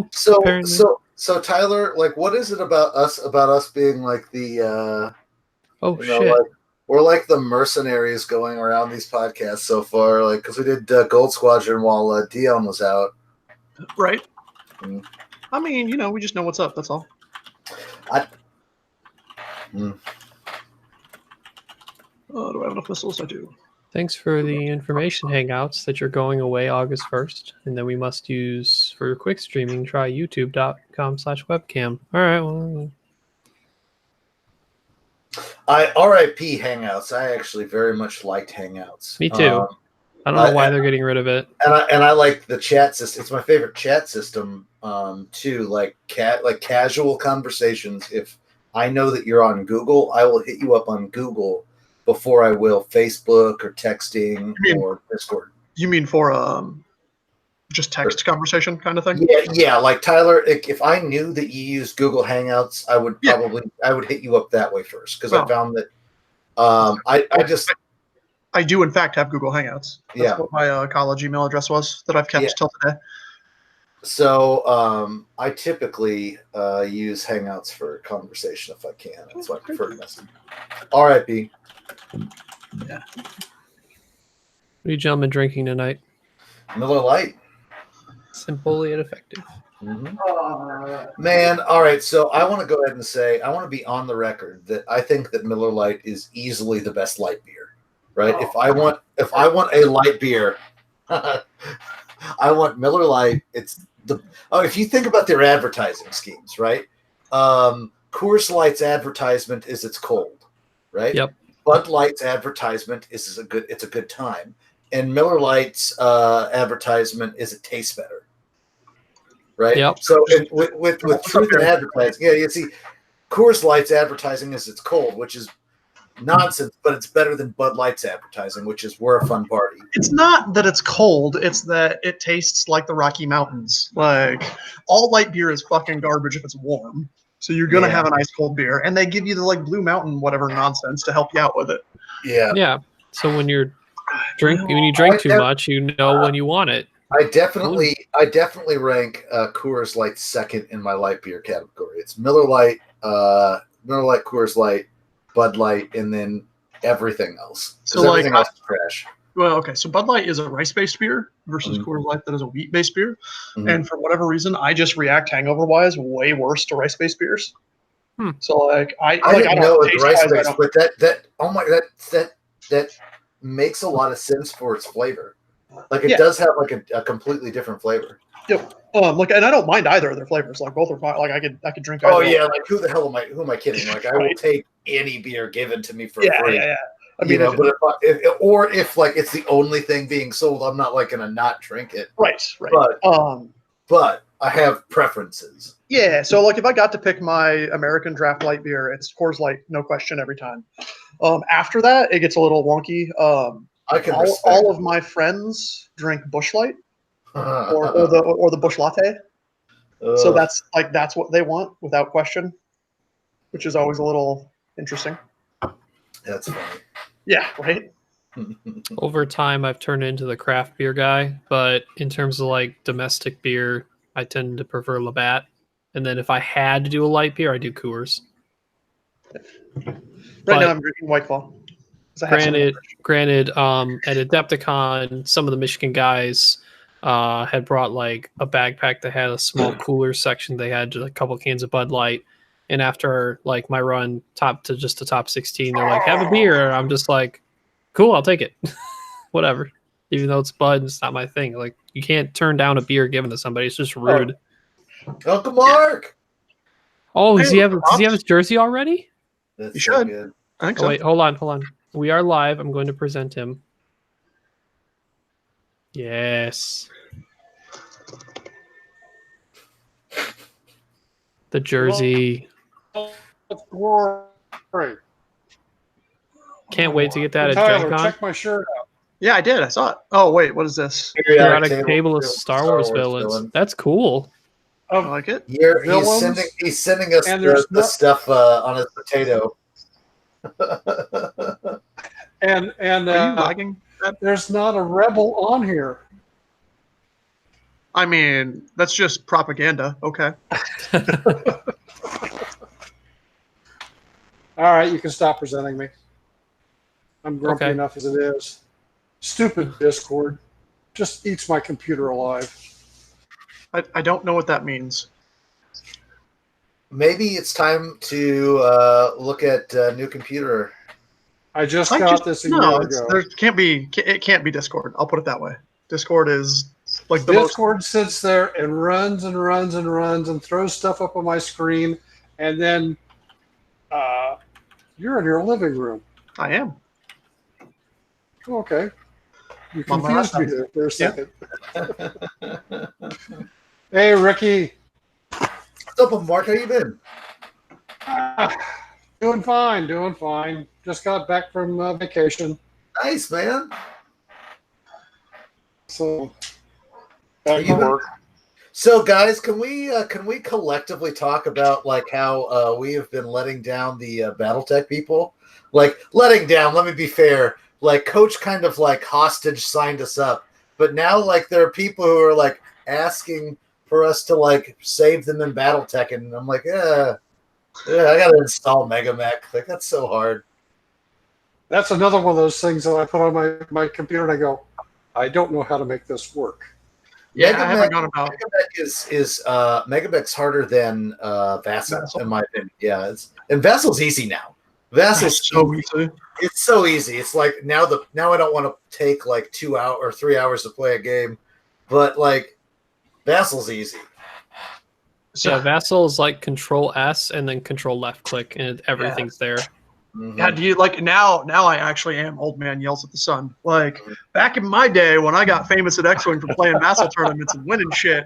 No. So apparently. so Tyler, like, what is it about us being like the Shit. like we're like the mercenaries going around these podcasts so far, like because we did Gold Squadron while Dion was out. Right. Mm. I mean, we just know what's up. That's all. Mm. Do I have enough missiles? I do. Thanks for the information, Hangouts, that you're going away August 1st, and then we must use, for quick streaming, try youtube.com/webcam. All right, well... RIP Hangouts. I actually very much liked Hangouts. Me too. I don't know why they're getting rid of it. And I like the chat system. It's my favorite chat system too. Like casual conversations. If I know that you're on Google, I will hit you up on Google before I will Facebook or texting or Discord. You mean for just text conversation kind of thing? Yeah. Like Tyler, if I knew that you used Google Hangouts, I would hit you up that way first because I found that I do in fact have Google Hangouts. That's what my college email address was that I've kept till today. So I typically use Hangouts for conversation if I can. That's my preferred message. RIP. Yeah. What are you gentlemen drinking tonight? Miller Lite. Simple yet effective. Mm-hmm. Man, all right. So I want to go ahead and say I want to be on the record that I think that Miller Lite is easily the best light beer. Right? If I want a light beer, I want Miller Lite. If you think about their advertising schemes, right? Coors Light's advertisement is it's cold, right? Yep. Bud Light's advertisement is it's a good time, and Miller Lite's advertisement is it tastes better, right? Yep. So with truth in advertising, you see, Coors Light's advertising is it's cold, which is nonsense, but it's better than Bud Light's advertising, which is we're a fun party. It's not that it's cold, it's that it tastes like the Rocky Mountains. Like, all light beer is fucking garbage if it's warm. So you're gonna have an ice cold beer, and they give you the Blue Mountain whatever nonsense to help you out with it. Yeah. So when you drink too much, you know when you want it. I definitely rank Coors Light second in my light beer category. It's Miller Lite, Coors Light, Bud Light, and then everything else. So everything else is trash. Well, okay. So Bud Light is a rice-based beer versus Coors Light that is a wheat-based beer. Mm-hmm. And for whatever reason, I just react hangover-wise way worse to rice-based beers. So I didn't know it was rice-based, but that makes a lot of sense for its flavor. Like it does have like a completely different flavor. Yep. And I don't mind either of their flavors. Like both are fine. Like I could drink. Oh yeah. Like who am I kidding? Like I will take any beer given to me for free. Yeah. I mean, but if like it's the only thing being sold, I'm not like gonna not drink it. Right. But I have preferences. Yeah. So like if I got to pick my American draft light beer, it's Coors Light, no question, every time. After that, it gets a little wonky. All of my friends drink Busch Light or the Busch Latte. So that's what they want without question, which is always a little interesting. That's funny. Yeah, right? Over time, I've turned into the craft beer guy, but in terms of like domestic beer, I tend to prefer Labatt. And then if I had to do a light beer, I do Coors. Right now I'm drinking White Claw. Granted, at Adepticon, some of the Michigan guys had brought like a backpack that had a small cooler section. They had just a couple cans of Bud Light. And after like my run top 16, they're like, have a beer. I'm just like, cool, I'll take it. Whatever. Even though it's Bud, it's not my thing. Like you can't turn down a beer given to somebody. It's just rude. Uncle Mark. Oh, does he have his jersey already? That's you should. Good. I think so. Wait, hold on. We are live. I'm going to present him. Yes. The jersey. Can't wait to get that at Gencon. Check my shirt out. Yeah, I did. I saw it. Oh, wait, what is this? Periodic table of Star Wars villains. That's cool. I like it. He's sending us the stuff on his potato. and are you lagging? There's not a rebel on here. I mean, that's just propaganda. Okay. All right, you can stop presenting me. I'm grumpy Okay. enough as it is. Stupid Discord. Just eats my computer alive. I don't know what that means. Maybe it's time to look at new computer. I just got this a year ago. It can't be Discord. I'll put it that way. Discord is like the Discord sits there and runs and runs and runs and throws stuff up on my screen, and then you're in your living room. I am. Okay. You confused me there for a second. Hey, Ricky. What's up, Mark? How you been? Doing fine, doing fine. Just got back from vacation. Nice, man. So, back to work. So, guys, can we collectively talk about like how we have been letting down the BattleTech people? Like letting down. Let me be fair. Like Coach kind of like hostage signed us up, but now like there are people who are like asking for us to like save them in BattleTech, and I'm like, I gotta install MegaMech. Like that's so hard. That's another one of those things that I put on my computer and I go, I don't know how to make this work. Yeah, I haven't gone about. MegaMech's harder than Vassal, in my opinion. Yeah, and Vassal's easy now. Vassal's so easy. It's so easy. It's like now I don't want to take like 2 hours or 3 hours to play a game, but like Vassal's easy. So, yeah, Vassal is like Control S and then Control left click, and everything's there. Mm-hmm. Yeah, do you like now I actually am old man yells at the sun. Like back in my day when I got famous at X-Wing for playing Vassal tournaments and winning shit,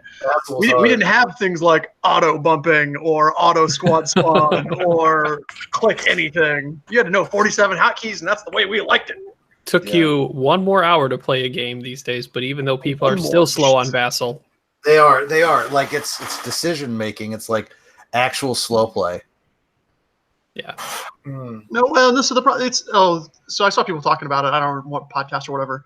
we didn't have things like auto bumping or auto squad spawn or click anything. You had to know 47 hotkeys, and that's the way we liked it. Took you 1 more hour to play a game these days, but even though people are still slow on Vassal. They are. Like it's decision making. It's like actual slow play. Yeah. No, well, this is the problem. So I saw people talking about it. I don't know what podcast or whatever.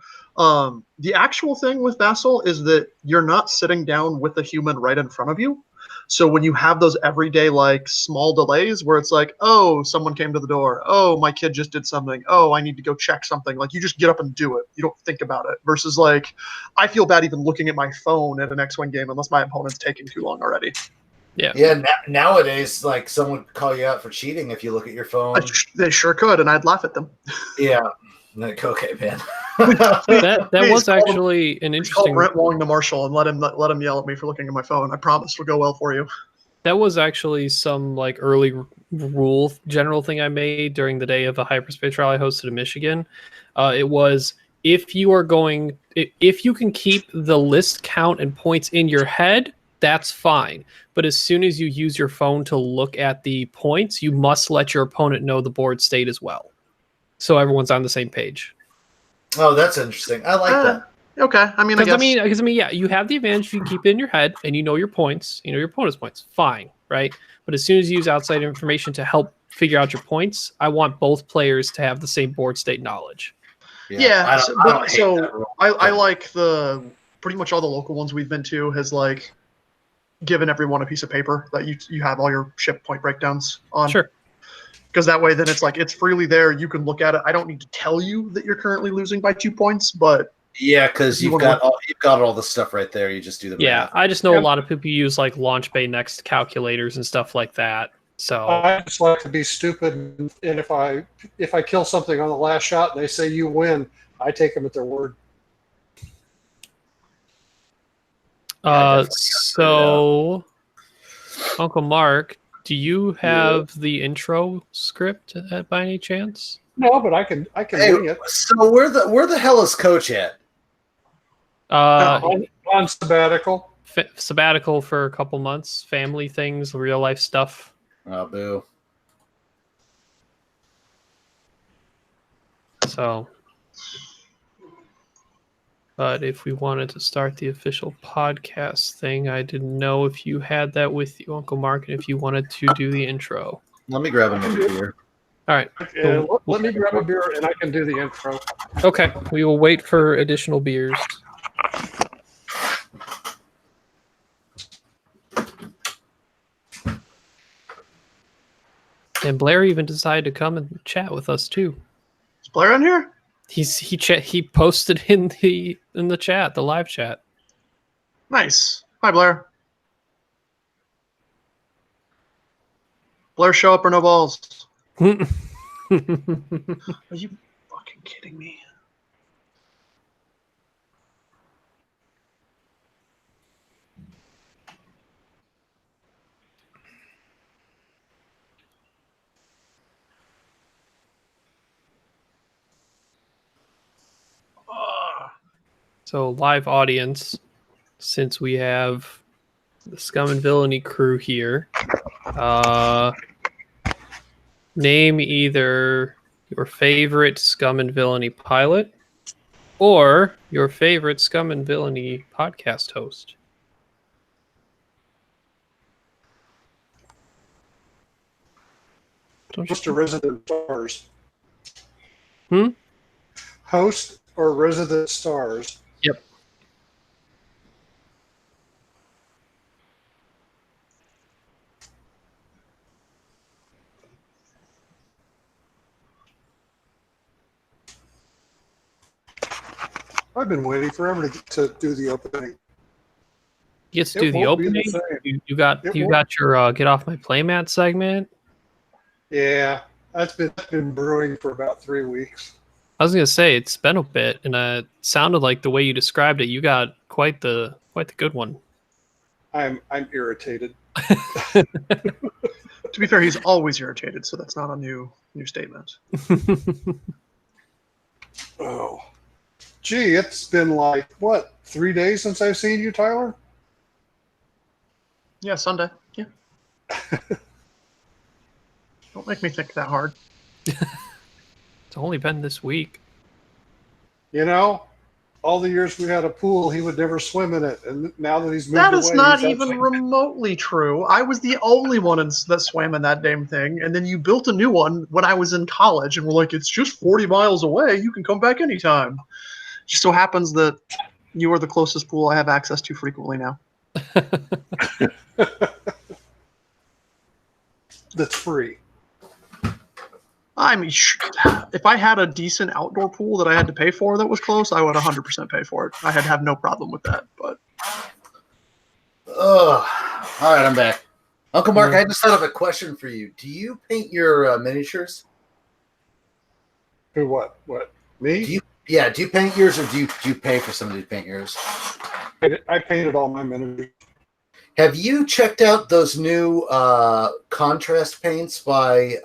The actual thing with Vassal is that you're not sitting down with the human right in front of you. So when you have those everyday like small delays where it's like, oh, someone came to the door. Oh, my kid just did something. Oh, I need to go check something. Like you just get up and do it. You don't think about it. Versus like, I feel bad even looking at my phone at an X-Wing game unless my opponent's taking too long already. Yeah. Nowadays, like someone could call you out for cheating if you look at your phone. They sure could, and I'd laugh at them. Yeah. Like, okay, man. that was actually an interesting. Call Brent Wong to Marshall and let him yell at me for looking at my phone. I promise it'll go well for you. That was actually some like early general thing I made during the day of a hyperspace rally hosted in Michigan. It was if you can keep the list count and points in your head, that's fine. But as soon as you use your phone to look at the points, you must let your opponent know the board state as well. So everyone's on the same page. Oh, that's interesting. I like that. Okay. I mean, yeah, you have the advantage if you keep it in your head and you know your points, you know your opponent's points. Fine, right? But as soon as you use outside information to help figure out your points, I want both players to have the same board state knowledge. Yeah. I like the pretty much all the local ones we've been to has like given everyone a piece of paper that you have all your ship point breakdowns on. Sure. Because that way then it's like it's freely there. You can look at it. I don't need to tell you that you're currently losing by 2 points, but yeah, because you've got all the stuff right there. You just do the math. I just know a lot of people use like Launch Bay Next calculators and stuff like that. So I just like to be stupid, and if I kill something on the last shot and they say you win, I take them at their word. So Uncle Mark, do you have the intro script by any chance? No, but I can wing it. So where the hell is Coach at? On sabbatical. Sabbatical for a couple months, family things, real life stuff. Oh, boo. So, but if we wanted to start the official podcast thing, I didn't know if you had that with you, Uncle Mark, and if you wanted to do the intro. Let me grab another beer. All right. Let me grab a beer and I can do the intro. Okay. We will wait for additional beers. And Blair even decided to come and chat with us too. Is Blair in here? He posted in the chat, the live chat. Nice. Hi, Blair. Blair, show up or no balls. Are you fucking kidding me? So live audience, since we have the Scum and Villainy crew here, name either your favorite Scum and Villainy pilot or your favorite Scum and Villainy podcast host. Host or resident stars. Hmm? Host or resident stars. Yep. I've been waiting forever to do the opening. You get to do the opening. You got your get off my playmat segment. Yeah, that's been brewing for about 3 weeks. I was gonna say it's been a bit, and it sounded like the way you described it, you got quite the good one. I'm irritated. To be fair, he's always irritated, so that's not a new statement. Oh, gee, it's been like what, 3 days since I've seen you, Tyler? Yeah, Sunday. Yeah. Don't make me think that hard. It's only been this week. You know, all the years we had a pool, he would never swim in it, and now that he's moved That away, is not he's even actually- remotely true. I was the only one that swam in that damn thing, and then you built a new one when I was in college, and we're like, it's just 40 miles away. You can come back anytime. Just so happens that you are the closest pool I have access to frequently now. That's free. I mean, if I had a decent outdoor pool that I had to pay for that was close, I would 100% pay for it. I had have no problem with that. But all right, I'm back. Uncle Mark, I just thought of a question for you. Do you paint your miniatures? Who? What? Me? Do you paint yours, or do you pay for somebody to paint yours? I painted all my miniatures. Have you checked out those new contrast paints by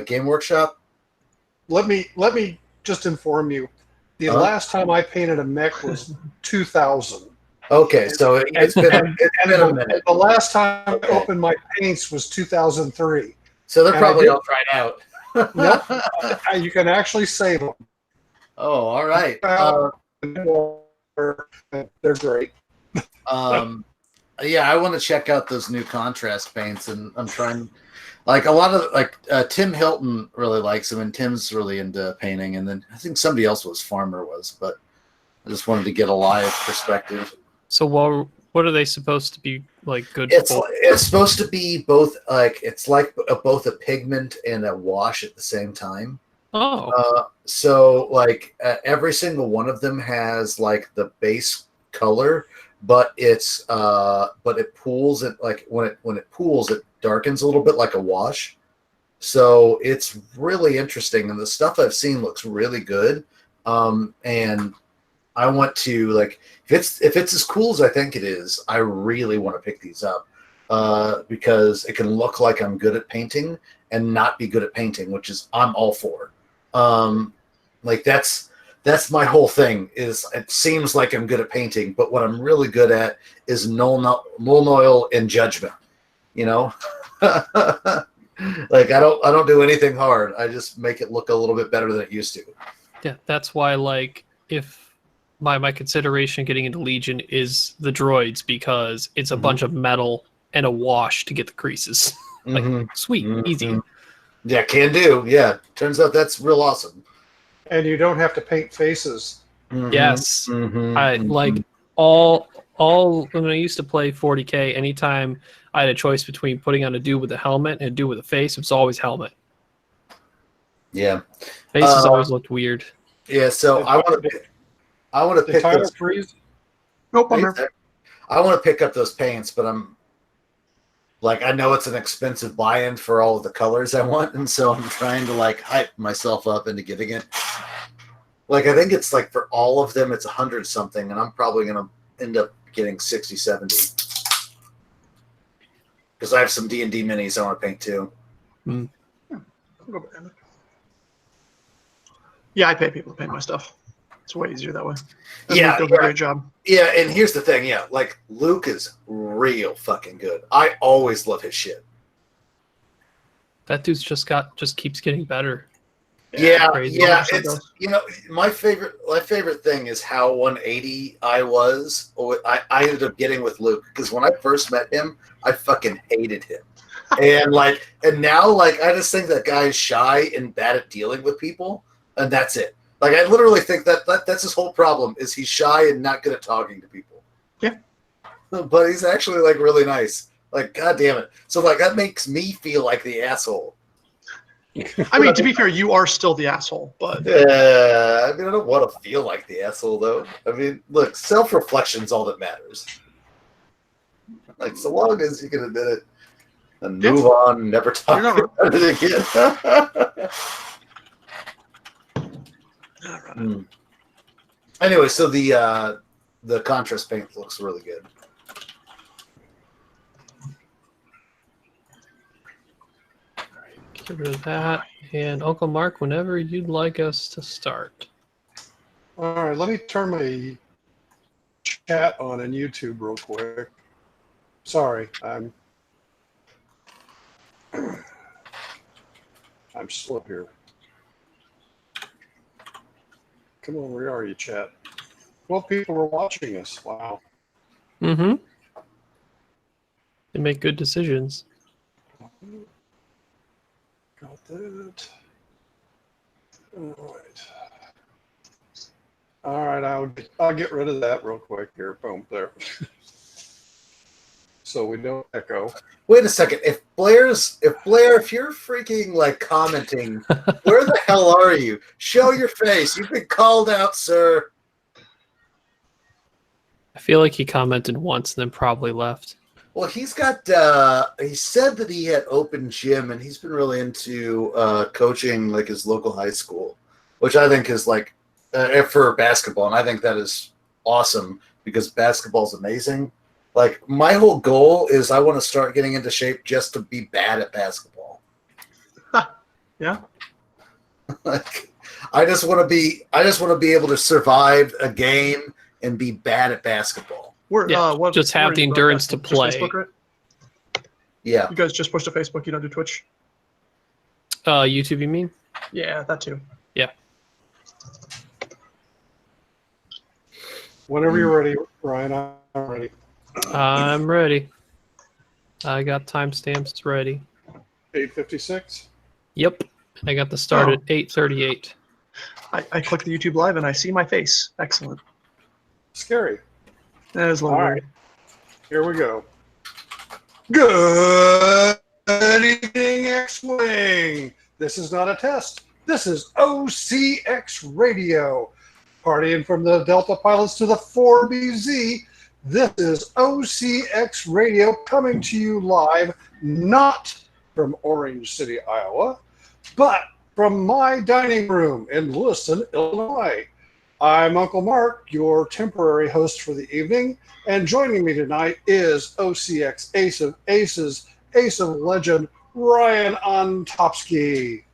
Game Workshop? Let me just inform you. The last time I painted a mech was 2000. Okay, so it's been a minute. The last time I opened my paints was 2003. So they're probably all tried out. Nope. You can actually save them. Oh, all right. They're great. Yeah, I want to check out those new contrast paints, and I'm trying. Like a lot of Tim Hilton really likes them, and Tim's really into painting. And then I think somebody else Farmer was, but I just wanted to get a live perspective. So what are they supposed to be like? Good. It's supposed to be both it's like both a pigment and a wash at the same time. Oh. So every single one of them has like the base color, but it pools it when it pools it darkens a little bit like a wash. So it's really interesting, and the stuff I've seen looks really good. And I want to if it's as cool as I think it is, I really want to pick these up because it can look like I'm good at painting and not be good at painting, which is I'm all for. That's my whole thing. Is it seems like I'm good at painting, but what I'm really good at is null and judgment. You know, I don't do anything hard. I just make it look a little bit better than it used to. Yeah, that's why if my consideration getting into Legion is the droids, because it's a bunch of metal and a wash to get the creases. Sweet, easy. Yeah, can do. Yeah, turns out that's real awesome. And you don't have to paint faces. Yes, I like all when I used to play 40K, anytime I had a choice between putting on a dude with a helmet and a dude with a face, it was always helmet. Yeah. Faces always looked weird. Yeah, so I want to pick Tyler those. freeze? Nope, I'm here. I want to pick up those paints, but I'm like, I know it's an expensive buy-in for all of the colors I want, and so I'm trying to like hype myself up into getting it. Like, I think it's like for all of them, it's 100 something, and I'm probably gonna end up getting 60, 70 because I have some D&D minis I want to paint too. Mm. Yeah, I pay people to paint my stuff. It's way easier that way. And Yeah, Luke does a great job. Yeah, and here's the thing. Yeah, like Luke is real fucking good. I always love his shit. That dude's just keeps getting better. Yeah, crazy. It's my favorite thing is how 180 I was. I ended up getting with Luke because when I first met him, I fucking hated him, and now I just think that guy is shy and bad at dealing with people, and that's it. Like, I literally think that's his whole problem is he's shy and not good at talking to people. Yeah, but he's actually really nice. Like, god damn it. So that makes me feel like the asshole. I mean, to be fair, you are still the asshole, but I mean, I don't want to feel like the asshole, though. I mean, look, self-reflection's all that matters. Like, so long as you can admit it and move on and never talk about it again. Anyway, so the contrast paint looks really good. Get rid of that. And Uncle Mark, whenever you'd like us to start. All right, let me turn my chat on YouTube real quick. Sorry, I'm slow here. Come on, where are you, chat? 12 people are watching us. Wow. Mm-hmm. They make good decisions. Got that. All right, I'll get rid of that real quick here. Boom, there. So we don't echo. Wait a second. If Blair, if you're freaking commenting, where the hell are you? Show your face. You've been called out, sir. I feel like he commented once and then probably left. Well, he's got. He said that he had open gym, and he's been really into coaching his local high school, which I think is for basketball, and I think that is awesome because basketball is amazing. Like, my whole goal is I want to start getting into shape just to be bad at basketball. Yeah. I just want to be able to survive a game and be bad at basketball. Just have the endurance to play. Facebook, right? Yeah. You guys just push to Facebook. You don't do Twitch. YouTube, you mean? Yeah, that too. Yeah. Whenever you're ready, Ryan, I'm ready. I'm ready. I got timestamps ready. 8:56. Yep. I got the start at 8:38. I click the YouTube live and I see my face. Excellent. Scary. That is a little weird. Here we go. Good evening, X-Wing. This is not a test. This is OCX Radio. Partying from the Delta pilots to the 4BZ. This is OCX Radio coming to you live, not from Orange City, Iowa, but from my dining room in Lewiston, Illinois. I'm Uncle Mark, your temporary host for the evening, and joining me tonight is OCX Ace of Aces, Ace of Legend, Ryan Ontopsky.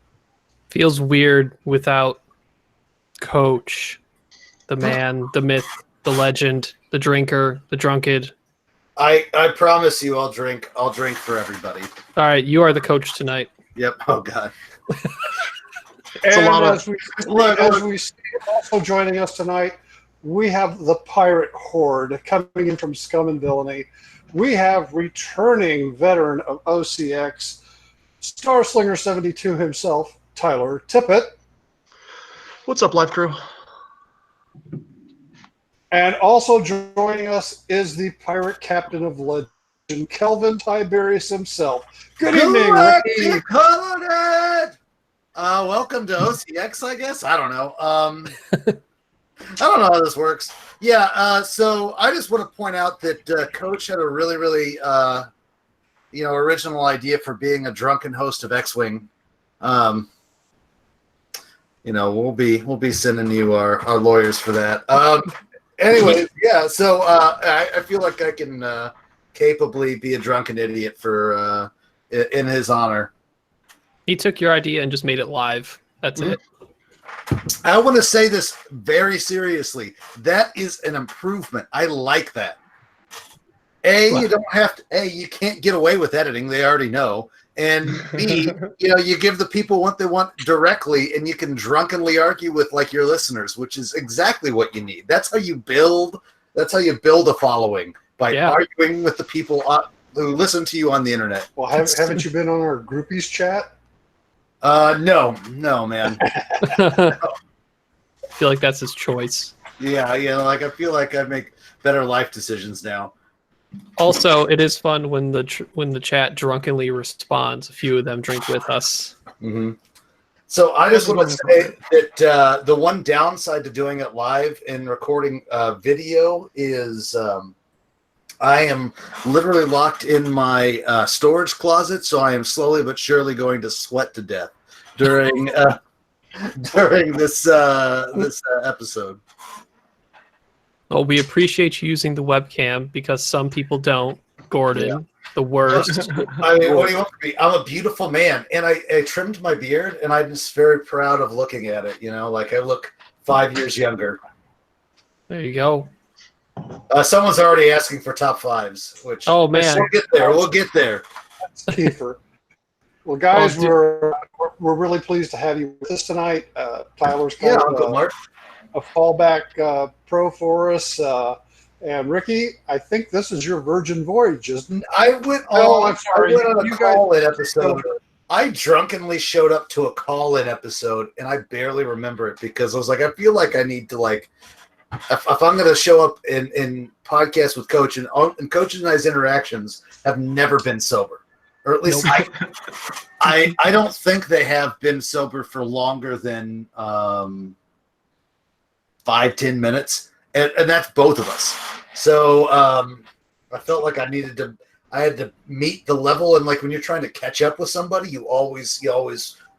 Feels weird without Coach, the man, the myth, the legend, the drinker, the drunkard. I promise you I'll drink for everybody. All right, you are the coach tonight. Yep. Oh God. It's a lot as we see, also joining us tonight, we have the pirate horde coming in from Scum and Villainy. We have returning veteran of OCX, Starslinger 72 himself, Tyler Tippett. What's up, live crew? And also joining us is the pirate captain of legend, Kelvin Tiberius himself. Good evening, Ricky. Welcome to OCX, I guess. I don't know. I don't know how this works. Yeah, so I just want to point out that Coach had a really, really, original idea for being a drunken host of X-Wing. We'll be sending you our lawyers for that. Anyways, yeah. So I feel like I can capably be a drunken idiot for in his honor. He took your idea and just made it live. That's it. I want to say this very seriously. That is an improvement. I like that. You don't have to. You can't get away with editing. They already know. And B, you give the people what they want directly, and you can drunkenly argue with like your listeners, which is exactly what you need. That's how you build. That's how you build a following, by arguing with the people who listen to you on the internet. Well, haven't you been on our groupies chat? No, man. I feel like that's his choice. Yeah, I feel like I make better life decisions now. Also, it is fun when the chat drunkenly responds. A few of them drink with us. Mm-hmm. So I just want to say that the one downside to doing it live and recording video is I am literally locked in my storage closet, so I am slowly but surely going to sweat to death during this episode. Well, we appreciate you using the webcam because some people don't. Gordon, the worst. I mean, what do you want from me? I'm a beautiful man, and I trimmed my beard, and I'm just very proud of looking at it. Like I look 5 years younger. There you go. Someone's already asking for top fives, which man, we'll get there. We'll get there. That's Kiefer. Well, guys, we're really pleased to have you with us tonight. Tyler's a fallback pro for us. And Ricky, I think this is your virgin voyage, isn't it? I went on a call-in episode. I drunkenly showed up to a call-in episode, and I barely remember it because I was like, I feel like I need to if I'm going to show up in podcasts with Coach, and Coach and I's interactions have never been sober, or at least I don't think they have been sober for longer than 5-10 minutes, and that's both of us. So I felt like I had to meet the level, and like when you're trying to catch up with somebody, you always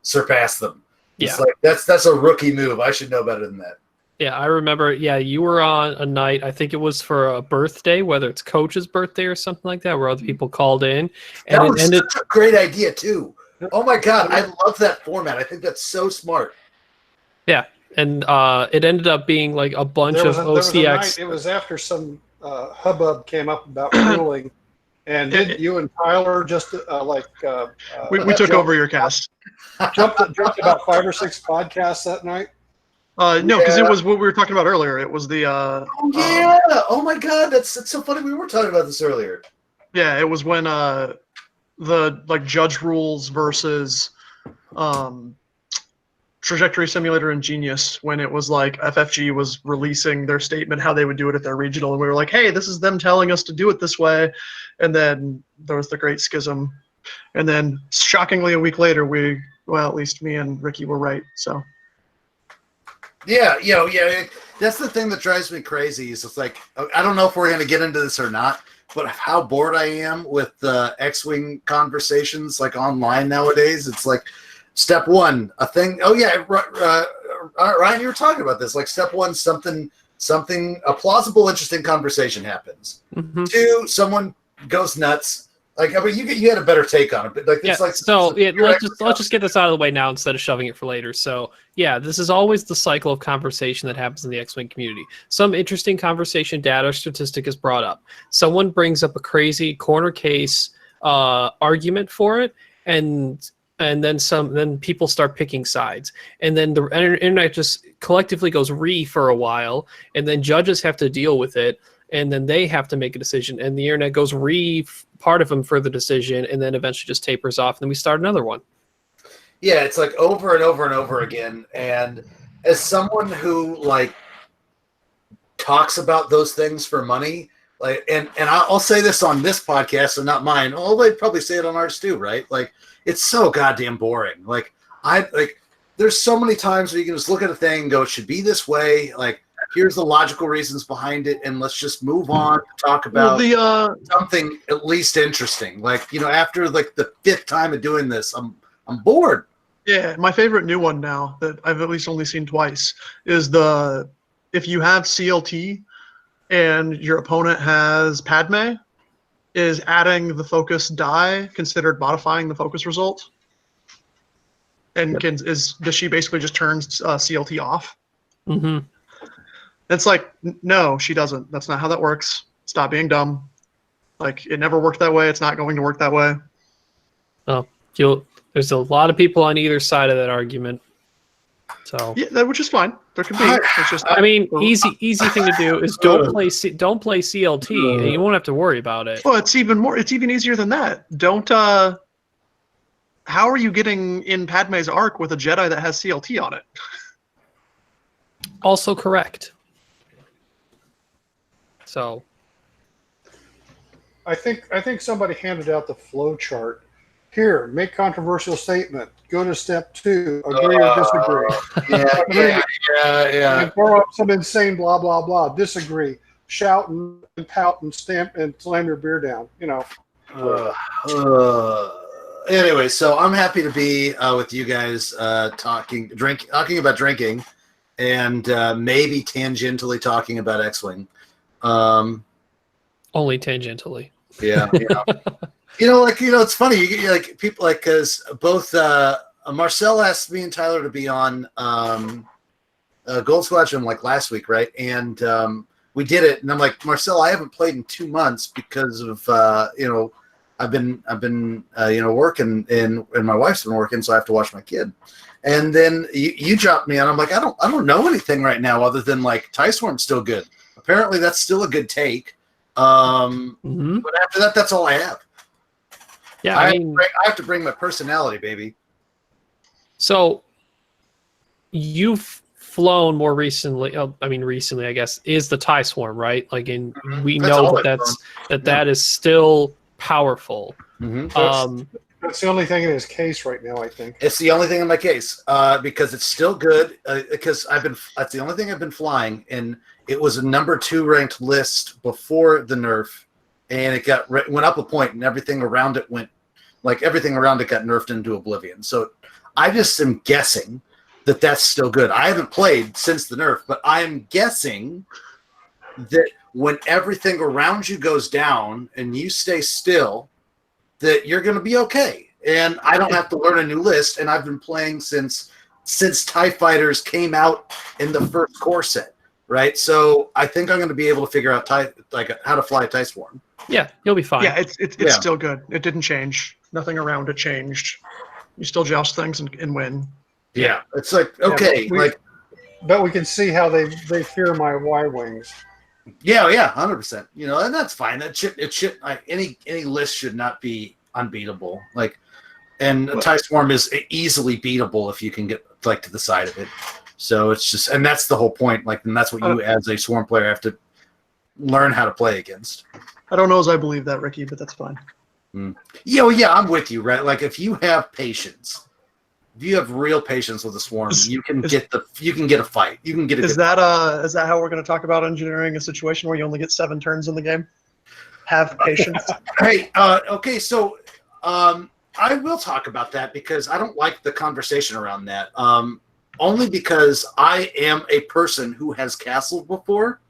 surpass them. It's like that's a rookie move. I should know better than that. Yeah, I remember. Yeah, you were on a night. I think it was for a birthday, whether it's Coach's birthday or something like that, where other people called in, and that was such a great idea too. Oh my god, I love that format. I think that's so smart. Yeah. And it ended up being like a bunch of OCX. It was after some hubbub came up about ruling, and did you and Tyler just we took over your cast? Jumped about 5 or 6 podcasts that night. No, because it was what we were talking about earlier. It was the. Oh my god, that's so funny. We were talking about this earlier. Yeah, it was when the judge rules versus Trajectory Simulator and Genius, when it was like FFG was releasing their statement how they would do it at their regional, and we were like, hey, this is them telling us to do it this way. And then there was the Great Schism, and then shockingly a week later at least me and Ricky were right. So yeah, that's the thing that drives me crazy is it's like, I don't know if we're going to get into this or not, but how bored I am with X-Wing conversations like online nowadays. It's like, step one, a thing. Oh yeah, Ryan, you were talking about this. Like step one, something, a plausible, interesting conversation happens. Mm-hmm. 2, someone goes nuts. Like, I mean, you had a better take on it, but let's just get this out of the way now instead of shoving it for later. So yeah, this is always the cycle of conversation that happens in the X-Wing community. Some interesting conversation, data or statistic is brought up. Someone brings up a crazy corner case argument for it, and then people start picking sides, and then the internet just collectively goes for a while, and then judges have to deal with it, and then they have to make a decision, and the internet goes part of them for the decision, and then eventually just tapers off, and then we start another one. Yeah, it's like over and over and over again. And as someone who talks about those things for money, like, and I'll say this on this podcast and not mine. Oh, they'd probably say it on ours too, right? Like, it's so goddamn boring. Like, there's so many times where you can just look at a thing and go, it should be this way. Like, here's the logical reasons behind it, and let's just move on and talk about something at least interesting. Like, after like the 5th time of doing this, I'm bored. Yeah, my favorite new one now that I've at least only seen twice is if you have CLT and your opponent has Padme, is adding the focus die considered modifying the focus result? And does she basically just turns CLT off? Mm-hmm. It's like, no, she doesn't. That's not how that works. Stop being dumb. Like, it never worked that way. It's not going to work that way. Oh, there's a lot of people on either side of that argument. So yeah, which is fine. There can be. It's just, I mean, easy thing to do is don't play CLT, and you won't have to worry about it. Well, it's even easier than that. Don't. How are you getting in Padme's arc with a Jedi that has CLT on it? Also correct. So, I think somebody handed out the flow chart. Here, make controversial statement. Go to step 2. Agree or disagree. Yeah. And throw up some insane blah blah blah. Disagree. Shout and pout and stamp and slam your beer down. Anyway, so I'm happy to be with you guys talking about drinking, and maybe tangentially talking about X-Wing. Only tangentially. Yeah. It's funny. You get like people like, because both Marcel asked me and Tyler to be on Gold Squadron like last week, right? And we did it, and I'm like, Marcel, I haven't played in 2 months because of I've been working, and my wife's been working, so I have to watch my kid. And then you dropped me on. I'm like, I don't know anything right now other than like TIE Swarm's still good. Apparently, that's still a good take. But after that, that's all I have. Yeah, I have to bring my personality, baby. So you've flown more recently. Recently, I guess, is the TIE Swarm, right? Like, we know that is still powerful. Mm-hmm. That's the only thing in his case right now, I think. It's the only thing in my case because it's still good. Because that's the only thing I've been flying, and it was a number 2 ranked list before the nerf, and it went up a point, and everything around it got nerfed into oblivion. So I just am guessing that that's still good. I haven't played since the nerf, but I am guessing that when everything around you goes down and you stay still, that you're going to be okay. And I don't have to learn a new list, and I've been playing since TIE Fighters came out in the first core set, right? So I think I'm going to be able to figure out how to fly a TIE Swarm. Yeah, you'll be fine. Yeah, it's still good. It didn't change. Nothing around it changed. You still joust things and win. Yeah, it's like, okay. But we can see how they fear my Y-Wings. Yeah, 100%. And that's fine. It should any list should not be unbeatable. And TIE Swarm is easily beatable if you can get to the side of it. So it's just, and that's the whole point. And that's what you as a Swarm player have to learn how to play against. I don't know as I believe that, Ricky, but that's fine. Yeah, I'm with you, right? Like, if you have patience, if you have real patience with a Swarm, you can get a fight. You can get a. Is that how we're going to talk about engineering a situation where you only get 7 turns in the game? Have patience. Hey, okay, so I will talk about that because I don't like the conversation around that. Only because I am a person who has castled before.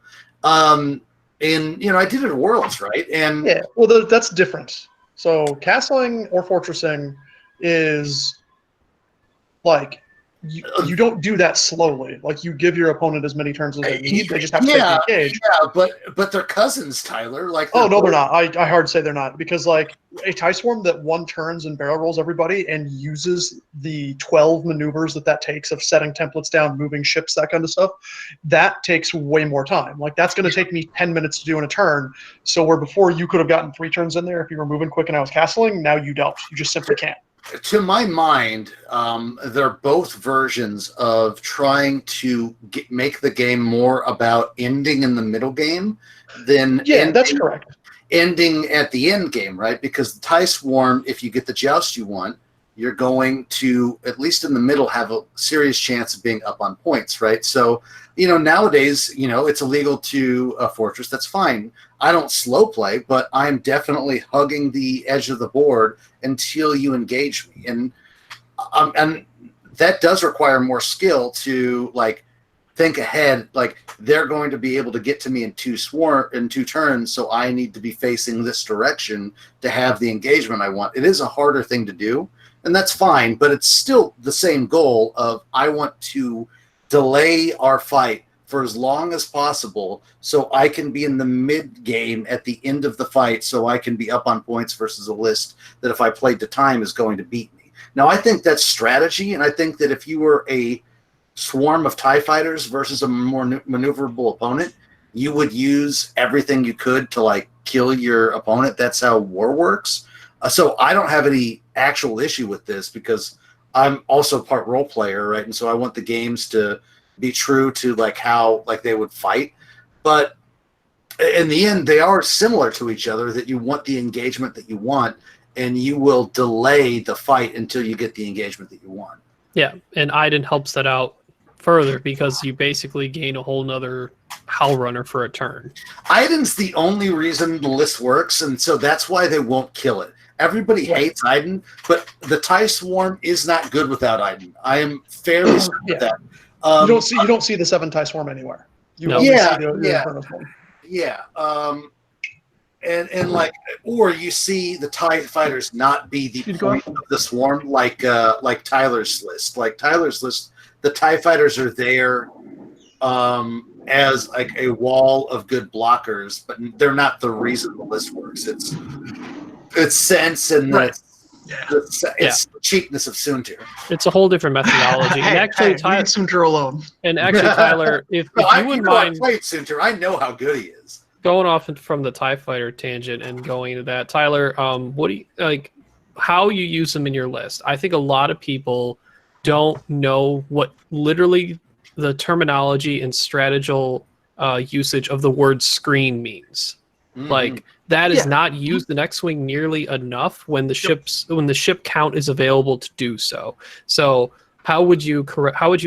And I did it at Worlds, right? And yeah, well, that's different. So castling or fortressing is like you don't do that slowly. Like, you give your opponent as many turns as they need. They just have to take the engage. Yeah, but they're cousins, Tyler. No, they're not. I hard say they're not, because like a TIE Swarm that 1 turns and barrel rolls everybody and uses the 12 maneuvers that takes of setting templates down, moving ships, that kind of stuff, that takes way more time. Like, that's going to take me 10 minutes to do in a turn. So where before you could have gotten 3 turns in there if you were moving quick and I was castling, now you don't. You just simply can't. to my mind, they're both versions of trying to make the game more about ending in the middle game than that's correct. Ending at the end game, right? Because the tie swarm, if you get the joust you want, you're going to, at least in the middle, have a serious chance of being up on points, right? So, nowadays, it's illegal to a fortress. That's fine. I don't slow play, but I'm definitely hugging the edge of the board until you engage me. And that does require more skill to, think ahead. They're going to be able to get to me in two turns, so I need to be facing this direction to have the engagement I want. It is a harder thing to do, and that's fine, but it's still the same goal of I want to delay our fight for as long as possible so I can be in the mid game at the end of the fight, so I can be up on points versus a list that if I played to time is going to beat me. Now, I think that's strategy, and I think that if you were a swarm of TIE fighters versus a more maneuverable opponent, you would use everything you could to kill your opponent. That's how war works. So I don't have any actual issue with this because I'm also part role player, right? And so I want the games to be true to how they would fight. But in the end, they are similar to each other, that you want the engagement that you want, and you will delay the fight until you get the engagement that you want. Yeah, and Iden helps that out further because you basically gain a whole nother Howl Runner for a turn. Iden's the only reason the list works, and so that's why they won't kill it. Everybody hates Iden, but the TIE Swarm is not good without Iden. I am fairly certain of that. You don't see the 7 TIE Swarm anywhere. Or you see the TIE fighters not be the point of the swarm, like Tyler's list. Like Tyler's list, the TIE fighters are there as a wall of good blockers, but they're not the reason the list works. It's sense and it's the cheapness of Soontir. It's a whole different methodology. And actually, leave Soontir alone. And actually, Tyler, if you wouldn't mind, played Soontir, I know how good he is. Going off from the TIE Fighter tangent and going into that, Tyler, what do you how you use them in your list? I think a lot of people don't know what literally the terminology and strategical usage of the word screen means. Mm-hmm. That is not used in X-Wing nearly enough when the ship count is available to do so. So how would you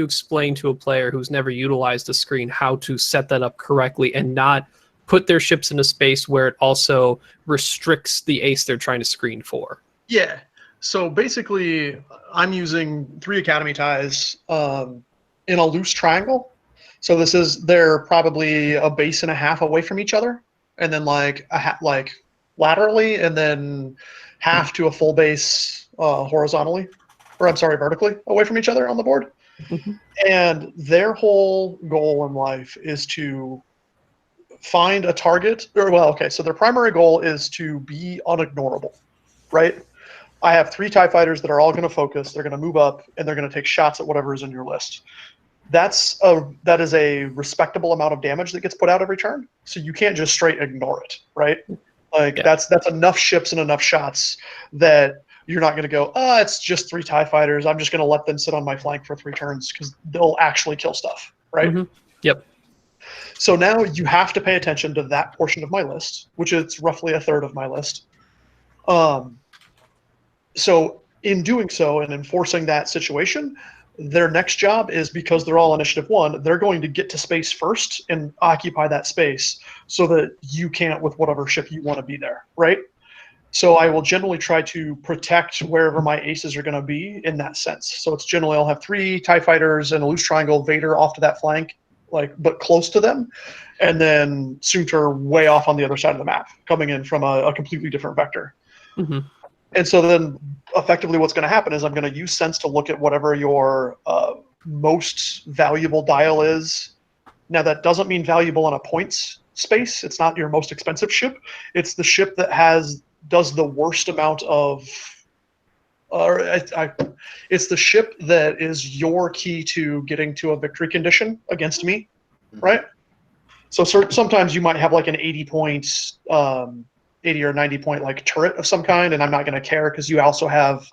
explain to a player who's never utilized a screen how to set that up correctly and not put their ships in a space where it also restricts the ace they're trying to screen for? Yeah. So basically, I'm using 3 Academy ties in a loose triangle. So they're probably a base and a half away from each other, and then laterally, and then half to a full base vertically away from each other on the board. Mm-hmm. And their whole goal in life is to find a target, so their primary goal is to be unignorable, right? I have 3 TIE fighters that are all going to focus, they're going to move up, and they're going to take shots at whatever is in your list. That is a respectable amount of damage that gets put out every turn, so you can't just straight ignore it, right? That's enough ships and enough shots that you're not going to go, it's just 3 TIE fighters, I'm just going to let them sit on my flank for 3 turns because they'll actually kill stuff, right? Mm-hmm. Yep. So now you have to pay attention to that portion of my list, which is roughly a third of my list. So in doing so and enforcing that situation, their next job is, because they're all initiative 1, they're going to get to space first and occupy that space so that you can't with whatever ship you want to be there, right? So I will generally try to protect wherever my aces are going to be in that sense. So it's generally I'll have 3 TIE fighters and a loose triangle Vader off to that flank, but close to them, and then Soontir way off on the other side of the map, coming in from a completely different vector. Mm-hmm. And so then effectively what's going to happen is I'm going to use sense to look at whatever your most valuable dial is. Now, that doesn't mean valuable in a points space. It's not your most expensive ship. It's the ship that does the worst amount of it's the ship that is your key to getting to a victory condition against me, right? So sometimes you might have an 80 points 80 or 90 point turret of some kind, and I'm not going to care because you also have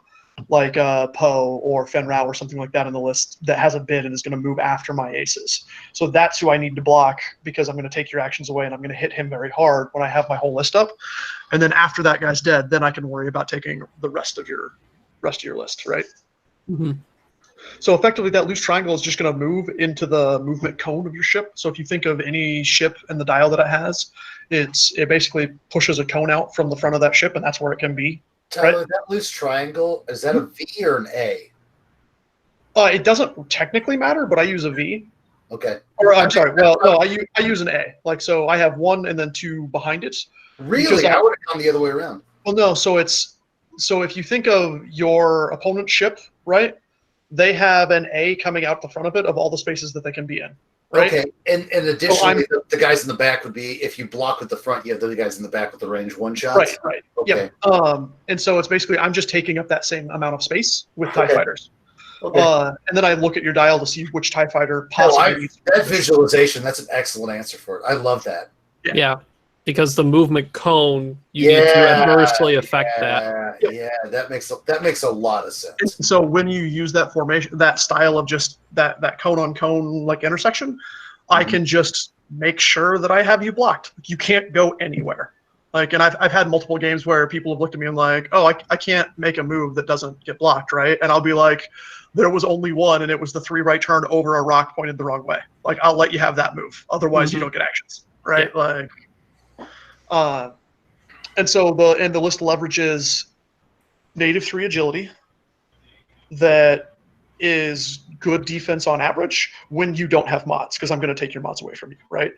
like Poe or Fen Rao or something like that in the list that has a bid and is going to move after my aces. So that's who I need to block because I'm going to take your actions away and I'm going to hit him very hard when I have my whole list up. And then after that guy's dead, then I can worry about taking the rest of your list, right? Mm-hmm. So effectively, that loose triangle is just going to move into the movement cone of your ship. So if you think of any ship and the dial that it has, it basically pushes a cone out from the front of that ship, and that's where it can be. Tyler, right? that loose triangle, is that a V or an A? It doesn't technically matter, but I use a V. Okay. Or I'm sorry. Well, no, I use an A. Like, so I have 1 and then 2 behind it. Really? I would have gone the other way around. Well, no. So if you think of your opponent's ship, right? They have an A coming out the front of it of all the spaces that they can be in. Right? Okay. And additionally, the guys in the back would be, if you block with the front, you have the other guys in the back with the range 1 shots. Right. Okay. Yep. And so it's basically I'm just taking up that same amount of space with TIE fighters. Okay. And then I look at your dial to see which TIE fighter possibly. That visualization, that's an excellent answer for it. I love that. Yeah. Because the movement cone, you need to adversely affect that. Yeah, that makes a lot of sense. And so when you use that formation, that style of just that cone on cone like intersection, I can just make sure that I have you blocked. You can't go anywhere. Like, and I've had multiple games where people have looked at me and like, oh, I can't make a move that doesn't get blocked, right? And I'll be like, there was only one, and it was the 3 right turn over a rock pointed the wrong way. Like, I'll let you have that move. Otherwise, you don't get actions, right? Yeah. Like. And so the list leverages native 3 agility that is good defense on average when you don't have mods, because I'm going to take your mods away from you, right?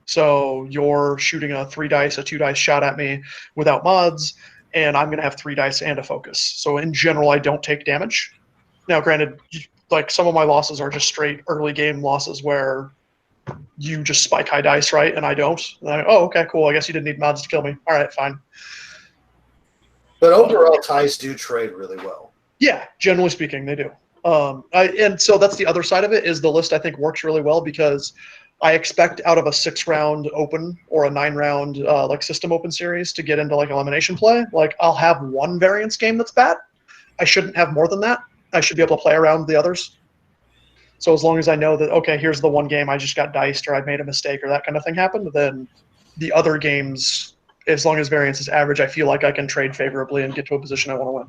So you're shooting a 3 dice, a 2 dice shot at me without mods, and I'm going to have 3 dice and a focus. So in general, I don't take damage. Now, granted, like some of my losses are just straight early game losses where you just spike high dice, right? And I don't. And okay, cool. I guess you didn't need mods to kill me. All right, fine. But overall, ties do trade really well. Yeah, generally speaking, they do. And so that's the other side of it is the list I think works really well because I expect out of a 6-round open or a 9-round like system open series to get into like elimination play. Like I'll have 1 variance game that's bad. I shouldn't have more than that. I should be able to play around the others. So as long as I know that, okay, here's the 1 game I just got diced or I made a mistake or that kind of thing happened, then the other games, as long as variance is average, I feel like I can trade favorably and get to a position I want to win.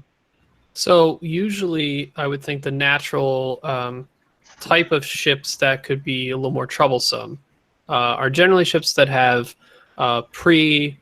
So usually I would think the natural type of ships that could be a little more troublesome are generally ships that have pre-position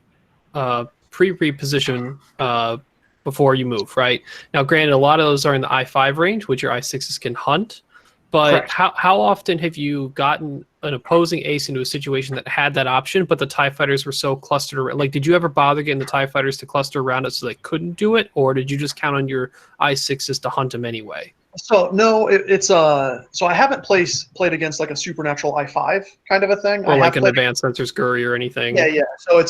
before you move, right? Now, granted, a lot of those are in the I-5 range, which your I-6s can hunt. But how often have you gotten an opposing ace into a situation that had that option, but the TIE fighters were so clustered around? Like, did you ever bother getting the TIE fighters to cluster around it so they couldn't do it, or did you just count on your I-6s to hunt them anyway? So no, so I haven't played against like a supernatural I-5 kind of a thing. Or like an advanced sensor scurry or anything. Yeah. So I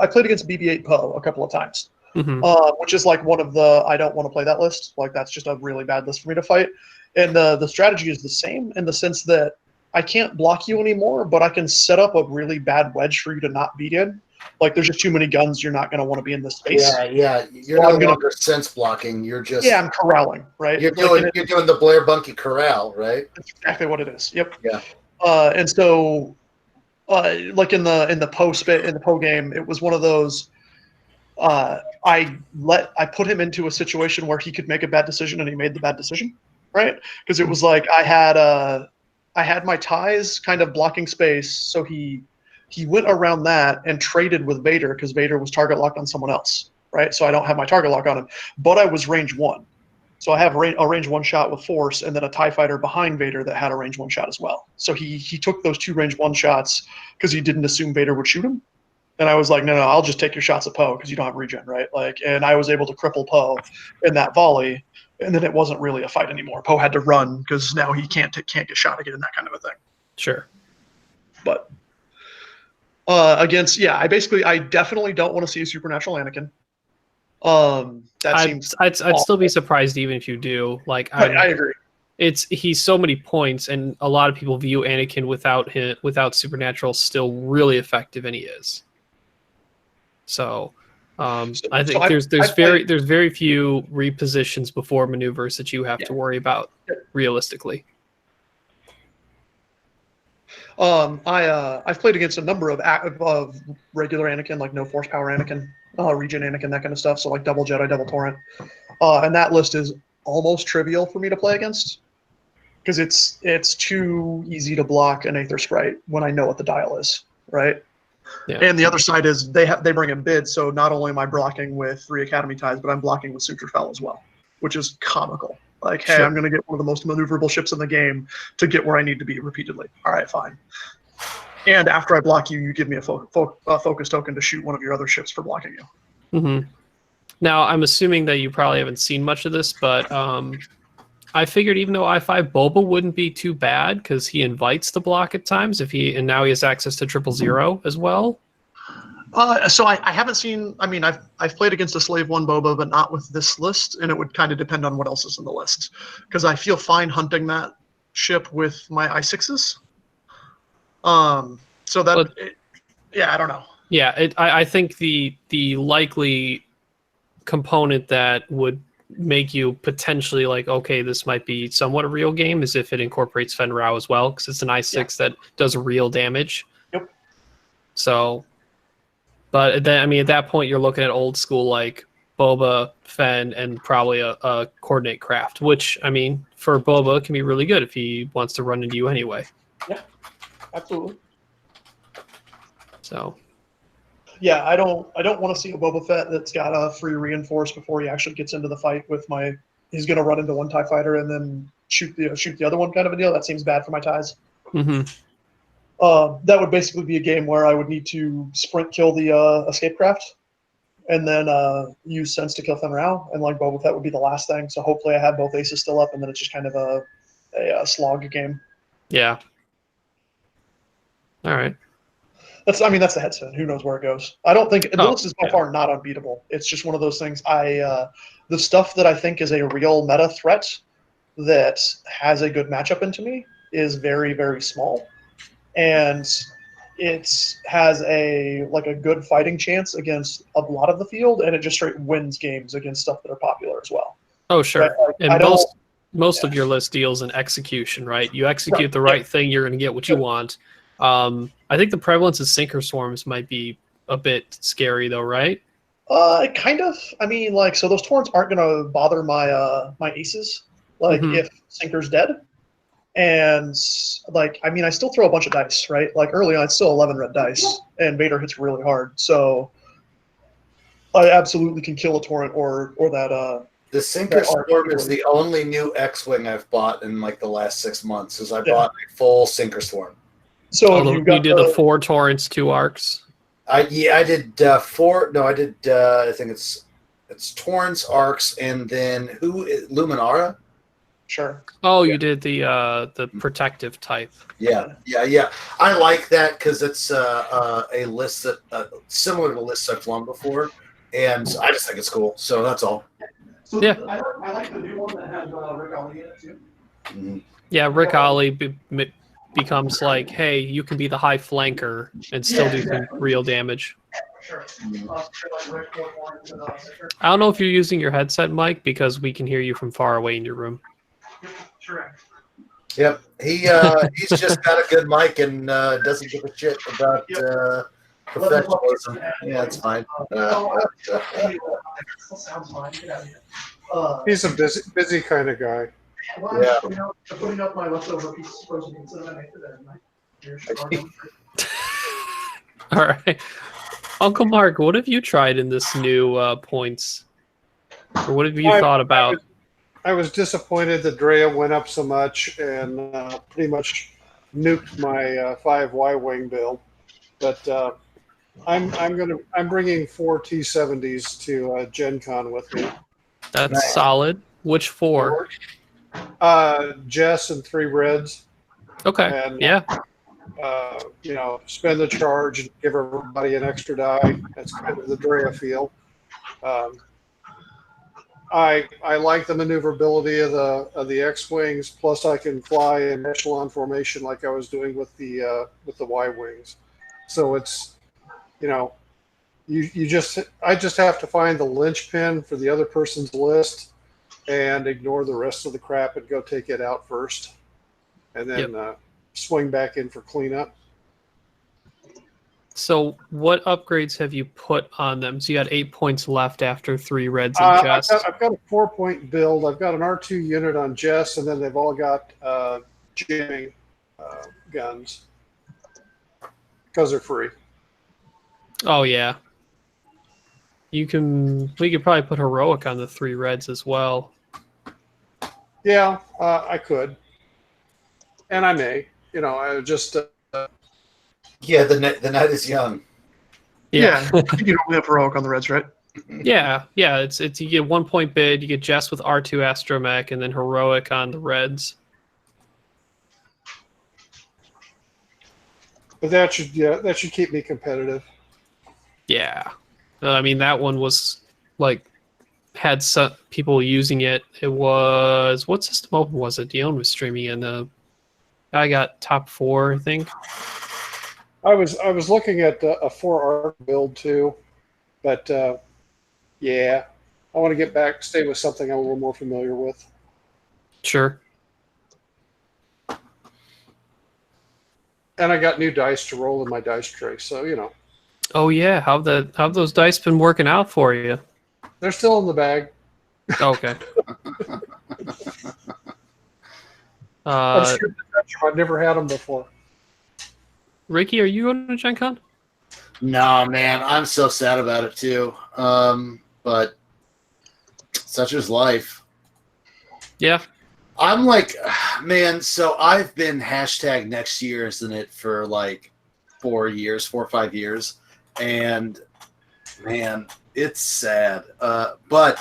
played against BB-8 Poe a couple of times, which is like one of the I don't want to play that list. Like that's just a really bad list for me to fight. And the strategy is the same in the sense that I can't block you anymore, but I can set up a really bad wedge for you to not beat in. Like there's just too many guns. You're not going to want to be in this space. Yeah. You're no longer sense blocking. You're just I'm corralling, right? You're doing the Blair Bunky corral, right? That's exactly what it is. Yep. Yeah. And so, like in the Poe game, it was one of those. I put him into a situation where he could make a bad decision, and he made the bad decision. Right, because it was like I had my ties kind of blocking space, so he went around that and traded with Vader because Vader was target locked on someone else, right? So I don't have my target lock on him, but I was range 1, so I have a range 1 shot with force, and then a TIE fighter behind Vader that had a range 1 shot as well. So he took those 2 range 1 shots because he didn't assume Vader would shoot him, and I was like, no, I'll just take your shots at Poe because you don't have regen, right? Like, and I was able to cripple Poe in that volley. And then it wasn't really a fight anymore. Poe had to run because now he can't get shot again, that kind of a thing. Sure. But I definitely don't want to see a supernatural Anakin. I'd still be surprised even if you do. Like I agree. He's so many points, and a lot of people view Anakin without supernatural still really effective, and he is. So I think there's very few repositions before maneuvers that you have to worry about realistically. I've played against a number of regular Anakin, like no force power Anakin, regen Anakin, that kind of stuff. So like double Jedi, double Torrent, and that list is almost trivial for me to play against because it's too easy to block an Aether Sprite when I know what the dial is, right? Yeah. And the other side is they bring in bids, so not only am I blocking with 3 Academy ties, but I'm blocking with Sutrafel as well, which is comical. Like, hey, I'm going to get one of the most maneuverable ships in the game to get where I need to be repeatedly. All right, fine. And after I block you, you give me a focus token to shoot one of your other ships for blocking you. Mm-hmm. Now, I'm assuming that you probably haven't seen much of this, but I figured even though I5 Boba wouldn't be too bad because he invites the block at times and now he has access to 000 as well. So I haven't seen. I mean, I've played against a Slave 1 Boba, but not with this list, and it would kind of depend on what else is in the list. Because I feel fine hunting that ship with my I6s. So that, I don't know. Yeah, I think the likely component that would make you potentially like, okay, this might be somewhat a real game is if it incorporates Fen Rao as well, because it's an I6 that does real damage. Yep. So, but then, I mean, at that point, you're looking at old school like Boba, Fen, and probably a coordinate craft, which, I mean, for Boba can be really good if he wants to run into you anyway. Yeah, absolutely. So. Yeah, I don't want to see a Boba Fett that's got a free reinforce before he actually gets into the fight with he's going to run into one TIE fighter and then shoot the other one kind of a deal. That seems bad for my ties. Mm-hmm. That would basically be a game where I would need to sprint kill the escape craft and then use sense to kill Fen Rao, and like Boba Fett would be the last thing. So hopefully I have both aces still up, and then it's just kind of a slog game. Yeah. All right. That's the headset. Who knows where it goes? I don't think the list is by far not unbeatable. It's just one of those things. The stuff that I think is a real meta threat that has a good matchup into me is very, very small, and it has a good fighting chance against a lot of the field, and it just straight wins games against stuff that are popular as well. Oh, sure. Right? And most of your list deals in execution, right? You execute the right thing, you're going to get what you want. I think the prevalence of sinker swarms might be a bit scary, though, right? Kind of. I mean, so those torrents aren't going to bother my my aces, if sinker's dead. And I still throw a bunch of dice, right? Like early on, it's still 11 red dice, and Vader hits really hard. So I absolutely can kill a torrent or that. The Sinker Swarm is the only new X-Wing I've bought in the last 6 months. I bought a full Sinker Swarm. So you did the 4 torrents, 2 arcs. I did 4. No, I did. I think it's torrents, arcs, and then Luminara. Sure. Oh, you did the protective type. Yeah. I like that because it's a list that similar to lists I've flown before, and I just think it's cool. So that's all. So yeah, I like the new one that has Rick Ollie in it too. Mm-hmm. Yeah, Rick Ollie becomes like, hey, you can be the high flanker and still do some real damage. Sure. I don't know if you're using your headset, Mike, because we can hear you from far away in your room. Correct. Yep, he's just got a good mic and doesn't give a shit about professionalism. Yeah, it's fine. He's a busy kind of guy. Yeah. Putting up my leftover pieces of frozen pizza that I made today. All right, Uncle Mark, what have you tried in this new points, or what have you thought about? I was disappointed that Drea went up so much and pretty much nuked my 5 Y-wing build, but I'm bringing 4 T-70s to Gencon with me. That's nice. Solid. Which 4? Jess and 3 reds. Okay. And, yeah. Spend the charge and give everybody an extra die. That's kind of the Drea feel. I like the maneuverability of the X-wings. Plus, I can fly in echelon formation like I was doing with the Y-wings. So it's, I just have to find the linchpin for the other person's list and ignore the rest of the crap and go take it out first, and then swing back in for cleanup. So what upgrades have you put on them? So you got 8 points left after 3 reds and Jess. I've got a 4-point build. I've got an R2 unit on Jess, and then they've all got jamming guns because they're free. Oh yeah. We could probably put heroic on the 3 reds as well. Yeah, I could, and I may. I just. Yeah, the night is young. Yeah, you don't have heroic on the reds, right? Yeah. It's you get 1 point bid, you get Jess with R2 astromech, and then heroic on the reds. But that should keep me competitive. Yeah, I mean that one was like had some people using it. It was what system open was it? Dion was streaming, and I got top 4, I think. I was looking at a 4 arc build too, but yeah, I want to stay with something I'm a little more familiar with. Sure. And I got new dice to roll in my dice tray, so Oh yeah, how those dice been working out for you? They're still in the bag. Okay. I've never had them before. Ricky, are you going to Gencon? No, man, I'm so sad about it too. But such is life. Yeah. I'm like, man, so I've been hashtag next year, isn't it, for like 4 or 5 years. And man, it's sad. But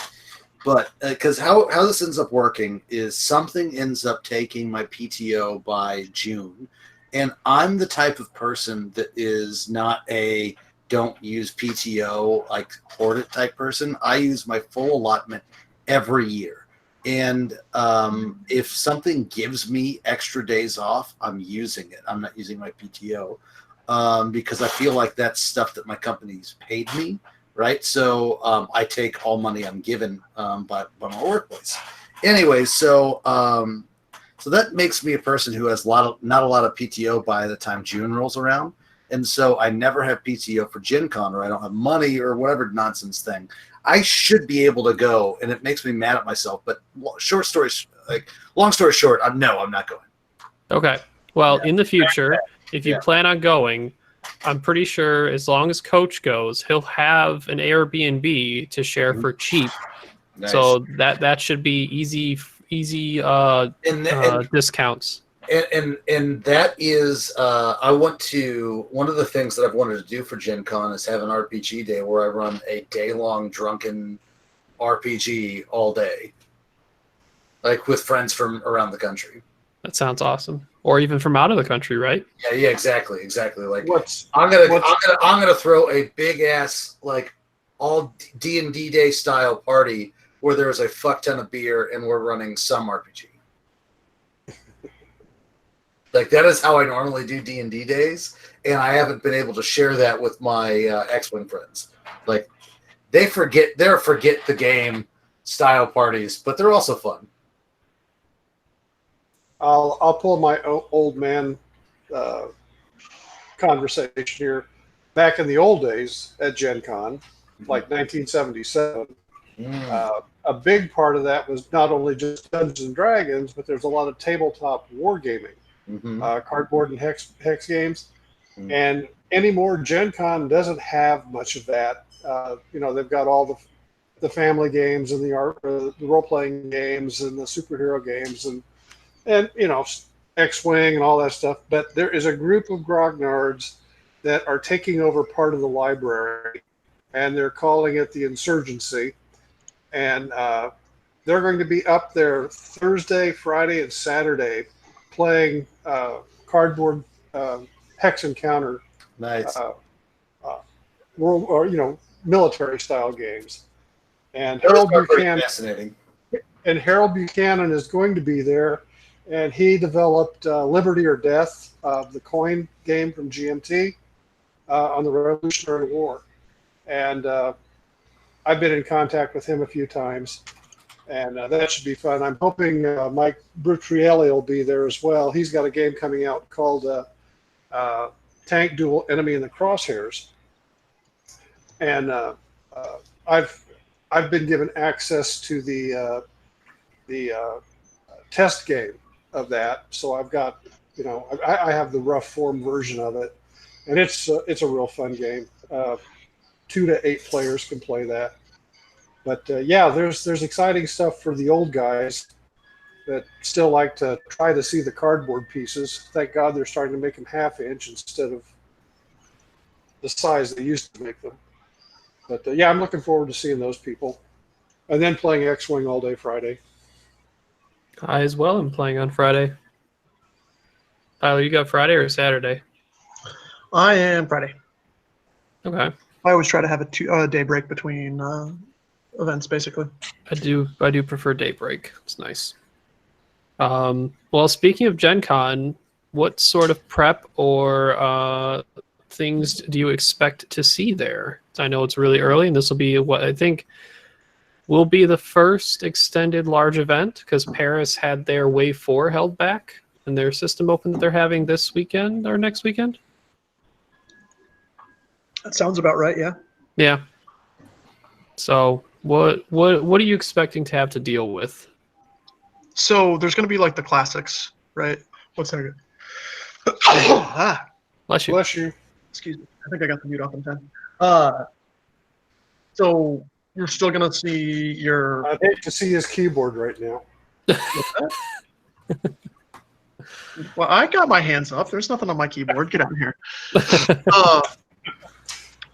because how this ends up working is something ends up taking my PTO by June. And I'm the type of person that is not a don't use PTO, like hoard it type person. I use my full allotment every year. And if something gives me extra days off, I'm using it. I'm not using my PTO because I feel like that's stuff that my company's paid me, right? So I take all money I'm given by my workplace. Anyway, so that makes me a person who has not a lot of PTO by the time June rolls around. And so I never have PTO for Gen Con, or I don't have money or whatever nonsense thing. I should be able to go, and it makes me mad at myself. But long story short, no, I'm not going. Okay. Well, in the future, if you plan on going, I'm pretty sure as long as Coach goes, he'll have an Airbnb to share for cheap. Nice. So that should be easy discounts. And that is, one of the things that I've wanted to do for Gen Con is have an RPG day where I run a day-long drunken RPG all day, like with friends from around the country. That sounds awesome. Or even from out of the country, right? Yeah, exactly. Like I'm gonna throw a big ass like all D&D day style party where there's a fuck ton of beer and we're running some RPG. Like that is how I normally do D&D days, and I haven't been able to share that with my X-Wing friends. Like they're forget the game style parties, but they're also fun. I'll pull my old man conversation here. Back in the old days at Gen Con, like 1977, a big part of that was not only just Dungeons and Dragons, but there's a lot of tabletop wargaming. Cardboard and hex games, and anymore Gen Con doesn't have much of that. They've got all the family games and the role playing games and the superhero games and X-Wing and all that stuff. But there is a group of grognards that are taking over part of the library, and they're calling it the Insurgency, and they're going to be up there Thursday, Friday, and Saturday playing cardboard hex encounter, nice, world or military style games, and Harold Buchanan. Fascinating. And Harold Buchanan is going to be there, and he developed Liberty or Death, the coin game from GMT, on the Revolutionary War, and I've been in contact with him a few times, and that should be fun. I'm hoping Mike Brutrielli will be there as well. He's got a game coming out called Tank Duel Enemy in the Crosshairs, and I've been given access to the test game of that, so I've got I have the rough form version of it, and it's a real fun game. 2 to 8 players can play that. But yeah, there's exciting stuff for the old guys that still like to try to see the cardboard pieces. Thank God they're starting to make them half-inch instead of the size they used to make them. But yeah, I'm looking forward to seeing those people. And then playing X-Wing all day Friday. I as well am playing on Friday. Tyler, you got Friday or Saturday? I am Friday. Okay. I always try to have a day break between events, basically. I do prefer Daybreak. It's nice. Well, speaking of Gen Con, what sort of prep or things do you expect to see there? I know it's really early, and this will be what I think will be the first extended large event, because Paris had their Wave 4 held back and their system open that they're having this weekend or next weekend. That sounds about right, yeah. Yeah. So what are you expecting to have to deal with? So there's going to be like the classics, right? What's that? Bless you. Bless you. Excuse me. I think I got the mute off in time. So you're still going to see your... I'd hate to see his keyboard right now. Well, I got my hands up. There's nothing on my keyboard. Get out of here.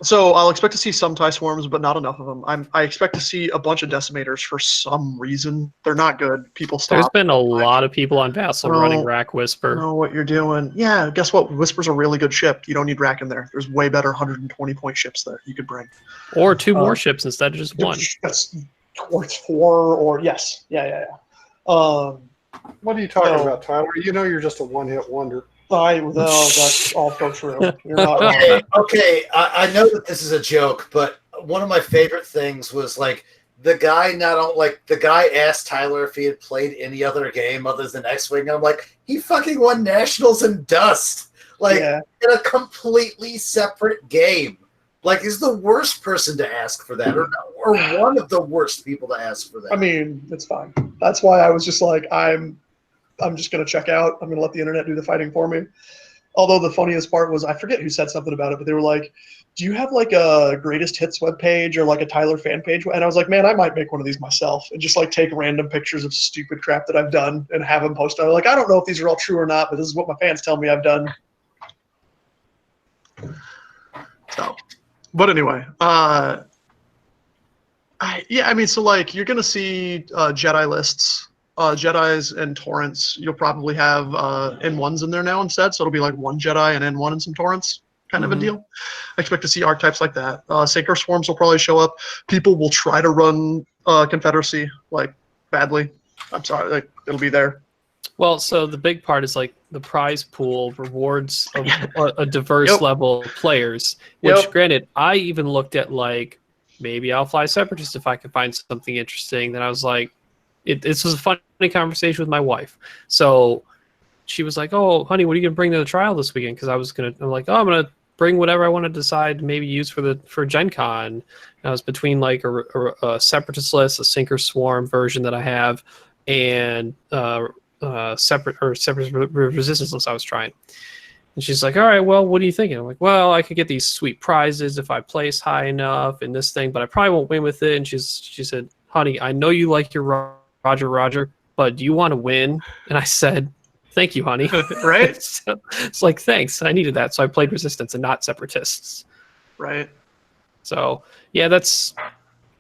So I'll expect to see some TIE swarms, but not enough of them. I expect to see a bunch of decimators for some reason. They're not good. People stop. There's been a lot of people on Vassal running Rack Whisper. I know what you're doing. Yeah, guess what? Whisper's a really good ship. You don't need Rack in there. There's way better 120-point ships there you could bring. Or 2 more ships instead of just 1. That's towards 4 or yes. Yeah. What are you talking about, Tyler? You know you're just a one-hit wonder. That's also true. You're not wrong. Okay. I know that this is a joke, but one of my favorite things was like the guy asked Tyler if he had played any other game other than X-Wing. I'm like, he fucking won Nationals in Dust, in a completely separate game. Like, is the worst person to ask for that, or one of the worst people to ask for that? I mean, it's fine. That's why I was just like, I'm just going to check out. I'm going to let the internet do the fighting for me. Although the funniest part was, I forget who said something about it, but they were like, do you have like a greatest hits webpage or like a Tyler fan page? And I was like, man, I might make one of these myself and just like take random pictures of stupid crap that I've done and have them post. Like, I don't know if these are all true or not, but this is what my fans tell me I've done. So, but anyway, so like you're going to see Jedi lists. Jedis and Torrents, you'll probably have N1s in there now instead, so it'll be like 1 Jedi and N1 and some Torrents kind of a deal. I expect to see archetypes like that. Sacred Swarms will probably show up. People will try to run Confederacy like badly. I'm sorry, like it'll be there. Well, so the big part is like the prize pool rewards a diverse level of players, which granted, I even looked at like maybe I'll fly Separatist if I can find something interesting. Then I was like, this was a funny conversation with my wife. So she was like, "Oh, honey, what are you gonna bring to the trial this weekend?" Because I'm like, "Oh, I'm gonna bring whatever I want to decide, maybe use for Gen Con." And I was between like a Separatist list, a Sinker Swarm version that I have, and separate resistance list I was trying. And she's like, "All right, well, what are you thinking?" I'm like, "Well, I could get these sweet prizes if I place high enough in this thing, but I probably won't win with it." And she said, "Honey, I know you like your Roger, but do you want to win?" And I said, "Thank you, honey." Right? So it's like, thanks. I needed that. So I played Resistance and not Separatists. Right. So yeah,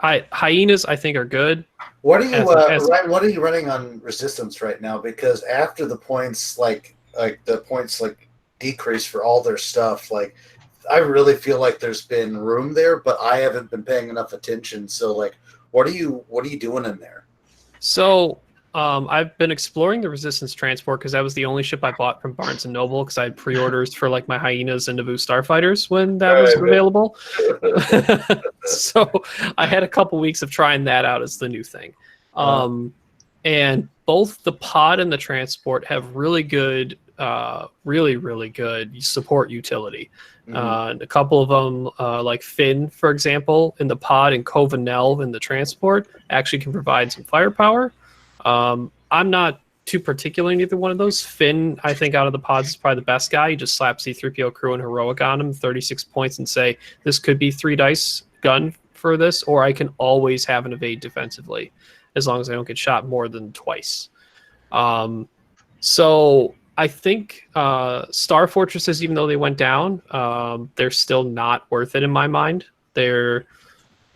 hyenas I think are good. What are you what are you running on Resistance right now? Because after the points decrease for all their stuff, like I really feel like there's been room there, but I haven't been paying enough attention. So like what are you doing in there? So I've been exploring the Resistance transport because that was the only ship I bought from Barnes and Noble because I had pre-orders for like my Hyenas and Naboo Starfighters when that was available. So I had a couple weeks of trying that out as the new thing. And both the pod and the transport have really good, really good support utility. And a couple of them, like Finn, for example, in the pod, and Covanel in the transport, actually can provide some firepower. I'm not too particular in either one of those. Finn, I think, out of the pods is probably the best guy. You just slap C-3PO crew and heroic on him, 36 points, and say, this could be 3 dice gun for this, or I can always have an evade defensively, as long as I don't get shot more than twice. So I think Star Fortresses, even though they went down, they're still not worth it in my mind. They're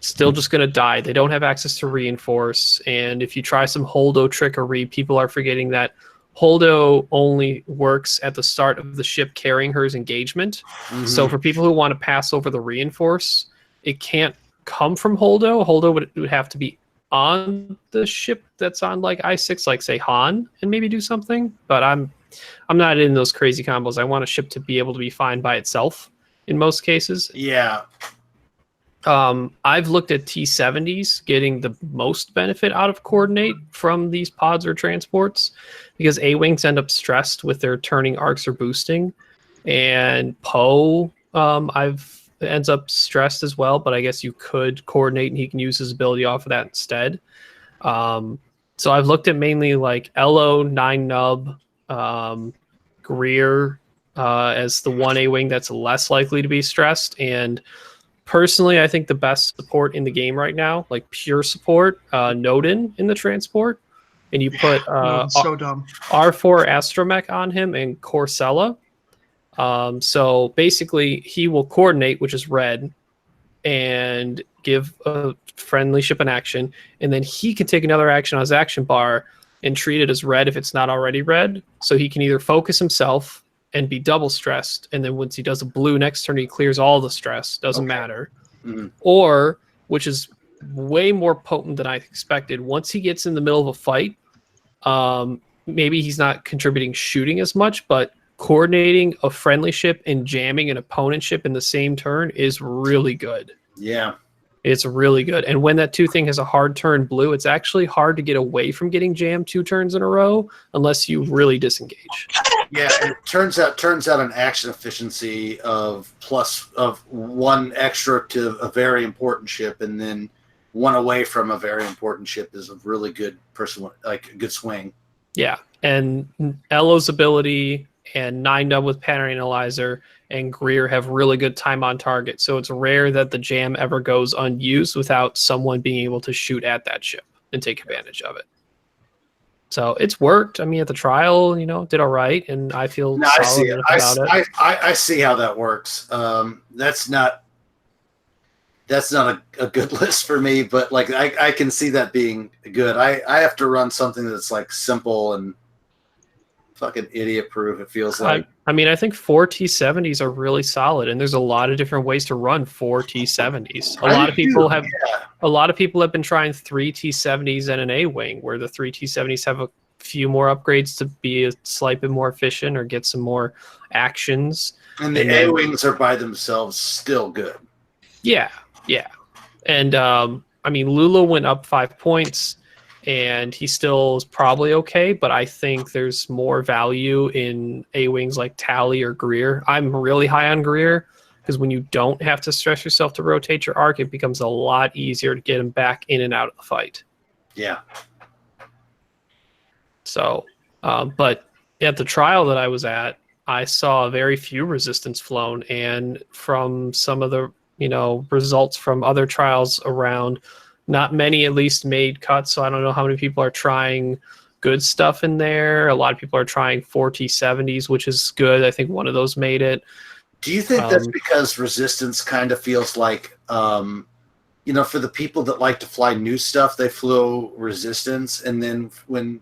still just going to die. They don't have access to reinforce. And if you try some Holdo trickery, people are forgetting that Holdo only works at the start of the ship carrying her's engagement. So for people who want to pass over the reinforce, it can't come from Holdo. Holdo would have to be on the ship that's on like I-6, like say Han, and maybe do something. But I'm not in those crazy combos. I want a ship to be able to be fine by itself in most cases. Yeah. I've looked at T-70s getting the most benefit out of coordinate from these pods or transports because A-Wings end up stressed with their turning arcs or boosting, and Poe ends up stressed as well, but I guess you could coordinate and he can use his ability off of that instead. So I've looked at mainly like Elo, 9-Nub, Greer as the one A-Wing that's less likely to be stressed, and personally, I think the best support in the game right now, like pure support, Nodin in the transport, and you put so dumb. R4 Astromech on him and Corsella. So basically, he will coordinate, which is red, and give a friendly ship an action, and then he can take another action on his action bar and treat it as red if it's not already red. So he can either focus himself and be double stressed, and then once he does a blue next turn, he clears all the stress. Doesn't matter. Or, which is way more potent than I expected, once he gets in the middle of a fight, maybe he's not contributing shooting as much, but coordinating a friendly ship and jamming an opponent ship in the same turn is really good. Yeah. It's really good. And when that 2 thing has a hard turn blue, it's actually hard to get away from getting jammed 2 turns in a row unless you really disengage. Yeah, and it turns out an action efficiency of 1 extra to a very important ship, and then 1 away from a very important ship is a really good a good swing. Yeah, and Elo's ability and 9-Nub with Pattern Analyzer and Greer have really good time on target, so it's rare that the jam ever goes unused without someone being able to shoot at that ship and take advantage of it. So it's worked. I mean, at the trial, did all right, and I feel solid about it. I see how that works. That's not a good list for me, but like I can see that being good. I have to run something that's like simple and fucking idiot proof. It feels like. I mean, I think 4 T-70s are really solid, and there's a lot of different ways to run 4 T-70s. A lot of people have been trying 3 T-70s and an A-Wing, where the 3 T-70s have a few more upgrades to be a slight bit more efficient or get some more actions. And the A-Wings are by themselves still good. Yeah. And I mean, Lula went up 5 points, and he still is probably okay, but I think there's more value in A-Wings like Tally or Greer. I'm really high on Greer, because when you don't have to stress yourself to rotate your arc, it becomes a lot easier to get him back in and out of the fight. Yeah. So, but at the trial that I was at, I saw very few resistance flown, and from some of the results from other trials around, not many at least made cuts. So I don't know how many people are trying good stuff in there. A lot of people are trying 4 T-70s, which is good. I think one of those made it. Do you think that's because resistance kind of feels like, for the people that like to fly new stuff, they flew resistance, and then when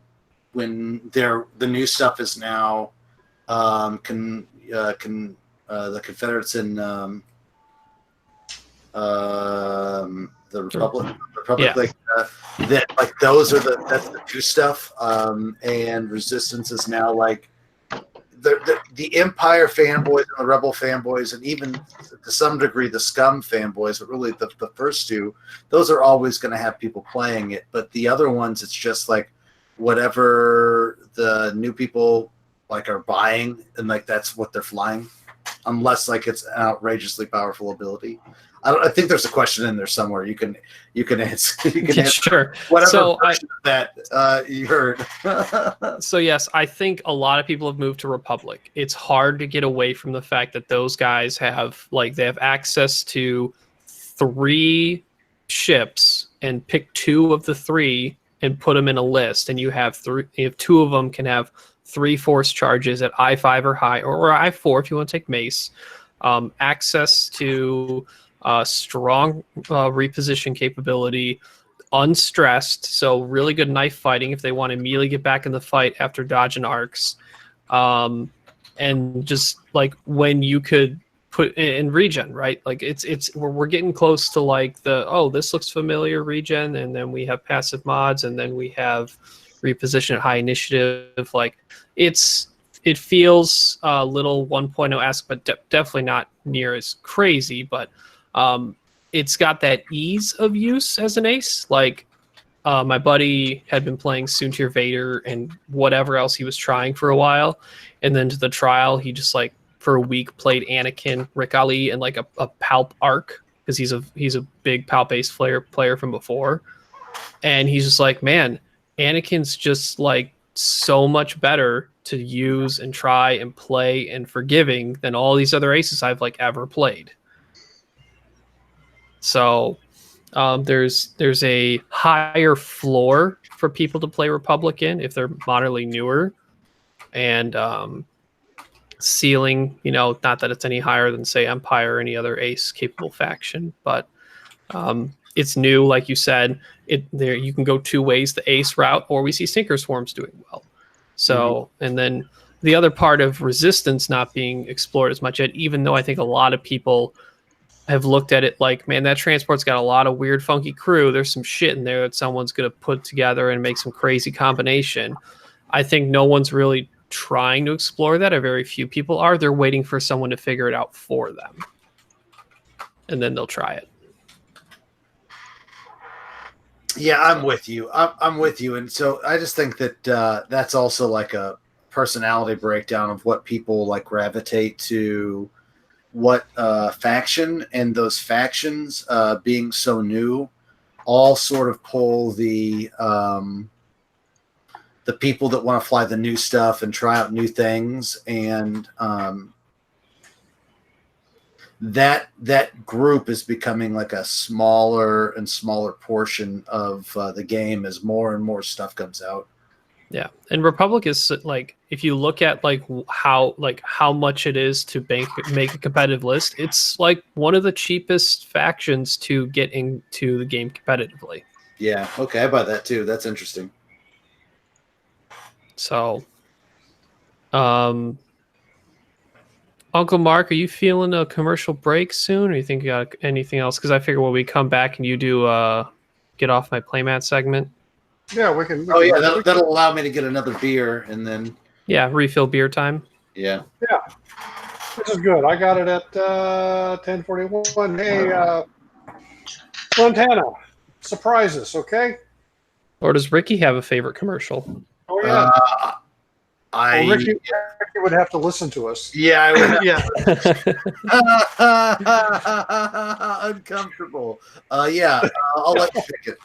the new stuff is now the Confederates and the Republic, Yeah. like those are that's the new stuff. And Resistance is now like the Empire fanboys and the Rebel fanboys, and even to some degree the Scum fanboys, but really the first two, those are always going to have people playing it. But the other ones, it's just like whatever the new people like are buying, and like that's what they're flying, unless like it's an outrageously powerful ability. I think there's a question in there somewhere. You can answer. You can answer Sure. whatever So version of that you heard. So yes, I think a lot of people have moved to Republic. It's hard to get away from the fact that those guys have they have access to 3 ships and pick 2 of the 3 and put them in a list, and you have 2 of them can have 3 force charges at I-5 or high, or I-4 if you want to take mace. Access to strong reposition capability, unstressed, so really good knife fighting if they want to immediately get back in the fight after dodging arcs, and just like when you could put in regen, right? Like we're getting close to like this looks familiar regen, and then we have passive mods, and then we have reposition at high initiative. Like it feels a little 1.0-esque, but definitely not near as crazy, but it's got that ease of use as an ace. Like my buddy had been playing Soontir Vader and whatever else he was trying for a while, and then to the trial he just like for a week played Anakin, Rick Ali, and like a Palp arc, because he's a big Palp ace player from before, and he's just like, man, Anakin's just like so much better to use and try and play and forgiving than all these other aces I've like ever played. So there's a higher floor for people to play Republic in if they're moderately newer, and ceiling, not that it's any higher than say Empire or any other ace capable faction, but it's new, like you said. There you can go 2 ways, the ace route, or we see Sinker Swarms doing well. So and then the other part of Resistance not being explored as much yet, even though I think a lot of people have looked at it like, man, that transport's got a lot of weird, funky crew. There's some shit in there that someone's going to put together and make some crazy combination. I think no one's really trying to explore that, or very few people are. They're waiting for someone to figure it out for them, and then they'll try it. Yeah, I'm with you. I'm with you. And so I just think that that's also like a personality breakdown of what people like gravitate to what faction, and those factions being so new all sort of pull the people that want to fly the new stuff and try out new things, and that group is becoming like a smaller and smaller portion of the game as more and more stuff comes out. Yeah, and Republic is like, if you look at like how much it is to make a competitive list, it's like one of the cheapest factions to get into the game competitively. Yeah, okay, I buy that too. That's interesting. So, Uncle Mark, are you feeling a commercial break soon, or you think you got anything else? Because I figure when we come back and you do get off my playmat segment. Yeah, we can. That'll allow me to get another beer, and then refill beer time. Yeah, this is good. I got it at 10:41. Hey, Montana, surprise us, okay? Or does Ricky have a favorite commercial? Oh yeah. Ricky would have to listen to us. Yeah, I would. Yeah. Uncomfortable. Yeah, I'll let you pick it.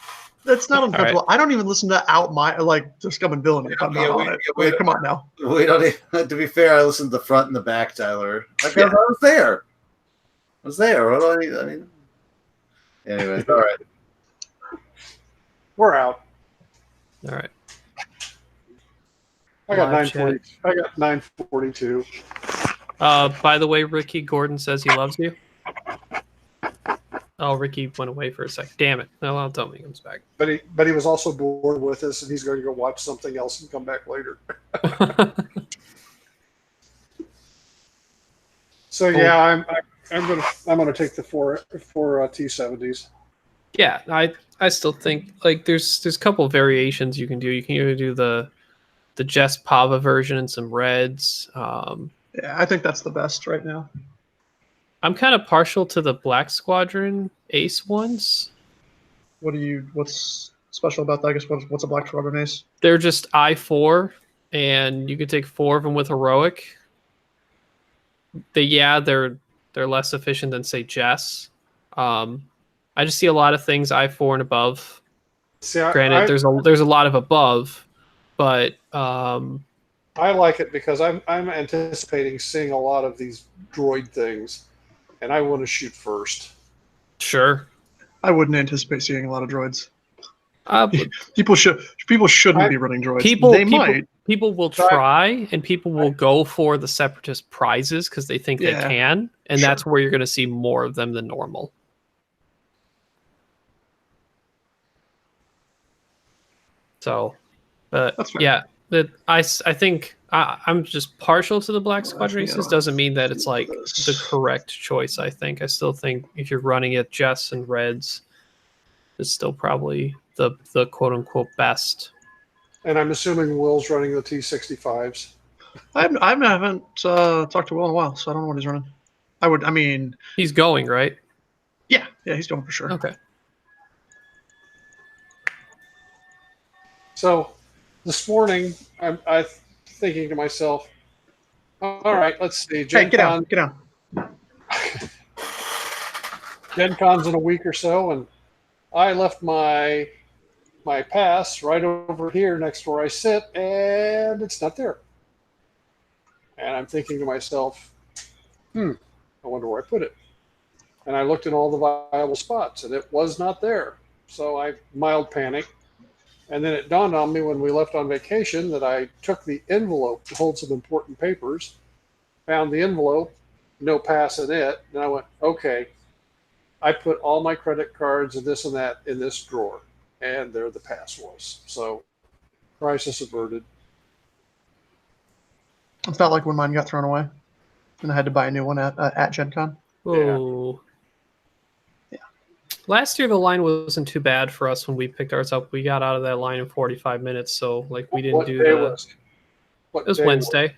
That's not uncomfortable. Right. I don't even listen to the Scum and Villainy if I'm not on it. Wait, come on now. We don't even, to be fair, I listened to the front and the back, Tyler. I was there. What do I mean? Anyway, all right. We're out. All right. I got 9:40. I got 9:42. By the way, Ricky, Gordon says he loves you. Oh, Ricky went away for a sec. Damn it. No, I'll tell him he comes back. But he was also bored with us, and he's going to go watch something else and come back later. So yeah, I'm I'm gonna take the four T70s. Yeah, I still think like there's a couple of variations you can do. You can either do the Jess Pava version and some reds. Yeah, I think that's the best right now. I'm kind of partial to the Black Squadron Ace ones. What's special about that? I guess what's a Black Squadron Ace? They're just I4, and you can take 4 of them with heroic. They're less efficient than say Jess. I just see a lot of things I4 and above. See, Granted, there's a lot of above, but I like it because I'm anticipating seeing a lot of these droid things, and I want to shoot first. Sure. I wouldn't anticipate seeing a lot of droids. But People shouldn't be running droids. People will try, and people will go for the separatist prizes because they think they can, and that's where you're going to see more of them than normal. So, yeah, I think I'm just partial to the Black Squadron Aces. Doesn't mean that it's like the correct choice. I still think if you're running it, Jess and Reds is still probably the quote unquote best. And I'm assuming Will's running the T65s. I haven't talked to Will in a while, so I don't know what he's running. He's going, right? Yeah, he's going for sure. Okay. So this morning, I'm thinking to myself, all right, let's see. Hey, get down. Gencon's in a week or so, and I left my pass right over here next to where I sit, and it's not there. And I'm thinking to myself, I wonder where I put it. And I looked in all the viable spots, and it was not there. So I mild panicked. And then it dawned on me when we left on vacation that I took the envelope to hold some important papers, found the envelope, no pass in it, and I went, okay, I put all my credit cards and this and that in this drawer, and there the pass was. So, crisis averted. It's not like when mine got thrown away, and I had to buy a new one at Gencon. Oh. Last year, the line wasn't too bad for us when we picked ours up. We got out of that line in 45 minutes, so like we didn't do the. It was Wednesday.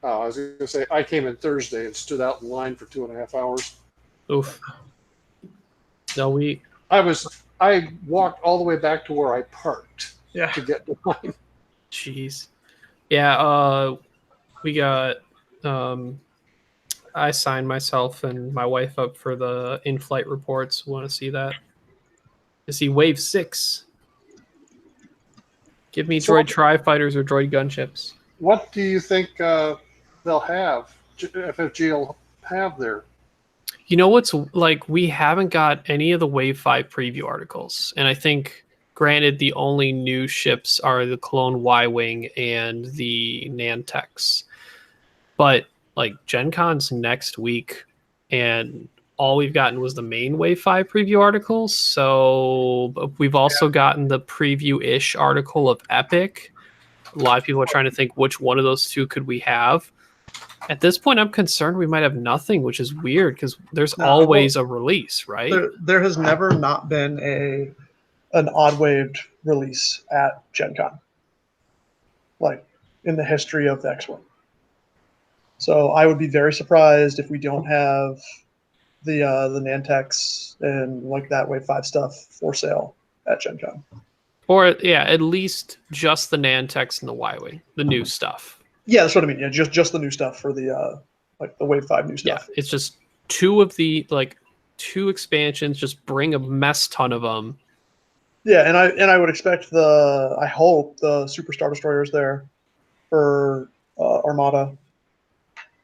Oh, I was going to say I came in Thursday and stood out in line for 2.5 hours. Oof. No, I walked all the way back to where I parked. Yeah. To get the line. Jeez. Yeah. We got. I signed myself and my wife up for the in-flight reports. Want to see that? To see Wave 6. Give me droid tri-fighters or droid gunships. What do you think they'll have? FFG will have there. You know what's like? We haven't got any of the Wave 5 preview articles, and I think, granted, the only new ships are the Clone Y-wing and the Nantex, but like Gencon's next week, and all we've gotten was the main Wave 5 preview articles. So we've also gotten the preview-ish article of Epic. A lot of people are trying to think which one of those two could we have. At this point, I'm concerned we might have nothing, which is weird because there's always a release, right? There has never not been an odd-waved release at Gencon, like in the history of the X-Wing. So I would be very surprised if we don't have the Nantex and like that Wave 5 stuff for sale at Gencon. Or at least just the Nantex and the Y-wing, the new stuff. Yeah, that's what I mean. Yeah, just the new stuff for the like the Wave 5 new stuff. Yeah, it's just two expansions. Just bring a mess ton of them. Yeah, and I would expect I hope the Super Star Destroyers there for Armada.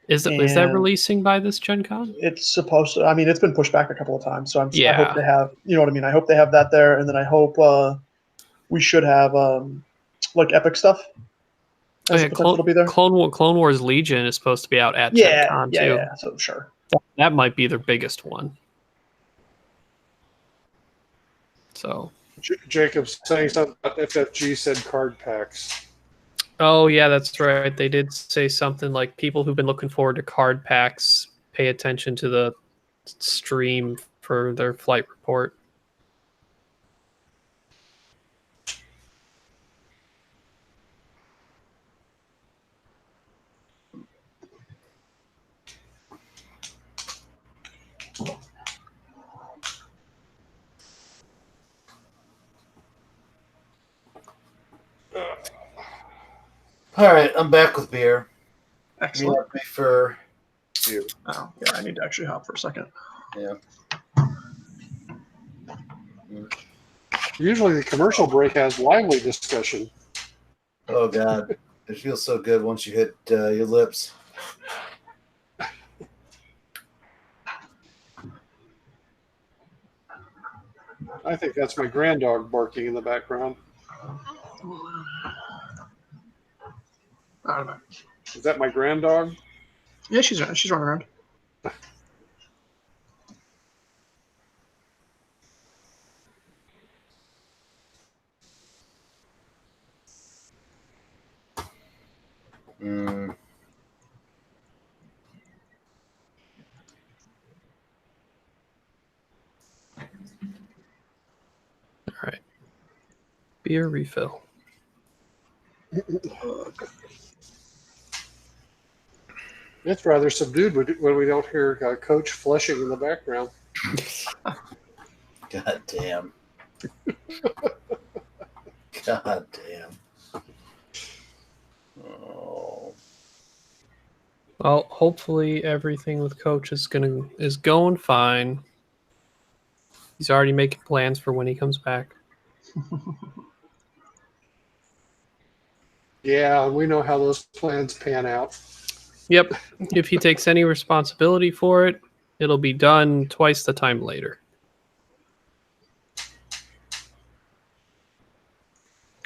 Is that releasing by this Gen Con? It's supposed to. I mean, it's been pushed back a couple of times, so I hope they have. You know what I mean? I hope they have that there, and then I hope we should have like Epic stuff. Oh, yeah, Clone Wars Legion is supposed to be out at Gen Con too. Yeah, so sure. That might be their biggest one. So Jacob's saying something about FFG said card packs. Oh yeah, that's right. They did say something like people who've been looking forward to card packs pay attention to the stream for their flight report. All right, I'm back with beer. Excellent. Me for you. Oh, yeah, I need to actually hop for a second. Yeah. Usually the commercial break has lively discussion. Oh, God. It feels so good once you hit your lips. I think that's my granddog barking in the background. I don't know. Is that my granddog? Yeah, she's running around. Mm. All right. Beer refill. It's rather subdued when we don't hear Coach flushing in the background. God damn. God damn. Oh. Well, hopefully everything with Coach is going fine. He's already making plans for when he comes back. Yeah, we know how those plans pan out. Yep. If he takes any responsibility for it, it'll be done twice the time later.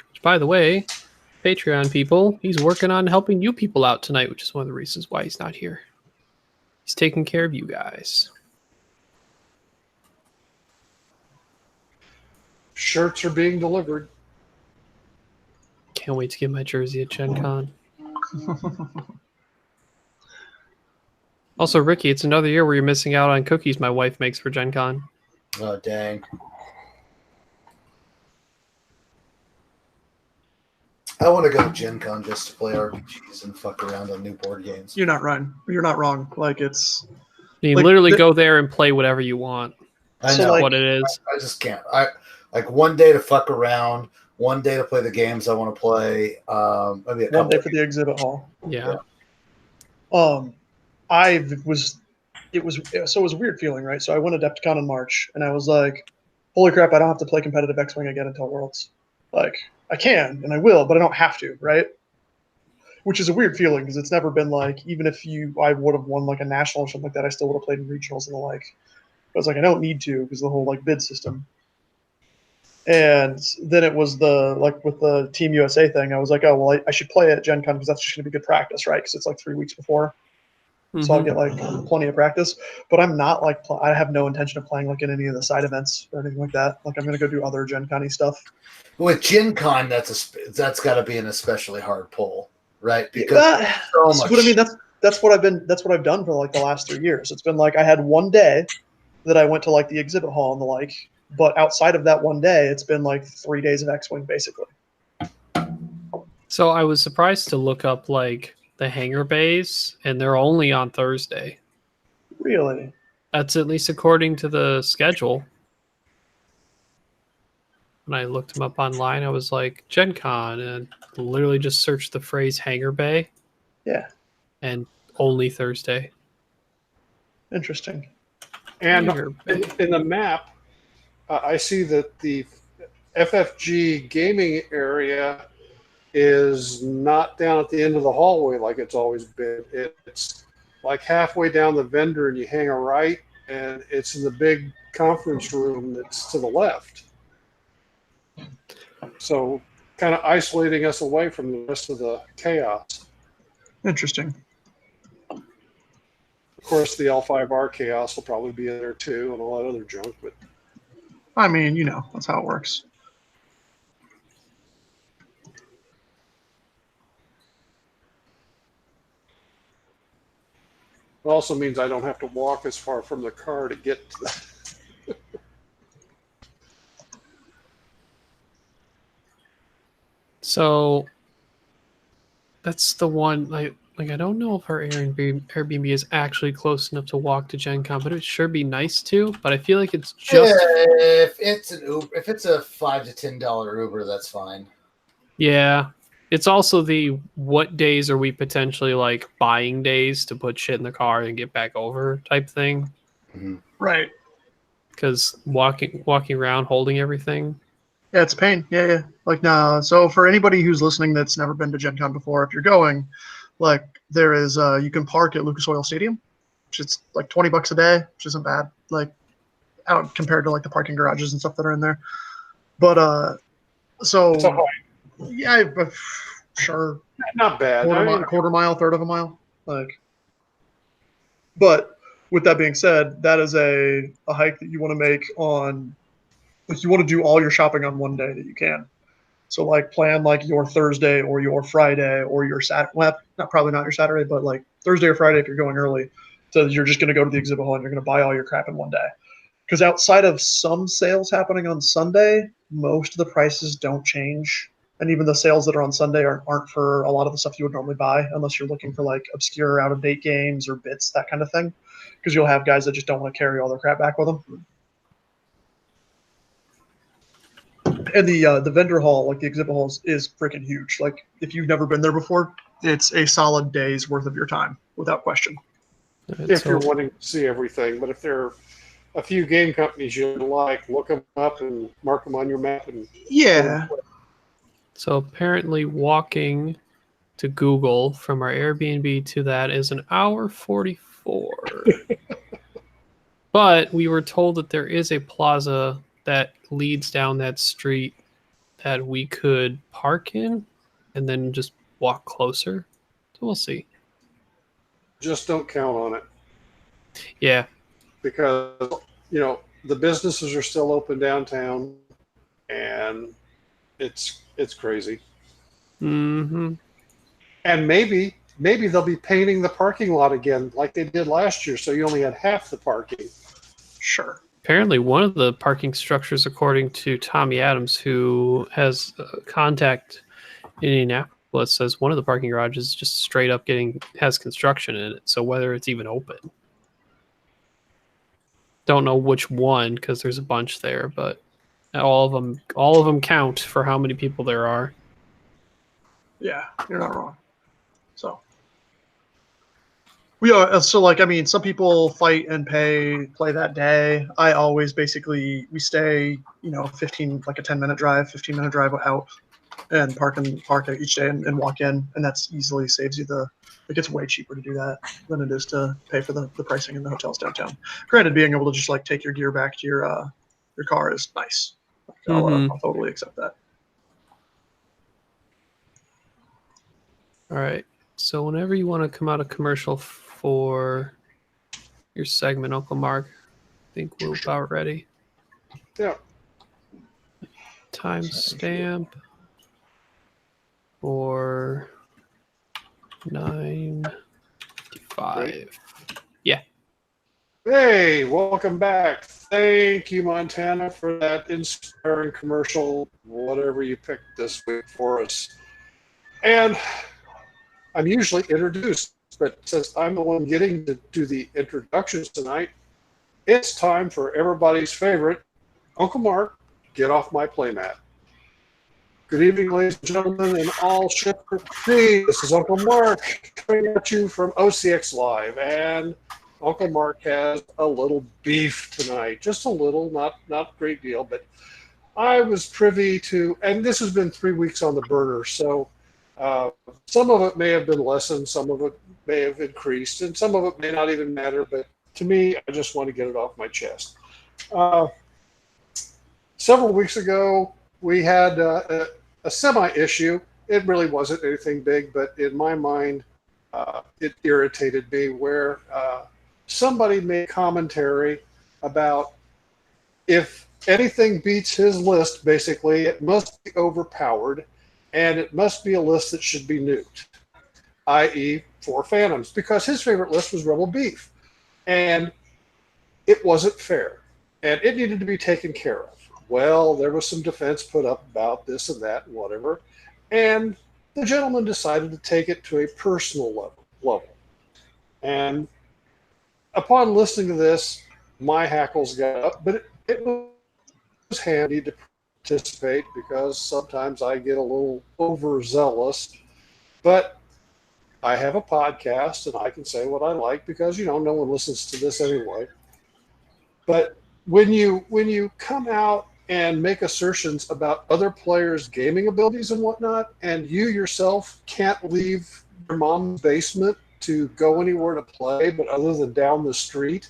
Which, by the way, Patreon people, he's working on helping you people out tonight, which is one of the reasons why he's not here. He's taking care of you guys. Shirts are being delivered. Can't wait to get my jersey at Gen Con. Also, Ricky, it's another year where you're missing out on cookies my wife makes for Gen Con. Oh, dang. I want to go to Gen Con just to play RPGs and fuck around on new board games. You're not wrong. You're not wrong. Like, it's... You Like, literally go there and play whatever you want. I So, know. like- What it is. I just can't. Like one day to fuck around, one day to play the games I want to play. Maybe a couple. One day for the exhibit hall. Yeah. It was a weird feeling, right? So I went to Adepticon in March, and I was like, holy crap, I don't have to play competitive X-Wing again until Worlds. Like, I can, and I will, but I don't have to, right? Which is a weird feeling, because it's never been like, even if I would have won like a national or something like that, I still would have played in regionals and the like. I was like, I don't need to, because the whole like bid system. And then it was with the Team USA thing, I was like, oh, well, I should play at Gen Con because that's just going to be good practice, right? Because it's like 3 weeks before. So I'll get like plenty of practice, but I'm not like, I have no intention of playing like in any of the side events or anything like that. Like I'm going to go do other Gen Con-y stuff. With Gen Con, that's got to be an especially hard pull, right? Because so much. But I mean, that's what I've done for like the last 3 years. It's been like, I had one day that I went to like the exhibit hall and the like, but outside of that one day, it's been like 3 days of X-Wing basically. So I was surprised to look up like the hangar bays, and they're only on Thursday. Really? That's at least according to the schedule. When I looked them up online, I was like, Gen Con, and literally just searched the phrase hangar bay. Yeah. And only Thursday. Interesting. And in the map, I see that the FFG gaming area is not down at the end of the hallway like it's always been. It's like halfway down the vendor and you hang a right, and it's in the big conference room that's to the left. So kind of isolating us away from the rest of the chaos. Interesting. Of course, the L5R chaos will probably be there too, and all that other junk. But I mean, that's how it works. also means I don't have to walk as far from the car to get to that. So that's the one. Like I don't know if our Airbnb is actually close enough to walk to Gen Con, but it would sure be nice to. But I feel like it's just if it's an Uber, if it's a $5 to $10 Uber, that's fine. Yeah. It's also the what days are we potentially like buying days to put shit in the car and get back over type thing. Mm-hmm. Right. Because walking around holding everything. Yeah, it's a pain. Yeah. Like, nah. So for anybody who's listening that's never been to Gen Con before, if you're going, like, there is, you can park at Lucas Oil Stadium, which is like $20 a day, which isn't bad. Like, out compared to like the parking garages and stuff that are in there. But, so, It's a hike. yeah, but sure. Not bad. Quarter mile, third of a mile. Like, but with that being said, that is a hike that you want to make on, like, you want to do all your shopping on one day that you can. So like plan like your Thursday or your Friday or your Saturday. Well, probably not your Saturday, but like Thursday or Friday if you're going early. So you're just going to go to the exhibit hall and you're going to buy all your crap in one day. Because outside of some sales happening on Sunday, most of the prices don't change. And even the sales that are on Sunday aren't for a lot of the stuff you would normally buy, unless you're looking for like obscure out-of-date games or bits, that kind of thing. Because you'll have guys that just don't want to carry all their crap back with them. And the vendor hall, like the exhibit halls, is freaking huge. Like if you've never been there before, it's a solid day's worth of your time, without question. If you're wanting to see everything, but if there are a few game companies you like, look them up and mark them on your map. And yeah. So apparently walking to Google from our Airbnb to that is an hour 44. But we were told that there is a plaza that leads down that street that we could park in and then just walk closer. So we'll see. Just don't count on it. Yeah. Because, the businesses are still open downtown and it's crazy. Mm-hmm. And maybe they'll be painting the parking lot again like they did last year, so you only had half the parking. Sure. Apparently, one of the parking structures, according to Tommy Adams, who has contact in Indianapolis, says one of the parking garages just straight up has construction in it. So whether it's even open, don't know which one because there's a bunch there, but all of them count for how many people there are. Yeah, you're not wrong. So. Some people fight and play that day. I always we stay, 15, like a 10-minute drive, 15-minute drive out and park each day and walk in. And that's easily saves you it gets way cheaper to do that than it is to pay for the pricing in the hotels downtown. Granted, being able to just like take your gear back to your car is nice. I'll totally accept that. All right. So whenever you want to come out of commercial for your segment, Uncle Mark, I think we're about ready. Yeah. Timestamp for 9:55. Yeah. Hey, welcome back. Thank you, Montana, for that inspiring commercial, whatever you picked this week for us. And I'm usually introduced, but since I'm the one getting to do the introductions tonight, it's time for everybody's favorite, Uncle Mark, get off my playmat. Good evening, ladies and gentlemen, and all ship for free. This is Uncle Mark coming at you from OCX Live, and Uncle Mark has a little beef tonight. Just a little, not a great deal, but I was privy to, and this has been 3 weeks on the burner, so some of it may have been lessened, some of it may have increased, and some of it may not even matter, but to me, I just want to get it off my chest. Several weeks ago, we had a semi-issue. It really wasn't anything big, but in my mind, it irritated me where somebody made commentary about if anything beats his list, basically, it must be overpowered, and it must be a list that should be nuked, i.e., 4 Phantoms because his favorite list was Rebel Beef. And it wasn't fair. And it needed to be taken care of. Well, there was some defense put up about this and that and whatever. And the gentleman decided to take it to a personal level. And upon listening to this, my hackles got up, but it was handy to participate because sometimes I get a little overzealous. But I have a podcast and I can say what I like because, no one listens to this anyway. But when you come out and make assertions about other players' gaming abilities and whatnot, and you yourself can't leave your mom's basement to go anywhere to play, but other than down the street,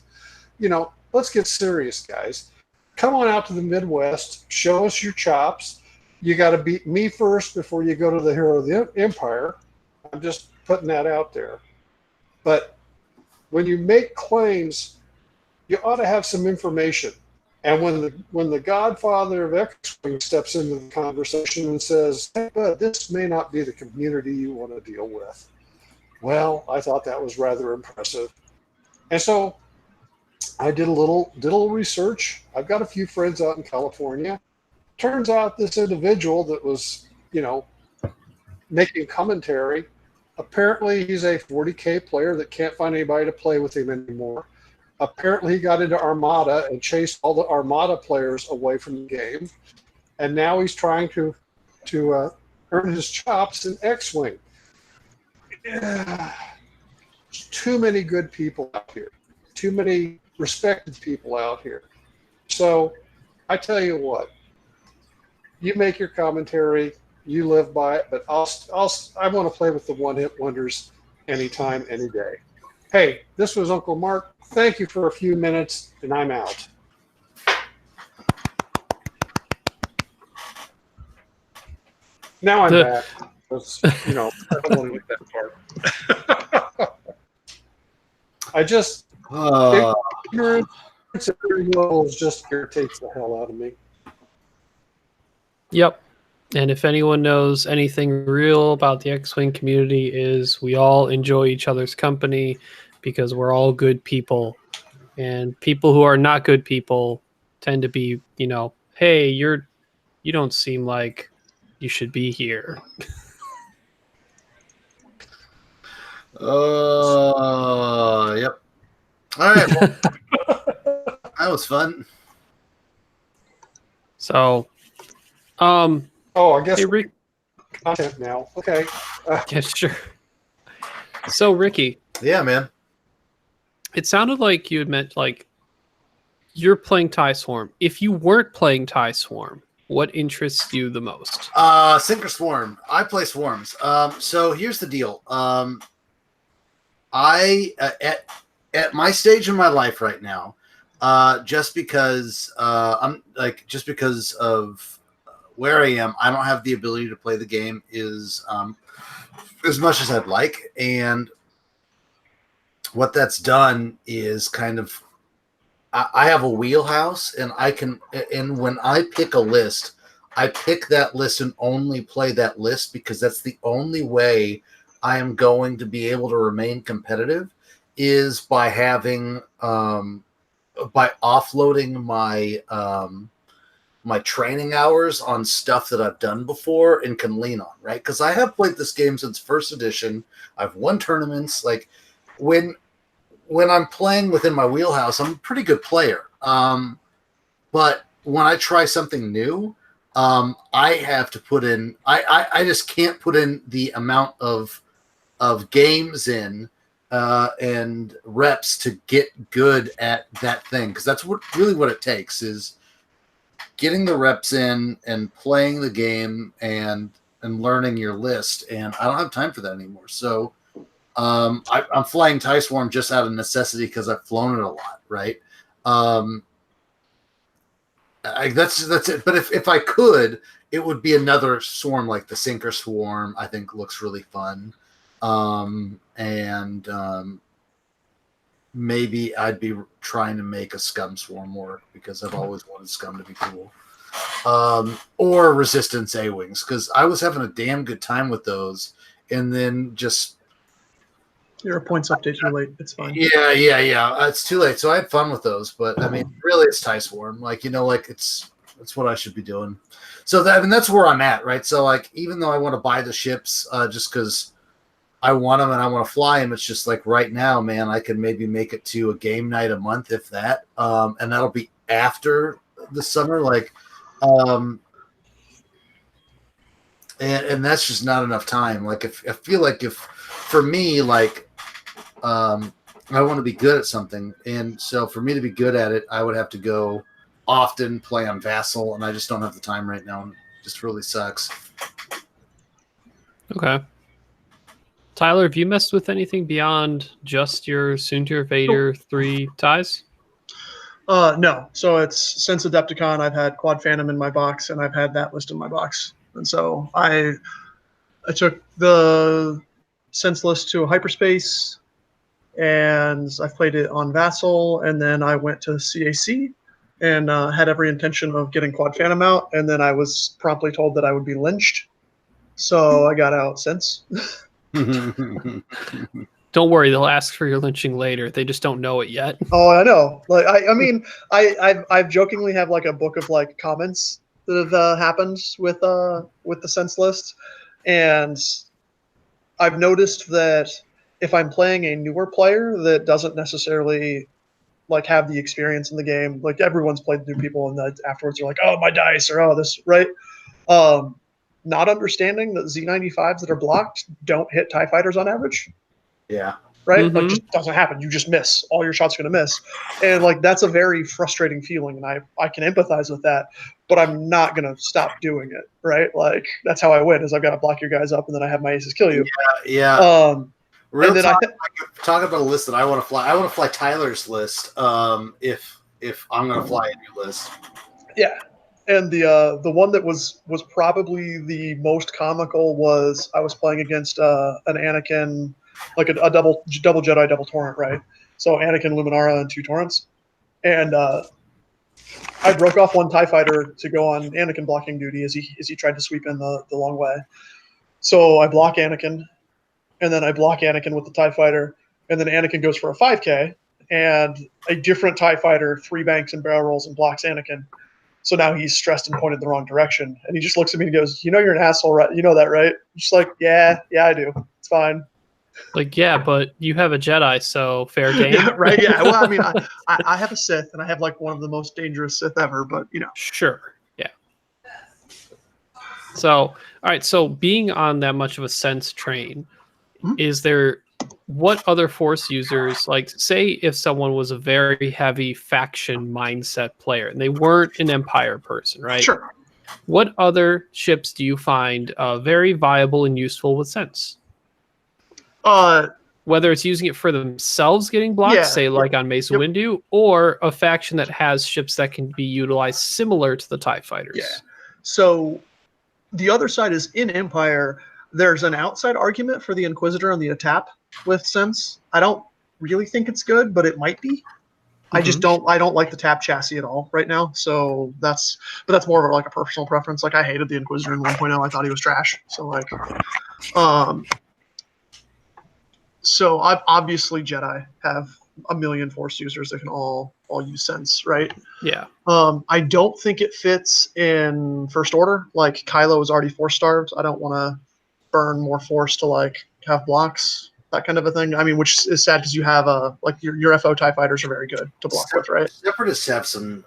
let's get serious, guys. Come on out to the Midwest, show us your chops. You got to beat me first before you go to the Hero of the Empire. I'm just putting that out there. But when you make claims, you ought to have some information. And when the godfather of X-Wing steps into the conversation and says, hey, bud, this may not be the community you want to deal with. Well, I thought that was rather impressive. And so I did a little research. I've got a few friends out in California. Turns out this individual that was, making commentary, apparently he's a 40K player that can't find anybody to play with him anymore. Apparently he got into Armada and chased all the Armada players away from the game. And now he's trying to earn his chops in X-Wing. Too many good people out here. Too many respected people out here. So I tell you what, you make your commentary, you live by it, but I want to play with the one-hit wonders anytime, any day. Hey, this was Uncle Mark. Thank you for a few minutes, and I'm out. Now I'm back. I don't want to get that part. I just ignorance at every level just irritates the hell out of me. Yep. And if anyone knows anything real about the X-Wing community, is we all enjoy each other's company because we're all good people. And people who are not good people tend to be, hey, you don't seem like you should be here. Yep. All right. Well, that was fun. So, I guess hey, Rick, content now. Okay. yeah, sure. So, Ricky. Yeah, man. It sounded like you had meant you're playing TIE Swarm. If you weren't playing TIE Swarm, what interests you the most? Sinker Swarm. I play Swarms. So here's the deal. I at my stage in my life right now, just because of where I am, I don't have the ability to play the game as much as I'd like, and what that's done is kind of I have a wheelhouse, and when I pick a list, I pick that list and only play that list because that's the only way I am going to be able to remain competitive is by having by offloading my training hours on stuff that I've done before and can lean on, right? Because I have played this game since first edition. I've won tournaments. Like when I'm playing within my wheelhouse, I'm a pretty good player. But when I try something new, I have to put in. I just can't put in the amount of games in and reps to get good at that thing, because that's what it takes is getting the reps in and playing the game and learning your list. And I don't have time for that anymore. So I'm flying TIE Swarm just out of necessity because I've flown it a lot, right? That's it. But if I could, it would be another swarm like the Sinker Swarm. I think looks really fun. Maybe I'd be trying to make a Scum Swarm work because I've always wanted Scum to be cool. Or Resistance A-Wings, because I was having a damn good time with those, and then just Your points update too late. It's fine. Yeah. It's too late. So I had fun with those, but I mean, really, it's Ticewar. Like it's what I should be doing. So that's where I'm at, right? So like, even though I want to buy the ships, just because I want them and I want to fly them, it's just like right now, man, I can maybe make it to a game night a month, if that, and that'll be after the summer, like, and that's just not enough time. Like, if I feel like if for me, like, I want to be good at something, and so for me to be good at it, I would have to go often play on Vassal, and I just don't have the time right now. And it just really sucks. Okay. Tyler, have you messed with anything beyond just your Soontir Vader 3 ties? No. So it's since Adepticon, I've had Quad Phantom in my box, and I've had that list in my box. And so I took the Sense list to Hyperspace, and I've played it on Vassal, and then I went to CAC and had every intention of getting Quad Phantom out, and then I was promptly told that I would be lynched. So I got out since. Don't worry, they'll ask for your lynching later. They just don't know it yet. Oh, I know. Like, I mean, I've jokingly have like a book of like comments that have happened with the sense list, and I've noticed that if I'm playing a newer player that doesn't necessarily like have the experience in the game, like everyone's played new people, and then afterwards they're like, "Oh, my dice," or "Oh, this," right? Not understanding that Z95s that are blocked don't hit TIE fighters on average. Yeah. Right? Mm-hmm. Like, just doesn't happen. You just miss. All your shots are going to miss. And, like, that's a very frustrating feeling, and I can empathize with that, but I'm not going to stop doing it, right? Like, that's how I win, is I've got to block your guys up, and then I have my aces kill you. Yeah. Real talk, talk about a list that I want to fly. I want to fly Tyler's list if I'm going to fly a new list. Yeah. And the one that was probably the most comical was I was playing against an Anakin, like a double Jedi, double Torrent, right? So Anakin, Luminara, and 2 Torrents. And I broke off one TIE fighter to go on Anakin blocking duty as he tried to sweep in the long way. So I block Anakin, and then I block Anakin with the TIE fighter, and then Anakin goes for a 5K, and a different TIE fighter 3 banks and barrel rolls and blocks Anakin. So now he's stressed and pointed the wrong direction. And he just looks at me and goes, "You know you're an asshole, right? You know that, right?" I'm just like, yeah, I do. It's fine. Like, yeah, but you have a Jedi, so fair game. Yeah, right, yeah. Well, I mean, I have a Sith, and I have, like, one of the most dangerous Sith ever, but, you know. Sure, yeah. So, all right, so being on that much of a sense train, is there... What other Force users, like, say if someone was a very heavy faction mindset player and they weren't an Empire person, right? Sure. What other ships do you find very viable and useful with sense? Whether it's using it for themselves getting blocked, say like on Mesa Windu, or a faction that has ships that can be utilized similar to the TIE fighters. Yeah. So the other side is in Empire, there's an outside argument for the Inquisitor and the ATAP with sense. I don't really think it's good, but it might be. I just don't like the TAP chassis at all right now. So that's more of like a personal preference. Like, I hated the Inquisitor in 1.0. I thought he was trash. So like, so I've obviously Jedi have a million Force users that can all use sense, right? Yeah. I don't think it fits in First Order. Like, Kylo is already Force starved. I don't want to burn more Force to like have blocks, that kind of a thing. I mean, which is sad because you have like your FO TIE fighters are very good to block with, right? Separatists have some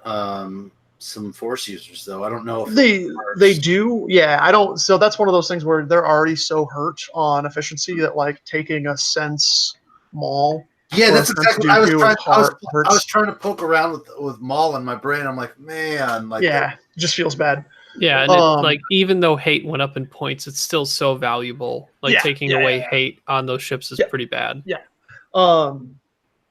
Force users though. I don't know if they do. Yeah, I don't. So that's one of those things where they're already so hurt on efficiency that like taking a sense maul. Yeah, that's exactly what I was trying to poke around with Maul in my brain. I'm like, man, like, yeah, it just feels bad. Yeah, and like, even though hate went up in points, it's still so valuable. Like, taking away hate on those ships is pretty bad. Yeah.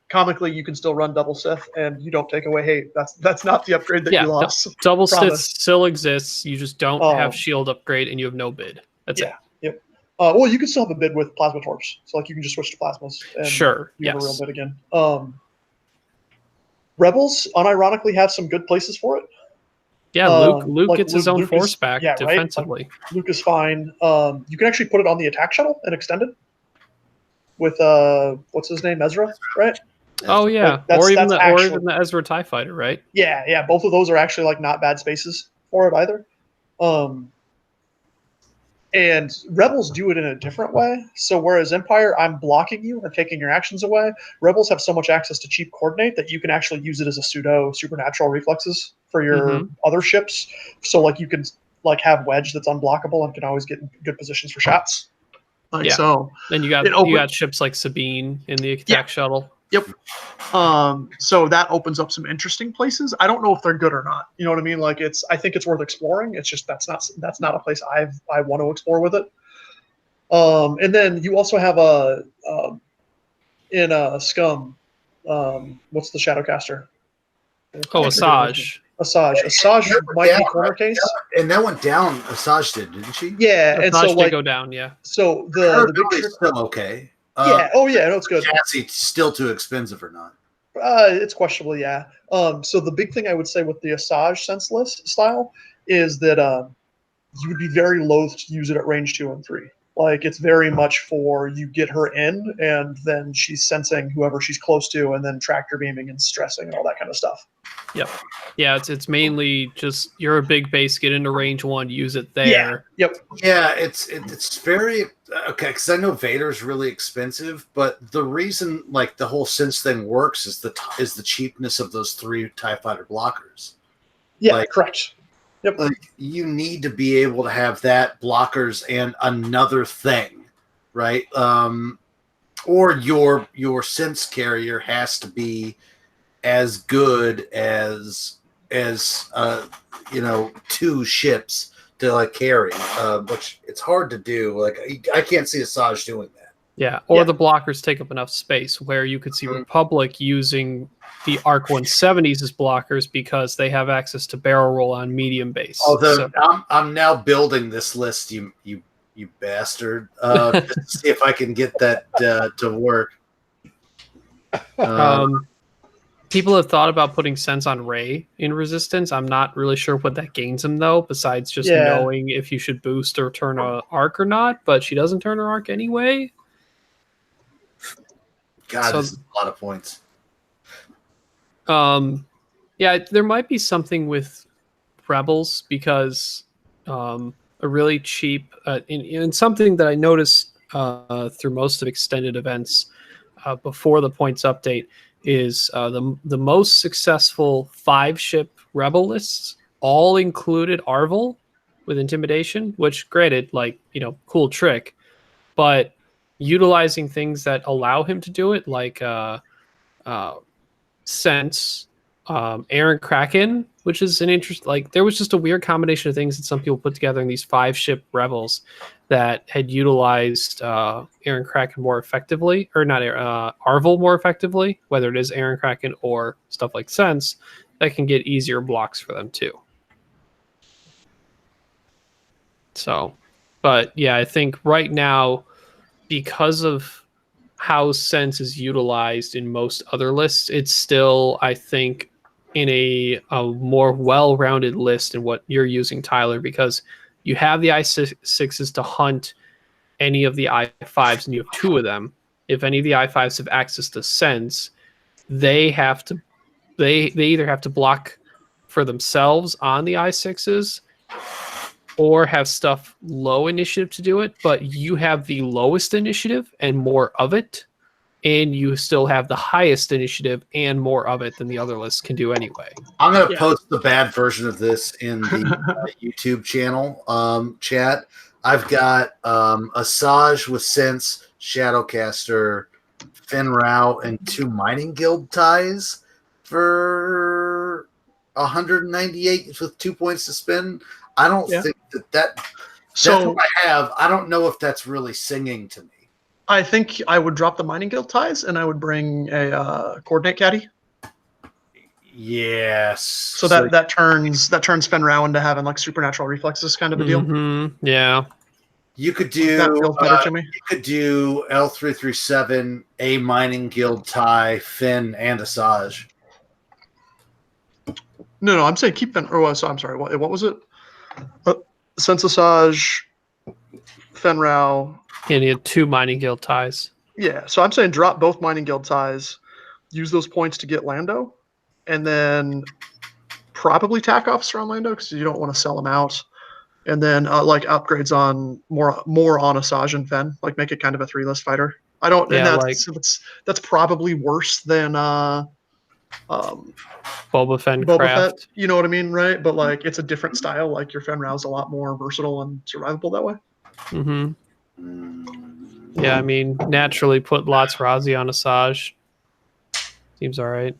Comically, you can still run double Sith, and you don't take away hate. That's not the upgrade that you lost. Double Sith still exists. You just don't have shield upgrade, and you have no bid. That's it. Yep. Well, you can still have a bid with plasma torps, so like you can just switch to plasmas. And you have a real bid again. Rebels unironically have some good places for it. Yeah, Luke like gets his own Force back defensively. Right? Like, Luke is fine. You can actually put it on the attack shuttle and extend it, with what's his name, Ezra, right? Oh yeah, Like, or even actually, the Ezra TIE Fighter, right? Yeah, both of those are actually like not bad spaces for it either. And Rebels do it in a different way. So whereas Empire, I'm blocking you and taking your actions away, Rebels have so much access to cheap coordinate that you can actually use it as a pseudo supernatural reflexes for your other ships. So like you can like have Wedge that's unblockable and can always get in good positions for shots. Like, yeah. So then you got ships like Sabine in the attack shuttle. Yep. So that opens up some interesting places. I don't know if they're good or not. You know what I mean? Like I think it's worth exploring. It's just that's not a place I want to explore with it. And then you also have in Scum, what's the Shadowcaster? Oh, Asajj. Asajj might be corner case. And that went down. Asajj did, didn't she? Yeah, and so did go down. Yeah. So the big trick still okay. Yeah. No, it's good. Chassis still too expensive or not? It's questionable. Yeah. So the big thing I would say with the Asajj senseless style is that you would be very loath to use it at range 2 and 3. Like it's very much for you get her in, and then she's sensing whoever she's close to, and then tractor beaming and stressing and all that kind of stuff. Yep. Yeah, it's mainly just you're a big base, get into range 1, use it there. Yeah. Yep. Yeah, it's very okay because I know Vader's really expensive, but the reason like the whole sense thing works is the cheapness of those 3 TIE Fighter blockers. Yeah, correct. Yep. Like you need to be able to have that blockers and another thing, right? Or your sense carrier has to be as good as 2 ships to like carry, which it's hard to do. Like I can't see Asajj doing that. Yeah, or the blockers take up enough space where you could see Republic using the ARC 170s as blockers because they have access to barrel roll on medium base. Although I'm now building this list, you bastard, to see if I can get that to work. People have thought about putting Sense on Rey in Resistance. I'm not really sure what that gains him, though, besides just knowing if you should boost or turn a arc or not, but she doesn't turn her arc anyway. God, this is a lot of points. Yeah, there might be something with Rebels because a really cheap, in something that I noticed through most of extended events before the points update, is the most successful 5-ship Rebel lists all included Arvel with Intimidation, which granted, cool trick, but utilizing things that allow him to do it, like Sense, Aaron Kraken, which is an interest. Like there was just a weird combination of things that some people put together in these 5-ship Rebels that had utilized Aaron Kraken more effectively, or not Arvel more effectively, whether it is Aaron Kraken or stuff like Sense, that can get easier blocks for them too. So, but yeah, I think right now, because of how Sense is utilized in most other lists, it's still, I think, in a more well-rounded list than what you're using, Tyler, because you have the I6s to hunt any of the I5s, and you have 2 of them. If any of the I5s have access to Sense, they either have to block for themselves on the I6s or have stuff low initiative to do it, but you have the lowest initiative and more of it, and you still have the highest initiative and more of it than the other lists can do anyway. I'm going to post the bad version of this in the YouTube channel chat. I've got Asajj with Sense, Shadowcaster, Fenn Rau, and 2 Mining Guild ties for 198 with 2 points to spend. I don't think that's what I have. I don't know if that's really singing to me. I think I would drop the Mining Guild ties and I would bring a Coordinate Caddy. Yes. So that turns Fenn Rau into having like supernatural reflexes kind of a deal. Yeah. You could do that feels better to me. You could do L337, a Mining Guild tie, Finn, and Asajj. No, I'm saying keep Fenn. I'm sorry. What was it? Sense Asajj, Fenn Rau. And he had 2 Mining Guild ties. Yeah, so I'm saying drop both mining guild ties, use those points to get Lando, and then probably tack officer on Lando because you don't want to sell him out. And then like upgrades on more on Asajj and Fen, like make it kind of a 3-list fighter. I don't, and Yeah, that's probably worse than Boba Fett Boba Fett. craft. You know what I mean, right? But like it's a different style. Like your Fen Rao's a lot more versatile and survivable that way. Mm-hmm. Yeah, I mean, naturally put lots Razi on Asajj. Seems all right.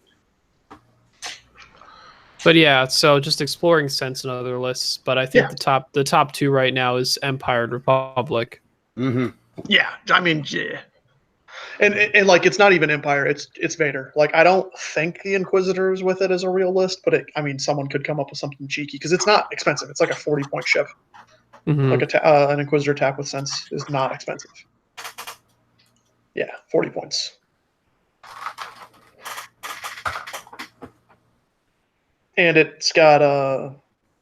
But yeah, so just exploring sense in other lists. But I think the top two right now is Empire and Republic. Mm-hmm. Yeah, I mean, yeah. And like it's not even Empire, it's Vader. Like I don't think the Inquisitors with it is a real list, but I mean someone could come up with something cheeky because it's not expensive. It's like a 40-point ship. Mm-hmm. Like an Inquisitor tap with sense is not expensive. Yeah, 40 points. And it's got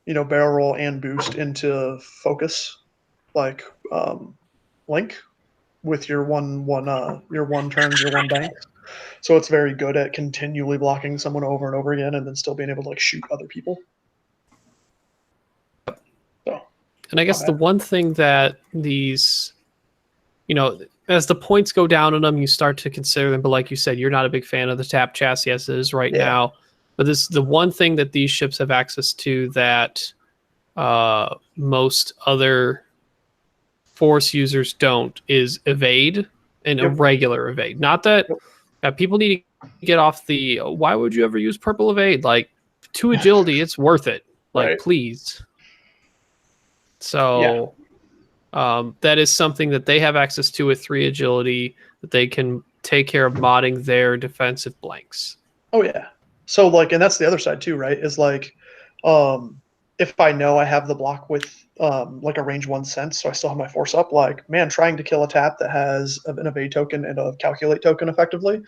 barrel roll and boost into focus, like Link, with your one turns, your one banks. So it's very good at continually blocking someone over and over again, and then still being able to like shoot other people. So, and I guess the one thing that these, as the points go down on them, you start to consider them. But like you said, you're not a big fan of the tap chassis as it is right now. But this is the one thing that these ships have access to that most other Force users don't is evade and irregular evade. Not that people need to get off the why would you ever use purple evade? Like 2 agility, it's worth it. Like please. So that is something that they have access to with 3 agility that they can take care of modding their defensive blanks. Oh yeah. So like, and that's the other side too, right? Is like, if I know I have the block with like a range 1 sense, so I still have my force up, like, man, trying to kill a tap that has an evade token and a calculate token effectively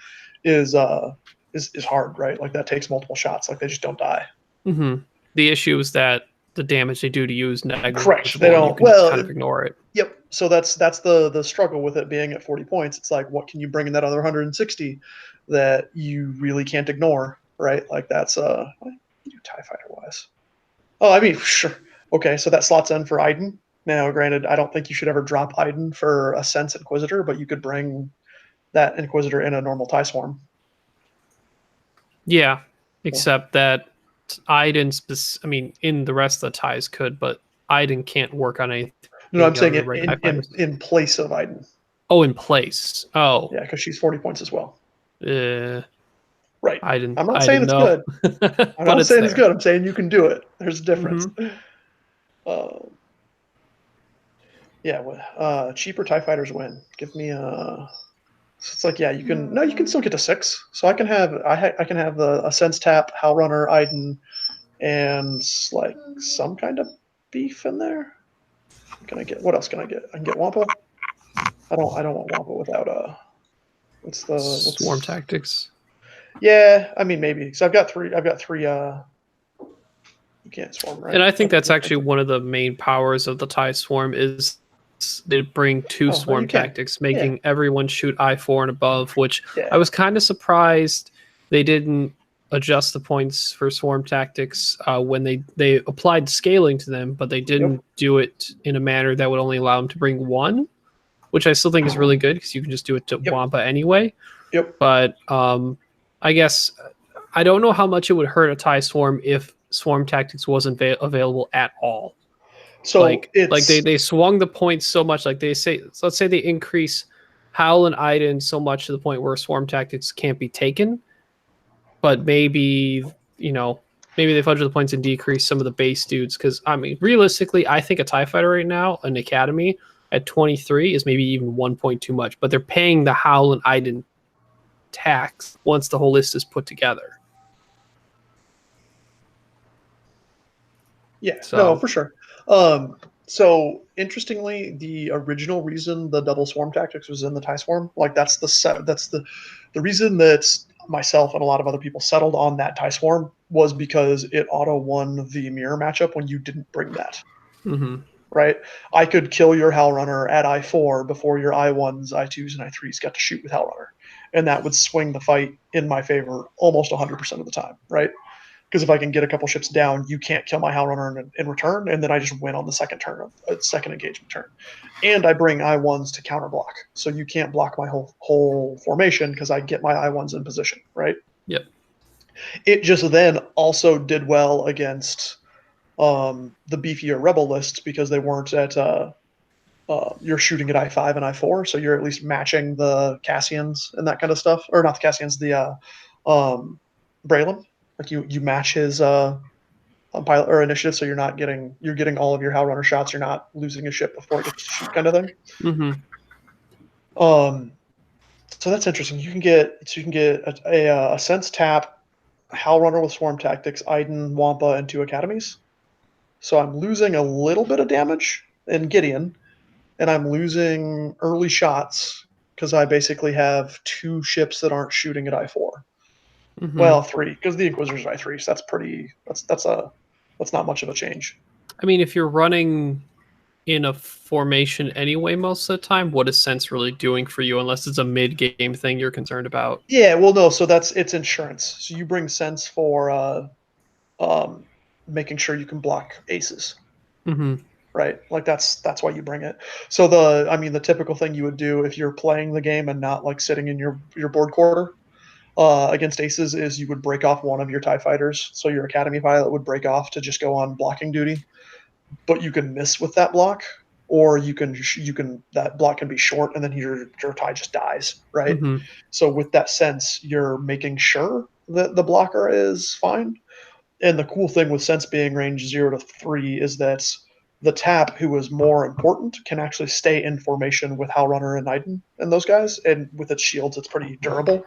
is hard, right? Like that takes multiple shots. Like they just don't die. Mm-hmm. The issue is that the damage they do to you is negligible. Correct. They don't. You can just kind of ignore it. Yep. So that's the struggle with it being at 40 points. It's like, what can you bring in that other 160 that you really can't ignore, right? Like that's what do you do TIE fighter wise? Oh, I mean, sure. Okay, so that slots in for Iden. Now, granted, I don't think you should ever drop Iden for a Sense Inquisitor, but you could bring that Inquisitor in a normal TIE Swarm. Yeah, except that Iden, in the rest of the TIEs could, but Iden can't work on anything. No, I'm saying in place of Iden. Oh, in place. Oh. Yeah, because she's 40 points as well. Right. I'm not saying it's good. I'm not saying it's good. I'm saying you can do it. There's a difference. Mm-hmm. Cheaper TIE fighters win. Give me a. So it's like, yeah, you can still get to 6. So I can have a sense tap, Howl Runner, Iden, and like some kind of beef in there. What else can I get? I can get Wampa. I don't want Wampa without what's Swarm Tactics. Yeah, I mean maybe. So I've got three. You can't swarm, right? And I think that's actually one of the main powers of the TIE Swarm is they bring 2 swarm tactics, making everyone shoot I4 and above, which I was kind of surprised they didn't adjust the points for swarm tactics when they applied scaling to them, but they didn't do it in a manner that would only allow them to bring 1, which I still think is really good because you can just do it to Wampa anyway. But I guess I don't know how much it would hurt a TIE Swarm if swarm tactics wasn't available at all. So they swung the points so much, like they say, so let's say they increase Howl and Iden so much to the point where swarm tactics can't be taken, but maybe they fudge the points and decrease some of the base dudes. Because I mean, realistically, I think a TIE fighter right now, an Academy at 23 is maybe even 1 point too much, but they're paying the Howl and Iden tax once the whole list is put together. Yeah, no, for sure. So interestingly, the original reason the double swarm tactics was in the TIE Swarm, like that's the reason that myself and a lot of other people settled on that TIE Swarm was because it auto won the mirror matchup when you didn't bring that. Mm-hmm. right? I could kill your Hell Runner at I4 before your I1s, I2s, and I3s got to shoot with Hell Runner. And that would swing the fight in my favor almost 100% of the time, right? Because if I can get a couple ships down, you can't kill my Hell Runner in return, and then I just win on the second turn of second engagement turn. And I bring I1s to counter block, so you can't block my whole formation because I get my I1s in position, right? Yep. It just then also did well against the beefier rebel lists because they weren't at you're shooting at I5 and I4, so you're at least matching the Cassians and that kind of stuff, or not the Cassians, the Braylon. Like you match his pilot or initiative, so you're getting all of your Hell Runner shots. You're not losing a ship before it gets to shoot, kind of thing. Mm-hmm. So that's interesting. You can get a sense tap, Hell Runner with Swarm Tactics, Iden, Wampa, and 2 academies. So I'm losing a little bit of damage in Gideon, and I'm losing early shots because I basically have 2 ships that aren't shooting at I4. Mm-hmm. Well, 3 because the Inquisitor's I3, so that's not much of a change. I mean, if you're running in a formation anyway most of the time, what is sense really doing for you unless it's a mid-game thing you're concerned about? Yeah, well, no, so it's insurance. So you bring sense for making sure you can block aces. Mm-hmm. Right? Like that's why you bring it. So the typical thing you would do if you're playing the game and not like sitting in your board quarter against aces is you would break off one of your TIE fighters. So your academy pilot would break off to just go on blocking duty. But you can miss with that block, or you can that block can be short and then your TIE just dies, right? Mm-hmm. So with that sense, you're making sure that the blocker is fine. And the cool thing with sense being range 0 to 3 is that the tap, who is more important, can actually stay in formation with Hell Runner and Iden and those guys. And with its shields, it's pretty durable.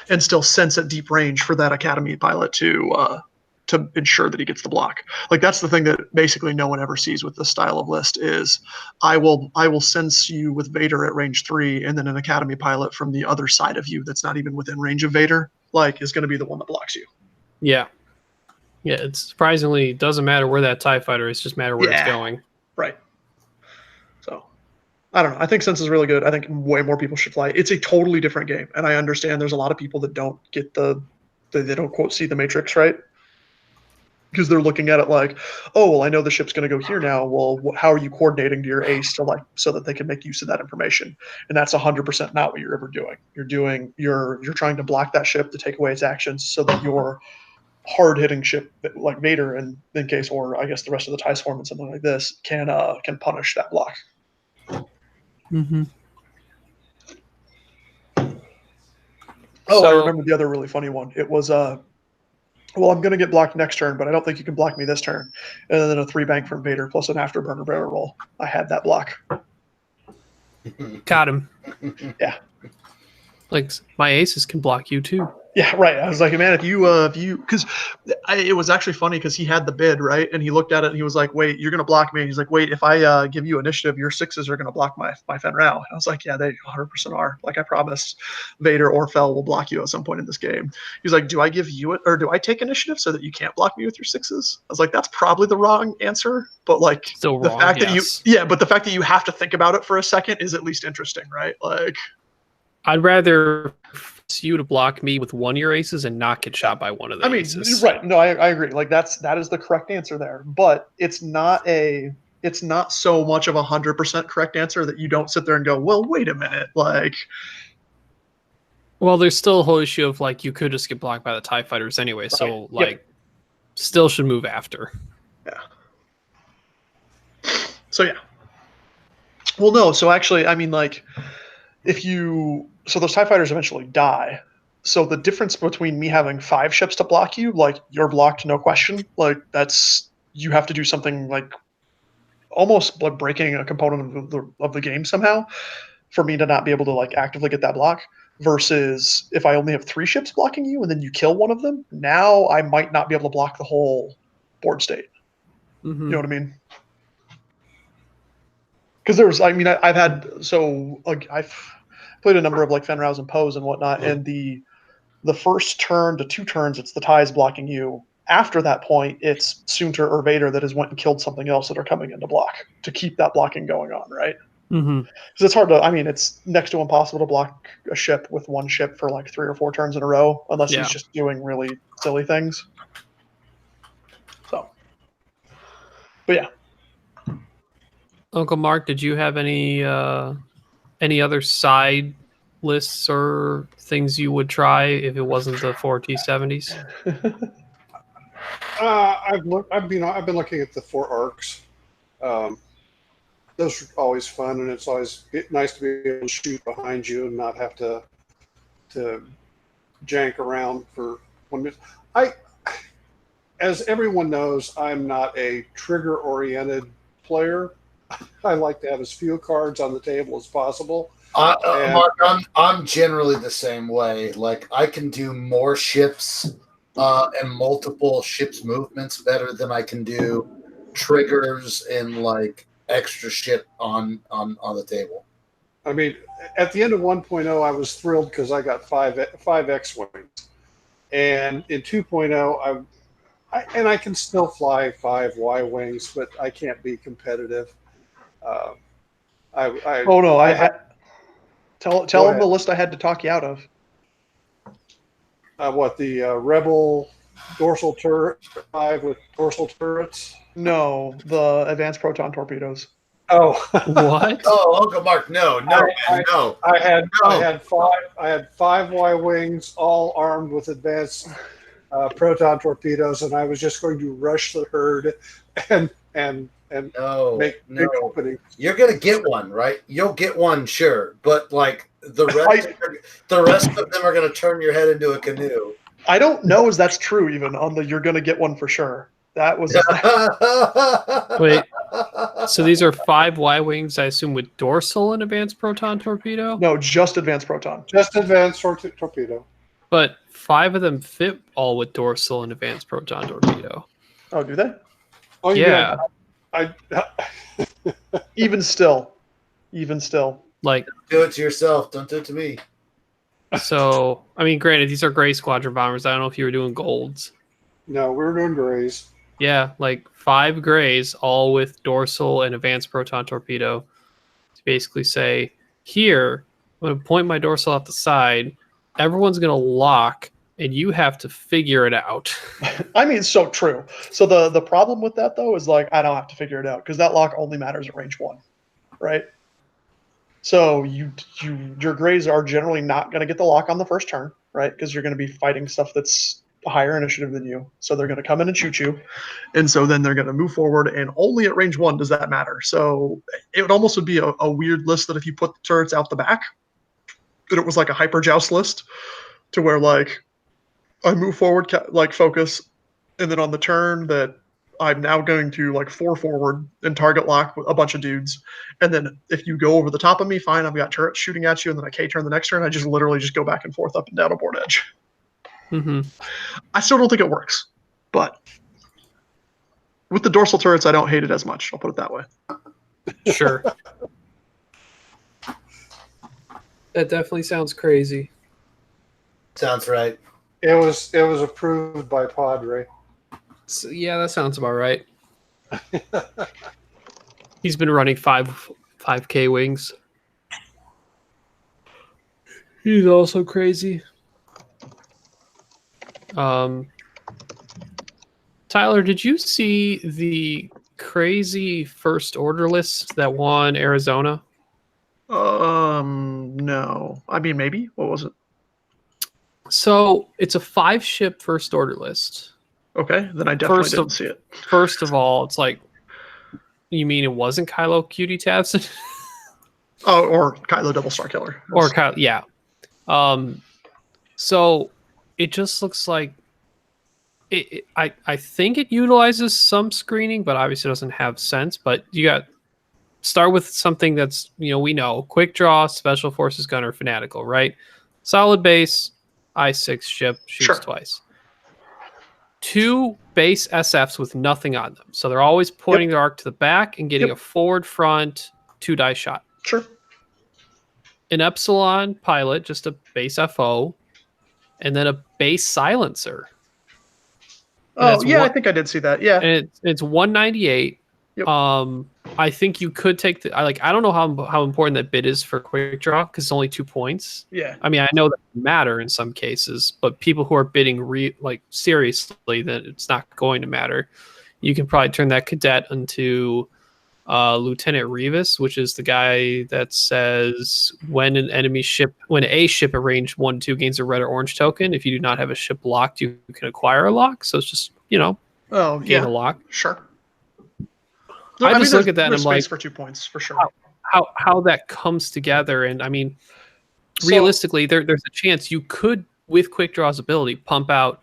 And still sense at deep range for that academy pilot to ensure that he gets the block. Like that's the thing that basically no one ever sees with this style of list is I will sense you with Vader at range 3, and then an academy pilot from the other side of you that's not even within range of Vader, like is going to be the one that blocks you. Yeah. Yeah, it surprisingly doesn't matter where that TIE fighter is, just matter where it's going. Right. So, I don't know. I think Sense is really good. I think way more people should fly. It's a totally different game, and I understand there's a lot of people that don't get they don't quote see the Matrix, right? Because they're looking at it like, oh, well, I know the ship's going to go here now. Well, how are you coordinating to your ace so that they can make use of that information? And that's 100% not what you're ever doing. You're trying to block that ship to take away its actions so that your hard-hitting ship like Vader, and in case, or I guess the rest of the TIE Swarm and something like this can punish that block. Mm-hmm. Oh, I remember the other really funny one. It was well, I'm going to get blocked next turn, but I don't think you can block me this turn. And then a 3 bank from Vader plus an afterburner barrel roll. I had that block. Got him. Yeah. Like my aces can block you too. Yeah, right. I was like, man, if you, because it was actually funny because he had the bid, right? And he looked at it and he was like, wait, you're going to block me. And he's like, wait, if I give you initiative, your 6s are going to block my Fen Rao. I was like, yeah, they 100% are. Like I promised Vader or Fel will block you at some point in this game. He's like, do I give you it, or do I take initiative so that you can't block me with your 6s? I was like, that's probably the wrong answer. But like still the wrong, fact yes. but the fact that you have to think about it for a second is at least interesting, right? Like I'd rather you to block me with one of your aces and not get shot by one of the aces. Right. No, I agree. Like that is the correct answer there. But it's not so much of 100% correct answer that you don't sit there and go, well, wait a minute. Like, well, there's still a whole issue of like, you could just get blocked by the TIE fighters anyway. Right. So like, still should move after. Yeah. So yeah. Well, no. So actually, I mean, like so those TIE fighters eventually die. So the difference between me having 5 ships to block you, like you're blocked, no question. Like you have to do something like almost like breaking a component of the game somehow for me to not be able to like actively get that block. Versus if I only have 3 ships blocking you and then you kill one of them, now I might not be able to block the whole board state. Mm-hmm. You know what I mean? Because I've played a number of like Fen Raos and Poes and whatnot, and the first turn to 2 turns, it's the TIEs blocking you, After that point, it's Soontir or Vader that has went and killed something else that are coming into block to keep that blocking going on, right? Mm-hmm. Because it's hard to, I mean, it's next to impossible to block a ship with one ship for like 3 or 4 turns in a row, unless he's just doing really silly things. So, but yeah. Uncle Mark, did you have any other side lists or things you would try if it wasn't the 4 T70s? I've been looking at the 4 arcs. Those are always fun, and it's always nice to be able to shoot behind you and not have to jank around for 1 minute. As everyone knows, I'm not a trigger-oriented player. I like to have as few cards on the table as possible. Mark, I'm generally the same way. Like, I can do more ships and multiple ships movements better than I can do triggers and like extra shit on the table. I mean, at the end of 1.0, I was thrilled because I got five X-wings, and in 2.0, I can still fly 5 Y-wings, but I can't be competitive. Tell them the list I had to talk you out of. The Rebel dorsal turret 5 with dorsal turrets? No, the advanced proton torpedoes. Oh, what? Oh, Uncle Mark, no. I had 5 Y-wings, all armed with advanced proton torpedoes, and I was just going to rush the herd and make big openings. You're gonna get one, right? You'll get one, sure, but like the rest of them are gonna turn your head into a canoe. I don't know if that's true. Even on the you're gonna get one for sure. That was wait. So these are 5 Y-wings, I assume, with dorsal and advanced proton torpedo. No, just advanced proton. Just advanced torpedo. But 5 of them fit all with dorsal and advanced proton torpedo. Oh, do they? Oh yeah. Even still, like, do it to yourself. Don't do it to me. So, I mean, granted, these are gray squadron bombers. I don't know if you were doing golds. No, we were doing grays. Yeah, like 5 grays, all with dorsal and advanced proton torpedo. To basically say, here, I'm going to point my dorsal out the side. Everyone's going to lock, and you have to figure it out. I mean, it's so true. So the problem with that, though, is like I don't have to figure it out because that lock only matters at range 1, right? So your grays are generally not going to get the lock on the first turn, right? Because you're going to be fighting stuff that's a higher initiative than you. So they're going to come in and shoot you. And so then they're going to move forward, and only at range 1 does that matter. So it almost would be a weird list that if you put the turrets out the back, that it was like a hyper joust list to where like I move forward, like focus, and then on the turn that I'm now going to like 4 forward and target lock with a bunch of dudes. And then if you go over the top of me, fine, I've got turrets shooting at you, and then I K-turn the next turn. I just literally just go back and forth up and down a board edge. Mm-hmm. I still don't think it works, but with the dorsal turrets, I don't hate it as much. I'll put it that way. Sure. That definitely sounds crazy. Sounds right. It was approved by Padre. So, yeah, that sounds about right. He's been running 5K wings. He's also crazy. Tyler, did you see the crazy first order list that won Arizona? No. I mean, maybe. What was it? So it's a 5-ship first order list. Okay, then I definitely didn't see it. First of all, it's like, you mean it wasn't Kylo Cutie Tabs? Oh, or Kylo Double Star Killer. Or Kylo, yeah. So it just looks like I think it utilizes some screening, but obviously doesn't have sense. But you got start with something that's, we know quick draw, special forces gunner, fanatical, right? Solid base, I6 ship, shoots twice. 2 base SFs with nothing on them. So they're always pointing their arc to the back and getting a forward front 2-die shot. Sure. An Epsilon pilot, just a base FO, and then a base silencer. Oh yeah, I think I did see that. Yeah, and it's 198. Yep. I think you could take I don't know how important that bid is for quick draw because it's only 2 points. yeah. I mean, I know that matter in some cases, but people who are bidding seriously, that it's not going to matter. You can probably turn that cadet into Lieutenant Revis, which is the guy that says when a ship at range 1-2 gains a red or orange token, if you do not have a ship locked, you can acquire a lock. So it's just gain a lock. Sure. No, I just look at that and I'm like, for 2 points for sure. How that comes together, and I mean, realistically, there's a chance you could, with quick draw's ability, pump out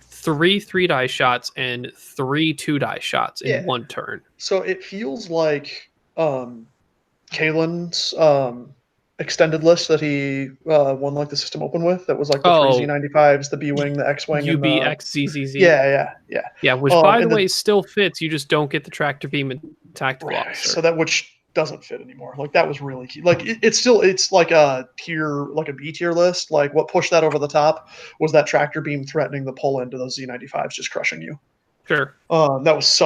3 3-die shots and 3 2-die shots in one turn. So it feels like Kalen's extended list that he won like the system open with. That was like the 3 Z95s, the B-wing, the X-wing, UBXZZZ. Yeah. Which, by the way, still fits. You just don't get the tractor beam and tactical officer. So that which doesn't fit anymore. Like that was really key. Like it's like a tier, like a B tier list. Like what pushed that over the top was that tractor beam threatening the pull into those Z95s, just crushing you. Sure. That was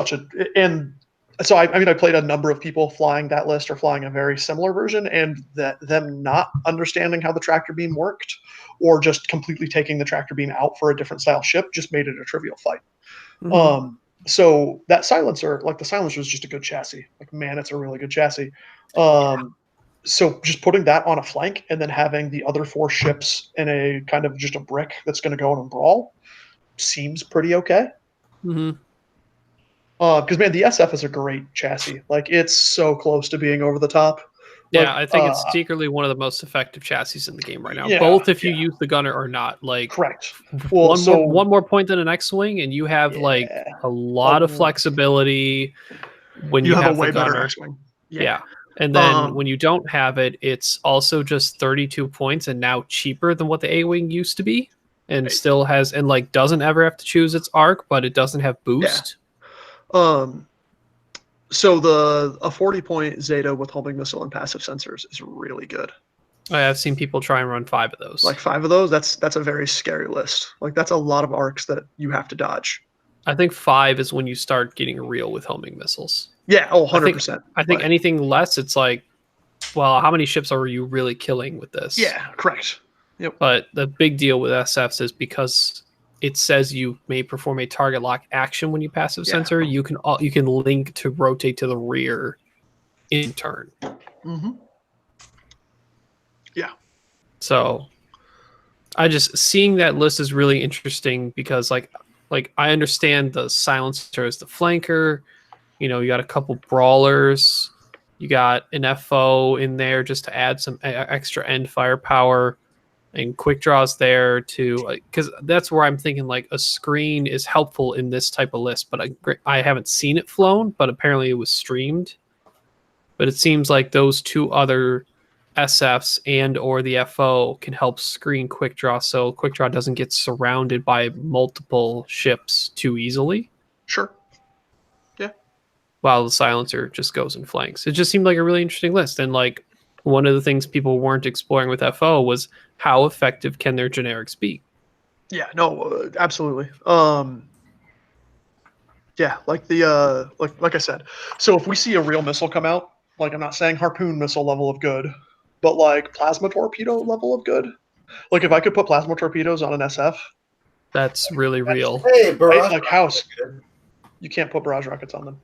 and so I played a number of people flying that list or flying a very similar version, and them not understanding how the tractor beam worked or just completely taking the tractor beam out for a different style ship just made it a trivial fight. Mm-hmm. So that silencer, like the silencer, is just a good chassis. Like, man, it's a really good chassis. So just putting that on a flank and then having the other 4 ships in a kind of just a brick that's going to go in and brawl seems pretty okay. Mm-hmm. Because man, the SF is a great chassis. Like it's so close to being over the top. Yeah, I think it's secretly one of the most effective chassis in the game right now. Both if you use the gunner or not. Like correct. Well, one more point than an X-wing, and you have like a lot of flexibility when you have a way the gunner. Better X-wing. Yeah. And then when you don't have it, it's also just 32 points and now cheaper than what the A-wing used to be, and still has doesn't ever have to choose its arc, but it doesn't have boost. So a 40-point Zeta with homing missile and passive sensors is really good. I've seen people try and run 5 of those. Like 5 of those, that's a very scary list. Like that's a lot of arcs that you have to dodge. I think 5 is when you start getting real with homing missiles. Yeah, 100%. I think anything less, it's like, well, how many ships are you really killing with this? Yeah, correct. Yep. But the big deal with SFs is because it says you may perform a target lock action when you passive sensor. You can link to rotate to the rear in turn. Mm-hmm. Yeah. So seeing that list is really interesting because like I understand the silencer as the flanker. You got a couple brawlers. You got an FO in there just to add some extra end firepower. And quick draws there too, because that's where I'm thinking like a screen is helpful in this type of list. But I haven't seen it flown, but apparently it was streamed. But it seems like those 2 other SFs and or the FO can help screen quick draw, so quick draw doesn't get surrounded by multiple ships too easily. Sure. Yeah. While the silencer just goes and flanks. It just seemed like a really interesting list, and like one of the things people weren't exploring with FO was how effective can their generics be? Yeah, no, absolutely. Yeah, like like I said. So if we see a real missile come out, like I'm not saying harpoon missile level of good, but like plasma torpedo level of good. Like if I could put plasma torpedoes on an SF, that's really real. Hey, barrage like house. You can't put barrage rockets on them.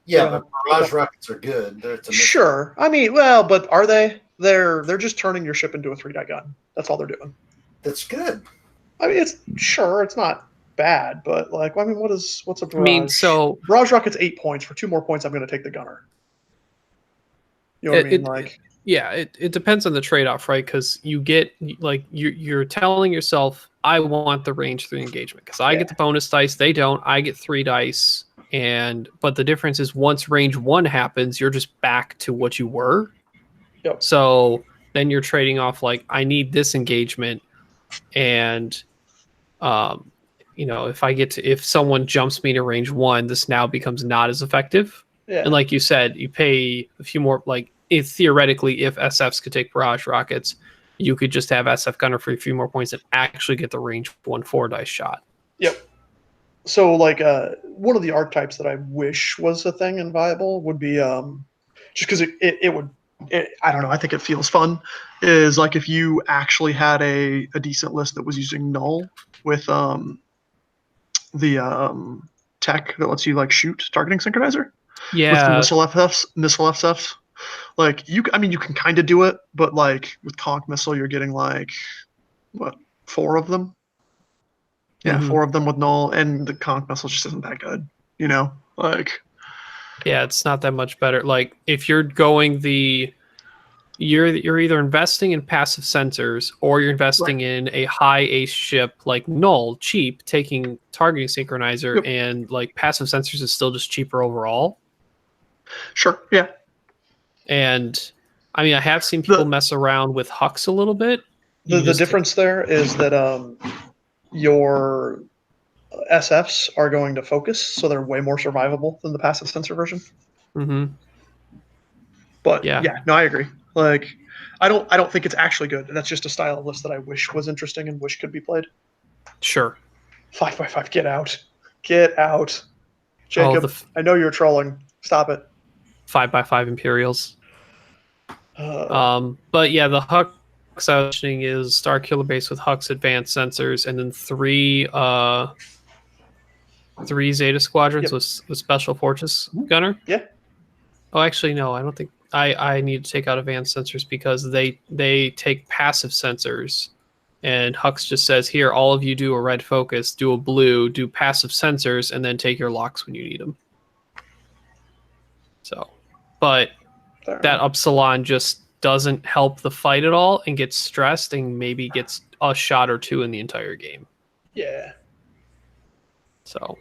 Yeah, but barrage rockets are good. Sure. I mean, well, but are they? They're just turning your ship into a 3-die gun. That's all they're doing. That's good. I mean, it's not bad, but like, I mean, what's a barrage? I mean, so barrage rocket's 8 points. For 2 more points, I'm going to take the gunner. You know what I mean? Like, yeah, it depends on the trade-off, right? Because you get like you're telling yourself, I want the range 3 engagement because I get the bonus dice. They don't. I get 3 dice. But the difference is once range 1 happens, you're just back to what you were. Yep. So then you're trading off like I need this engagement, and if someone jumps me to range 1, this now becomes not as effective. Yeah. And like you said, you pay a few more. Like theoretically, if SFs could take barrage rockets, you could just have SF gunner for a few more points and actually get the range 1 4-dice shot. Yep. So like one of the archetypes that I wish was a thing and viable would be just because it would I don't know, I think it feels fun, is like if you actually had a decent list that was using null with the tech that lets you like shoot targeting synchronizer with the Yeah, missile FFs. Like I mean you can kind of do it, but like with conch missile you're getting like what, 4 of them. Yeah, Mhm. 4 of them with null, and the conch missile just isn't that good, you know? Like, yeah, it's not that much better. Like if you're going you're either investing in passive sensors or you're investing in a high ace ship like Null, cheap, taking targeting synchronizer, yep. and like passive sensors is still just cheaper overall. Sure, yeah. And I mean, I have seen people mess around with Hux a little bit. The difference there is that your SFs are going to focus, so they're way more survivable than the passive sensor version. Mm-hmm. But yeah, no, I agree. Like, I don't think it's actually good. That's just a style of list that I wish was interesting and wish could be played. Sure. 5x5, get out, get out, Jacob. I know you're trolling. Stop it. 5x5 Imperials. But yeah, the Hux I was mentioning is Star Killer base with Hux advanced sensors, and then three Zeta squadrons with special fortress gunner. Yeah. Oh, actually, no. I don't think I need to take out advanced sensors because they take passive sensors, and Hux just says, "Here, all of you do a red focus, do a blue, do passive sensors, and then take your locks when you need them." So, but that Upsilon just doesn't help the fight at all and gets stressed and maybe gets a shot or two in the entire game. Yeah. So.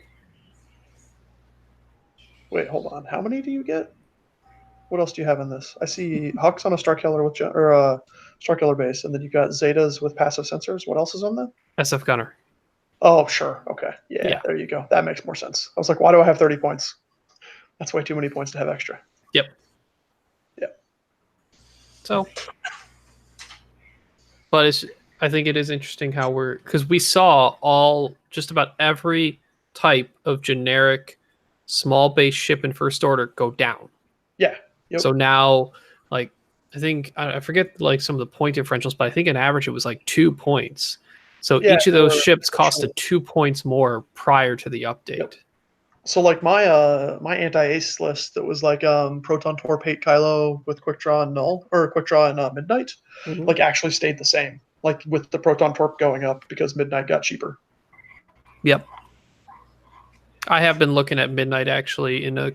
Wait, hold on. How many do you get? What else do you have in this? I see Hux on a Star Killer with Star Killer base, and then you got Zetas with passive sensors. What else is on that? SF Gunner. Oh, sure. Okay. Yeah, there you go. That makes more sense. I was like, why do I have 30 points? That's way too many points to have extra. Yep. Yep. So, but I think it is interesting how because we saw just about every type of generic small base ship in first order go down. Yeah. Yep. So now, like, I think I forget like some of the point differentials, but I think on average it was like 2 points. So each of those ships costed 2 points more prior to the update. Yep. So like my my anti-ace list that was like Proton Torp hate Kylo with quick draw and null, or quick draw and midnight, like actually stayed the same. Like with the Proton Torp going up because midnight got cheaper. Yep. I have been looking at midnight actually in a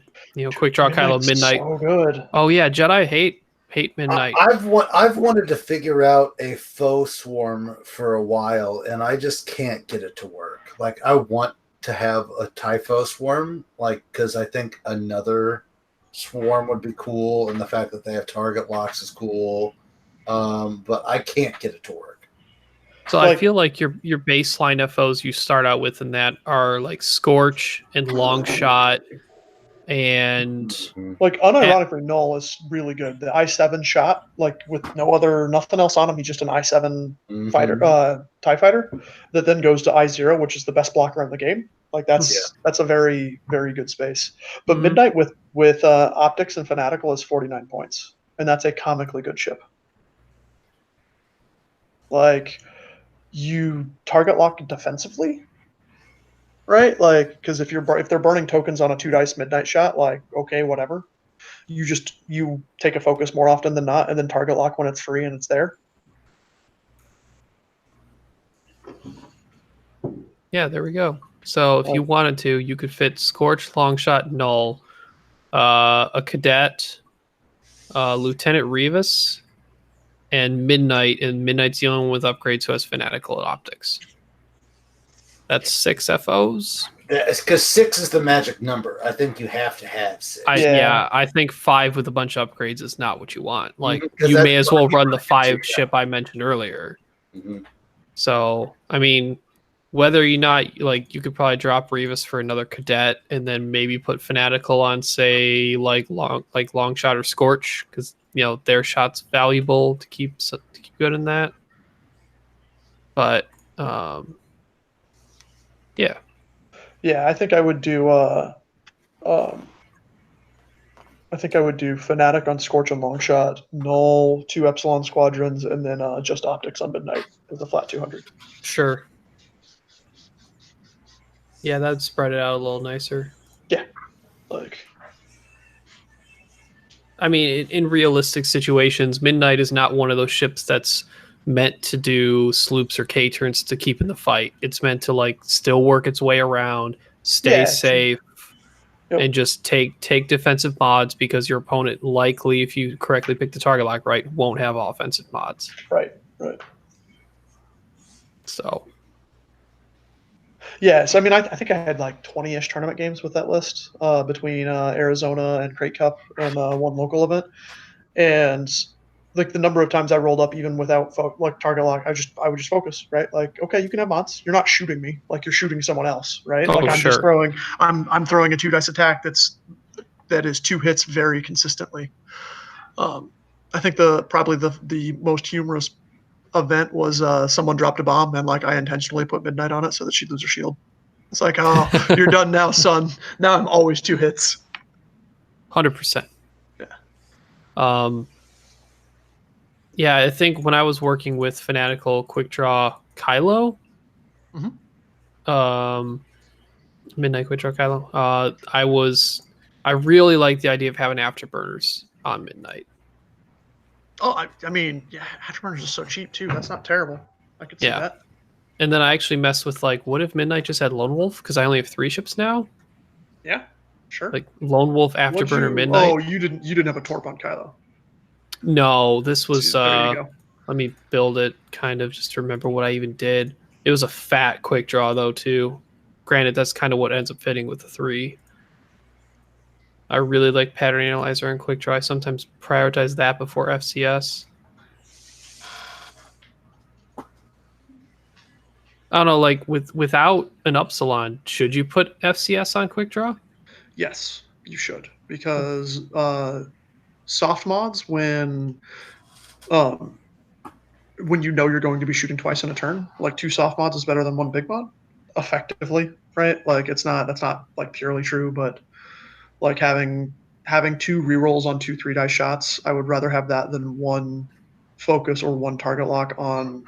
quick draw Kylo midnight. So good. Oh yeah, Jedi hate midnight. I've wanted to figure out a faux swarm for a while, and I just can't get it to work. Like I want to have a Typho swarm, like because I think another swarm would be cool, and the fact that they have target locks is cool. But I can't get it to work. So I feel like your baseline FOs you start out with in that are like Scorch and Long Shot, and like unironically Null is really good. The I7 shot, like with nothing else on him, he's just an I7 fighter, TIE fighter that then goes to I0, which is the best blocker in the game. Like that's a very, very good space. But midnight with optics and fanatical is 49 points, and that's a comically good ship. Like you target lock defensively, right? Like because if they're burning tokens on a 2 dice midnight shot, like okay, whatever. You take a focus more often than not, and then target lock when it's free and it's there. Yeah, there we go. So if you wanted to, you could fit Scorch, Longshot, Null, a Cadet, Lieutenant Revis, and Midnight. And Midnight's the only one with upgrades who has Fanatical at Optics. That's 6 FOs. Yeah, it's because 6 is the magic number. I think you have to have 6. I think 5 with a bunch of upgrades is not what you want. Like you may as well run the 5 ship I mentioned earlier. So I mean, whether you not like, you could probably drop Revis for another Cadet, and then maybe put Fanatical on, say like long shot or Scorch, because their shot's valuable to keep good in that. But yeah. Yeah, I think I would do. I think I would do Fnatic on Scorch and Longshot, Null, 2 Epsilon Squadrons, and then just Optics on Midnight as a flat 200. Sure. Yeah, that'd spread it out a little nicer. Yeah, like. I mean, in realistic situations, Midnight is not one of those ships that's meant to do sloops or K-turns to keep in the fight. It's meant to like still work its way around, stay safe, and just take defensive mods because your opponent likely, if you correctly pick the target lock right, won't have offensive mods. Right. So. Yeah, so I mean, I think I had like 20-ish tournament games with that list between Arizona and Crate Cup and one local event, and like the number of times I rolled up even without like target lock, I would just focus, right? Like, okay, you can have mods. You're not shooting me, like you're shooting someone else, right? Oh, like I'm sure. just throwing. I'm throwing a 2 dice attack that is 2 hits very consistently. I think probably the most humorous event was someone dropped a bomb and like I intentionally put Midnight on it so that she'd lose her shield. It's like, oh, you're done now, son. Now I'm always 2 hits. 100%. Yeah. Yeah, I think when I was working with Fanatical Quick Draw Kylo, Midnight Quick Draw Kylo, I really liked the idea of having afterburners on Midnight. Oh, I mean, yeah, afterburners is so cheap too. That's not terrible. I could see that. And then I actually messed with like, what if Midnight just had Lone Wolf? Because I only have 3 ships now. Yeah, sure. Like Lone Wolf, Afterburner, Midnight. Oh, you didn't have a Torp on Kylo. No, this was. There you go. Let me build it kind of just to remember what I even did. It was a fat quick draw though too. Granted, that's kind of what ends up fitting with the 3. I really like Pattern Analyzer and Quick Draw. I sometimes prioritize that before FCS. I don't know, like without an Upsilon, should you put FCS on Quick Draw? Yes, you should, because soft mods when you know you're going to be shooting twice in a turn, like 2 soft mods is better than 1 big mod, effectively, right? Like that's not like purely true, but like having 2 rerolls on 2 3-dice shots, I would rather have that than 1 focus or 1 target lock on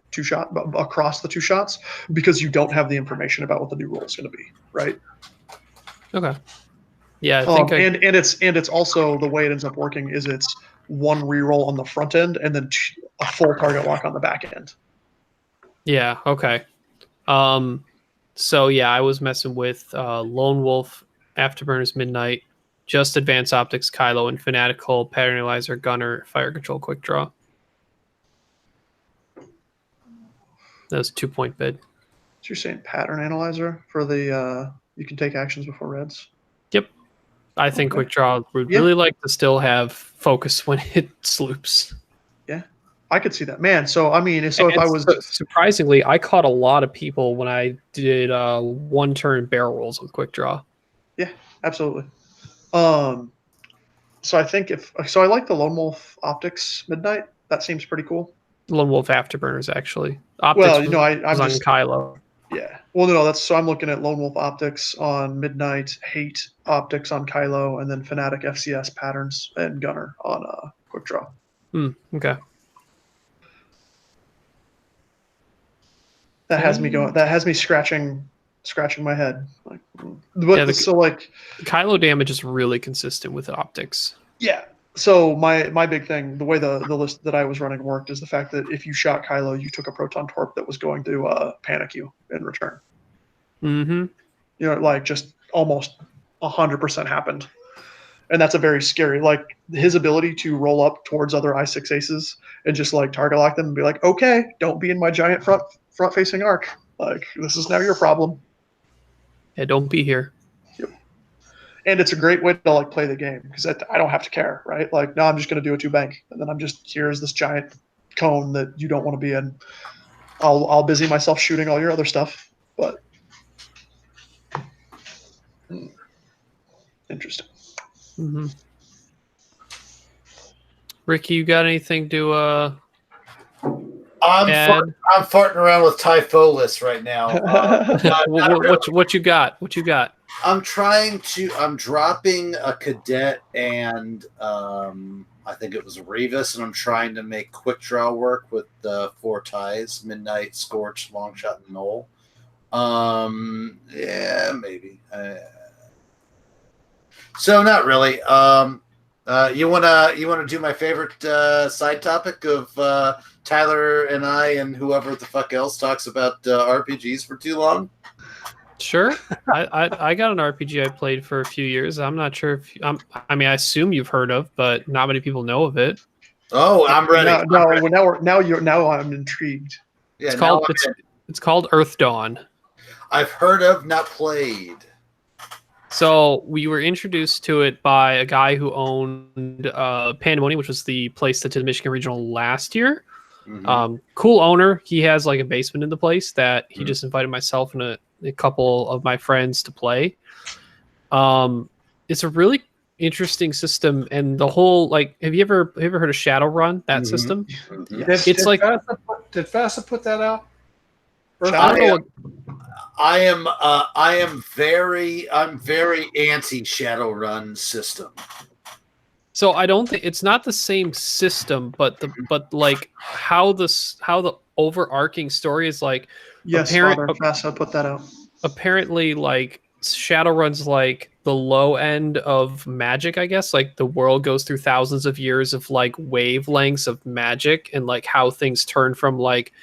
2 shot across the 2 shots, because you don't have the information about what the new roll is going to be, right? Okay. Yeah, I think and it's also the way it ends up working is it's 1 reroll on the front end and then a full target lock on the back end. Yeah. Okay. So yeah, I was messing with Lone Wolf, Afterburners, Midnight, just Advanced Optics, Kylo, and Fanatical, Pattern Analyzer, Gunner, Fire Control, Quick Draw. That was 2-point bid. So you're saying Pattern Analyzer for the you can take actions before reds? Yep. I think Quick Draw would really like to still have focus when it sloops. Yeah, I could see that, man. So I mean, if I was surprisingly, I caught a lot of people when I did 1-turn barrel rolls with Quick Draw. Yeah, absolutely. So I think I like the Lone Wolf Optics Midnight. That seems pretty cool. Lone Wolf Afterburners, actually. Optics I'm on just Kylo. Yeah. Well, no, I'm looking at Lone Wolf Optics on Midnight, Hate Optics on Kylo, and then Fnatic FCS Patterns and Gunner on Quick Draw. Okay. That has me going. That has me scratching my head. Like, but so like Kylo damage is really consistent with optics. Yeah. So my big thing, the way the list that I was running worked, is the fact that if you shot Kylo, you took a proton torp that was going to panic you in return. Mm-hmm. You know, like just almost 100% happened, and that's a very scary. Like his ability to roll up towards other I6 aces and just like target lock them and be like, okay, don't be in my giant front facing arc. Like this is now your problem. Yeah, don't be here. And it's a great way to like play the game because I don't have to care, right? Like, no, I'm just going to do a 2-bank, and then I'm just here's this giant cone that you don't want to be in. I'll busy myself shooting all your other stuff, but interesting. Mm-hmm. Ricky, you got anything to? I'm farting around with Typholis right now. What you got? What you got? I'm dropping a cadet and I think it was Revis, and I'm trying to make quick draw work with the 4 ties: Midnight, Scorch, Longshot, and Knoll. Yeah, maybe. So not really. You wanna do my favorite side topic of Tyler and I and whoever the fuck else talks about RPGs for too long? Sure. I got an RPG I played for a few years. I'm not sure if I mean I assume you've heard of, but not many people know of it. Oh, I'm ready. Now I'm intrigued. Yeah, it's called Earth Dawn. I've heard of, not played. So we were introduced to it by a guy who owned Pandemonium, which was the place that did Michigan Regional last year. Mm-hmm. Cool owner. He has like a basement in the place that he just invited myself and a couple of my friends to play. It's a really interesting system, and the whole like, have you ever heard of Shadowrun? That system? Yes. Did FASA put that out? I'm very anti Shadowrun system. So I don't think it's not the same system, but like how the overarching story is like. Yes, Father FASA put that out. Apparently, like Shadowrun's like the low end of magic, I guess. Like the world goes through thousands of years of like wavelengths of magic, and like how things turn from like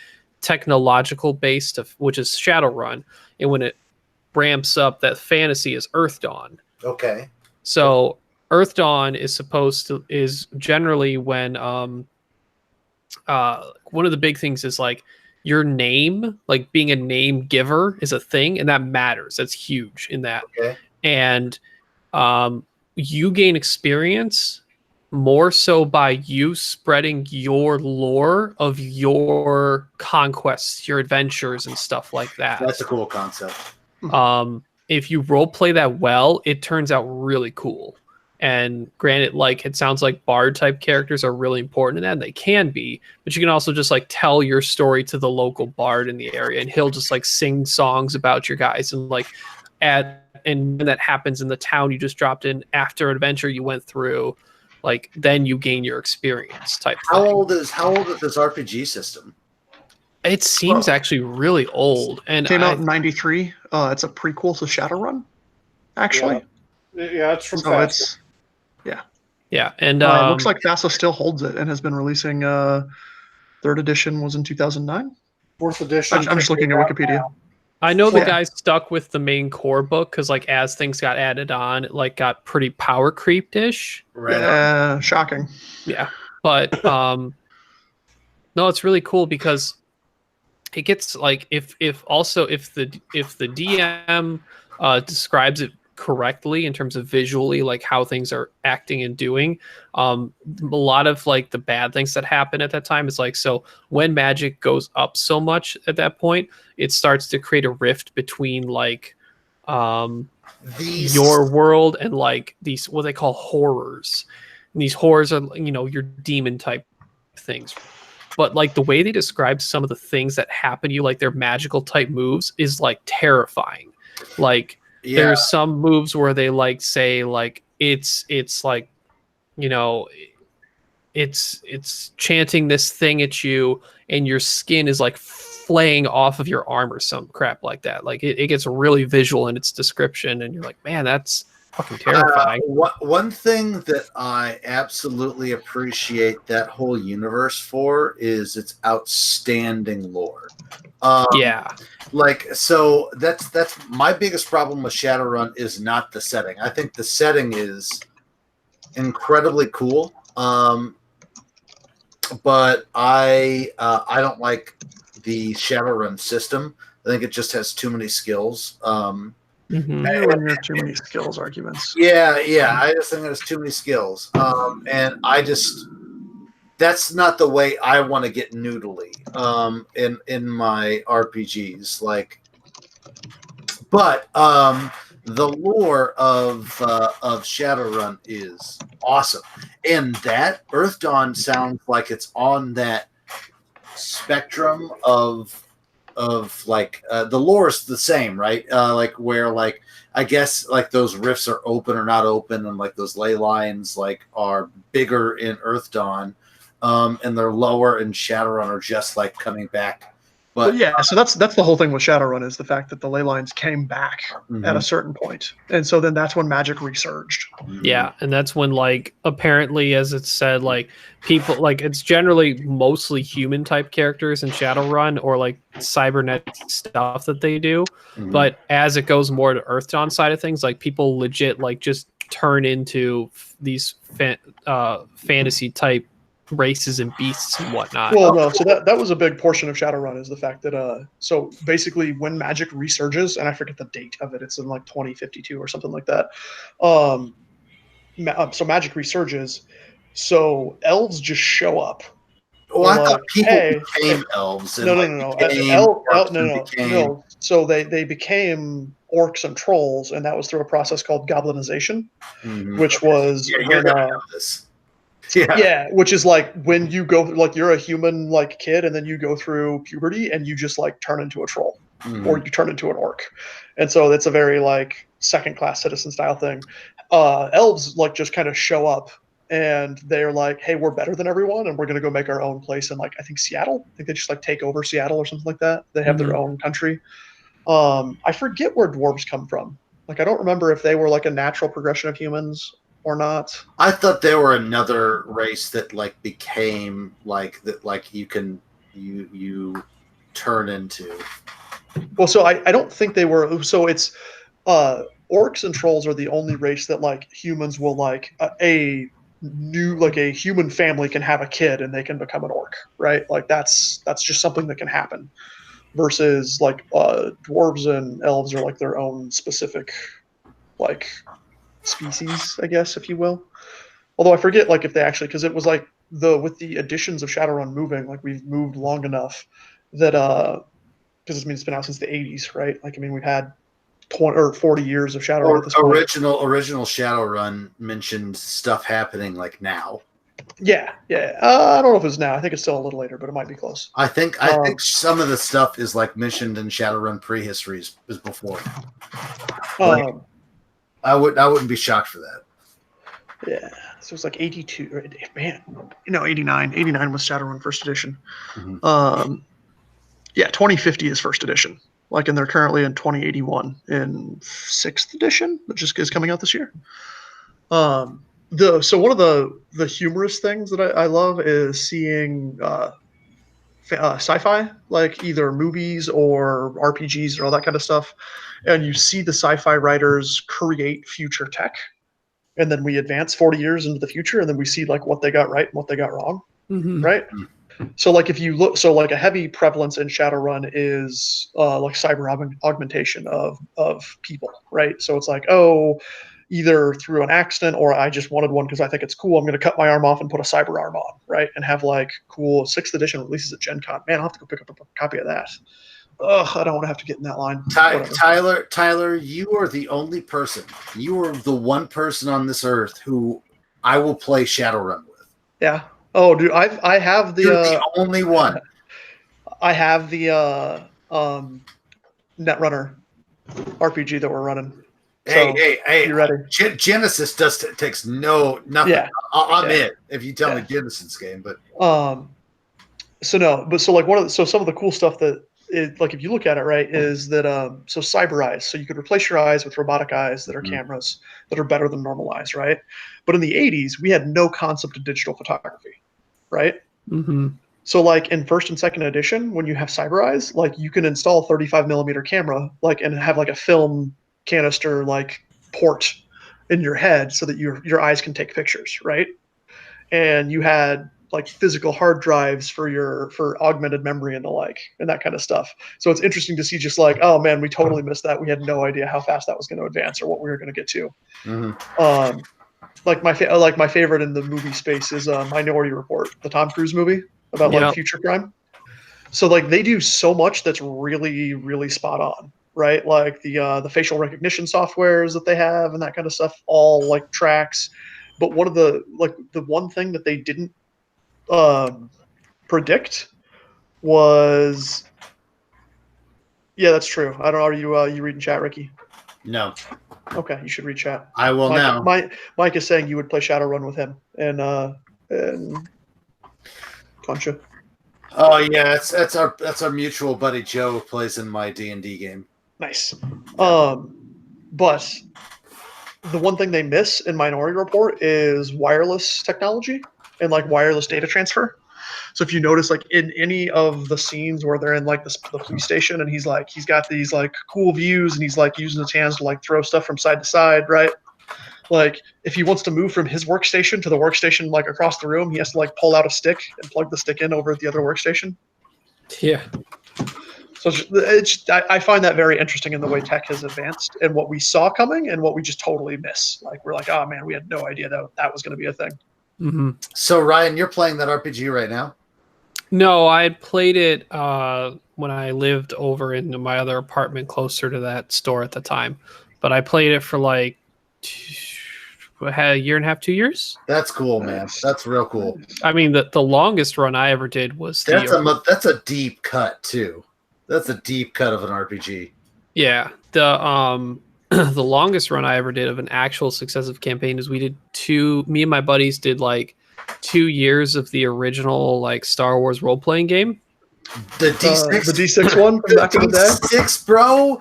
technological based to which is Shadowrun, and when it ramps up, that fantasy is Earth Dawn. Okay. So Earth Dawn is generally when one of the big things is like your name, like being a name giver is a thing, and that matters. That's huge in that. Okay. And you gain experience more so by you spreading your lore of your conquests, your adventures, and stuff like that. That's a cool concept. If you role play that well, it turns out really cool. And granted, like it sounds like bard type characters are really important in that, and they can be, but you can also just like tell your story to the local bard in the area, and he'll just like sing songs about your guys, and like and when that happens in the town you just dropped in after an adventure you went through, like then you gain your experience type How thing. old is this RPG system? It seems actually really old, and came out in '93. It's a prequel to Shadowrun, actually. Yeah, it's from FASA. Yeah, and it looks like FASA still holds it and has been releasing. Third edition was in 2009. Fourth edition. I'm just looking at Wikipedia. I know the guys stuck with the main core book because, like, as things got added on, it like got pretty power creeped-ish. Right. Shocking. Yeah, but no, it's really cool because it gets like if the DM describes it correctly in terms of visually, like how things are acting and doing, a lot of like the bad things that happen at that time is like, so when magic goes up so much at that point, it starts to create a rift between like your world and like these what they call horrors, and these horrors are, you know, your demon type things. But like the way they describe some of the things that happen to you, like their magical type moves, is like terrifying. Like there's some moves where they like say like it's like, you know, it's chanting this thing at you and your skin is like flaying off of your arm or some crap like that. Like it gets really visual in its description, and you're like, man, that's fucking terrifying. One thing that I absolutely appreciate that whole universe for is its outstanding lore. Like, so that's my biggest problem with Shadowrun is not the setting. I think the setting is incredibly cool, but I don't like the Shadowrun system. I think it just has too many skills. Too many skills arguments. Yeah, I just think there's too many skills, and that's not the way I want to get noodly in my RPGs. Like, but the lore of Shadowrun is awesome, and that Earth Dawn sounds like it's on that spectrum of like the lore is the same, right? Like where like I guess like those rifts are open or not open, and like those ley lines like are bigger in Earth Dawn, and they're lower in Shadowrun, are just like coming back. But yeah, so that's the whole thing with Shadowrun, is the fact that the ley lines came back at a certain point, and so then that's when magic resurged. Yeah, and that's when, like, apparently, as it's said, like, people, like, it's generally mostly human type characters in Shadowrun, or like cybernetic stuff that they do. But as it goes more to Earth Dawn side of things, like, people legit like just turn into these fantasy type races and beasts and whatnot. Well, no, so that was a big portion of Shadowrun, is the fact that so basically when magic resurges, and I forget the date of it, it's in like 2052 or something like that. So magic resurges, so elves just show up. Well, I thought people became elves. And No. So they became orcs and trolls, and that was through a process called goblinization, which was which is like when you go, like, you're a human like kid, and then you go through puberty and you just like turn into a troll, or you turn into an orc, and so it's a very like second class citizen style thing. Elves like just kind of show up, and they're like, hey, we're better than everyone, and we're going to go make our own place in, like, I think Seattle. I think they just like take over Seattle or something like that. They have their own country. I forget where dwarves come from. Like, I don't remember if they were like a natural progression of humans or not. I thought they were another race that like became like that, like you turn into. Well, so I don't think they were. So it's orcs and trolls are the only race that like humans will like a human family can have a kid and they can become an orc, right? Like that's just something that can happen. Versus like dwarves and elves are like their own specific like species, I guess, if you will. Although I forget like if they actually, because it was like with the additions of Shadowrun moving, like we've moved long enough that because it's been out since the 80s, right? Like, I mean, we've had 20 or 40 years of Shadowrun at this point. Original Shadowrun mentioned stuff happening like now. Yeah. I don't know if it's now. I think it's still a little later, but it might be close. I think some of the stuff is like mentioned in Shadowrun prehistory is before. I wouldn't be shocked for that. Yeah. So it's like 82. Man, 89. 89 was Shadowrun first edition. 2050 is first edition. Like, and they're currently in 2081 in 6th edition, which is coming out this year. So one of the humorous things that I love is seeing sci-fi, like either movies or RPGs or all that kind of stuff, and you see the sci-fi writers create future tech, and then we advance 40 years into the future, and then we see like what they got right and what they got wrong, right? So like if you look, so like a heavy prevalence in Shadowrun is like cyber augmentation of people, right? So it's like, oh, either through an accident or I just wanted one because I think it's cool. I'm going to cut my arm off and put a cyber arm on, right? And have like cool 6th edition releases at Gencon. Man, I'll have to go pick up a copy of that. Ugh, I don't want to have to get in that line. Tyler, you are the only person. You are the one person on this earth who I will play Shadowrun with. Yeah. Oh, dude, I have the. You're the only one. I have the Netrunner RPG that we're running. Hey! You ready? Genesis takes nothing. Yeah. I'm in if you tell me Genesis game, but some of the cool stuff that like if you look at it right is that so cyber eyes, so you could replace your eyes with robotic eyes that are cameras that are better than normal eyes, right? But in the 80s we had no concept of digital photography, right? So like in 1st and 2nd edition, when you have cyber eyes, like you can install a 35 millimeter camera, like, and have like a film canister like port in your head so that your eyes can take pictures, right? And you had like physical hard drives for augmented memory and the like, and that kind of stuff. So it's interesting to see just like, oh man, we totally missed that. We had no idea how fast that was going to advance or what we were going to get to. Like my favorite in the movie space is Minority Report, the Tom Cruise movie about like future crime. So like they do so much that's really, really spot on, right? Like the facial recognition softwares that they have and that kind of stuff all like tracks. But one of the one thing that they didn't predict was. Yeah, that's true. I don't know. Are you reading chat, Ricky? No. Okay, you should read chat. I will now. Mike is saying you would play Shadowrun with him and Concha. Oh yeah, that's our mutual buddy Joe who plays in my D&D game. Nice. But the one thing they miss in Minority Report is wireless technology and like wireless data transfer. So if you notice, like in any of the scenes where they're in like the police station and he's got these like cool views and he's like using his hands to like throw stuff from side to side, right? Like if he wants to move from his workstation to the workstation like across the room, he has to like pull out a stick and plug the stick in over at the other workstation. Yeah. So I find that very interesting in the way tech has advanced and what we saw coming and what we just totally miss. Like we're like, oh man, we had no idea that was going to be a thing. Mm-hmm. So Ryan, you're playing that RPG right now? No, I had played it when I lived over in my other apartment closer to that store at the time. But I played it for like a year and a half, 2 years. That's cool, man. That's real cool. I mean, the longest run I ever did was that's a deep cut too. That's a deep cut of an RPG. Yeah, the the longest run I ever did of an actual successive campaign is we did me and my buddies did like 2 years of the original like Star Wars role playing game. The D6, the D6 one from back in the day. D6, bro.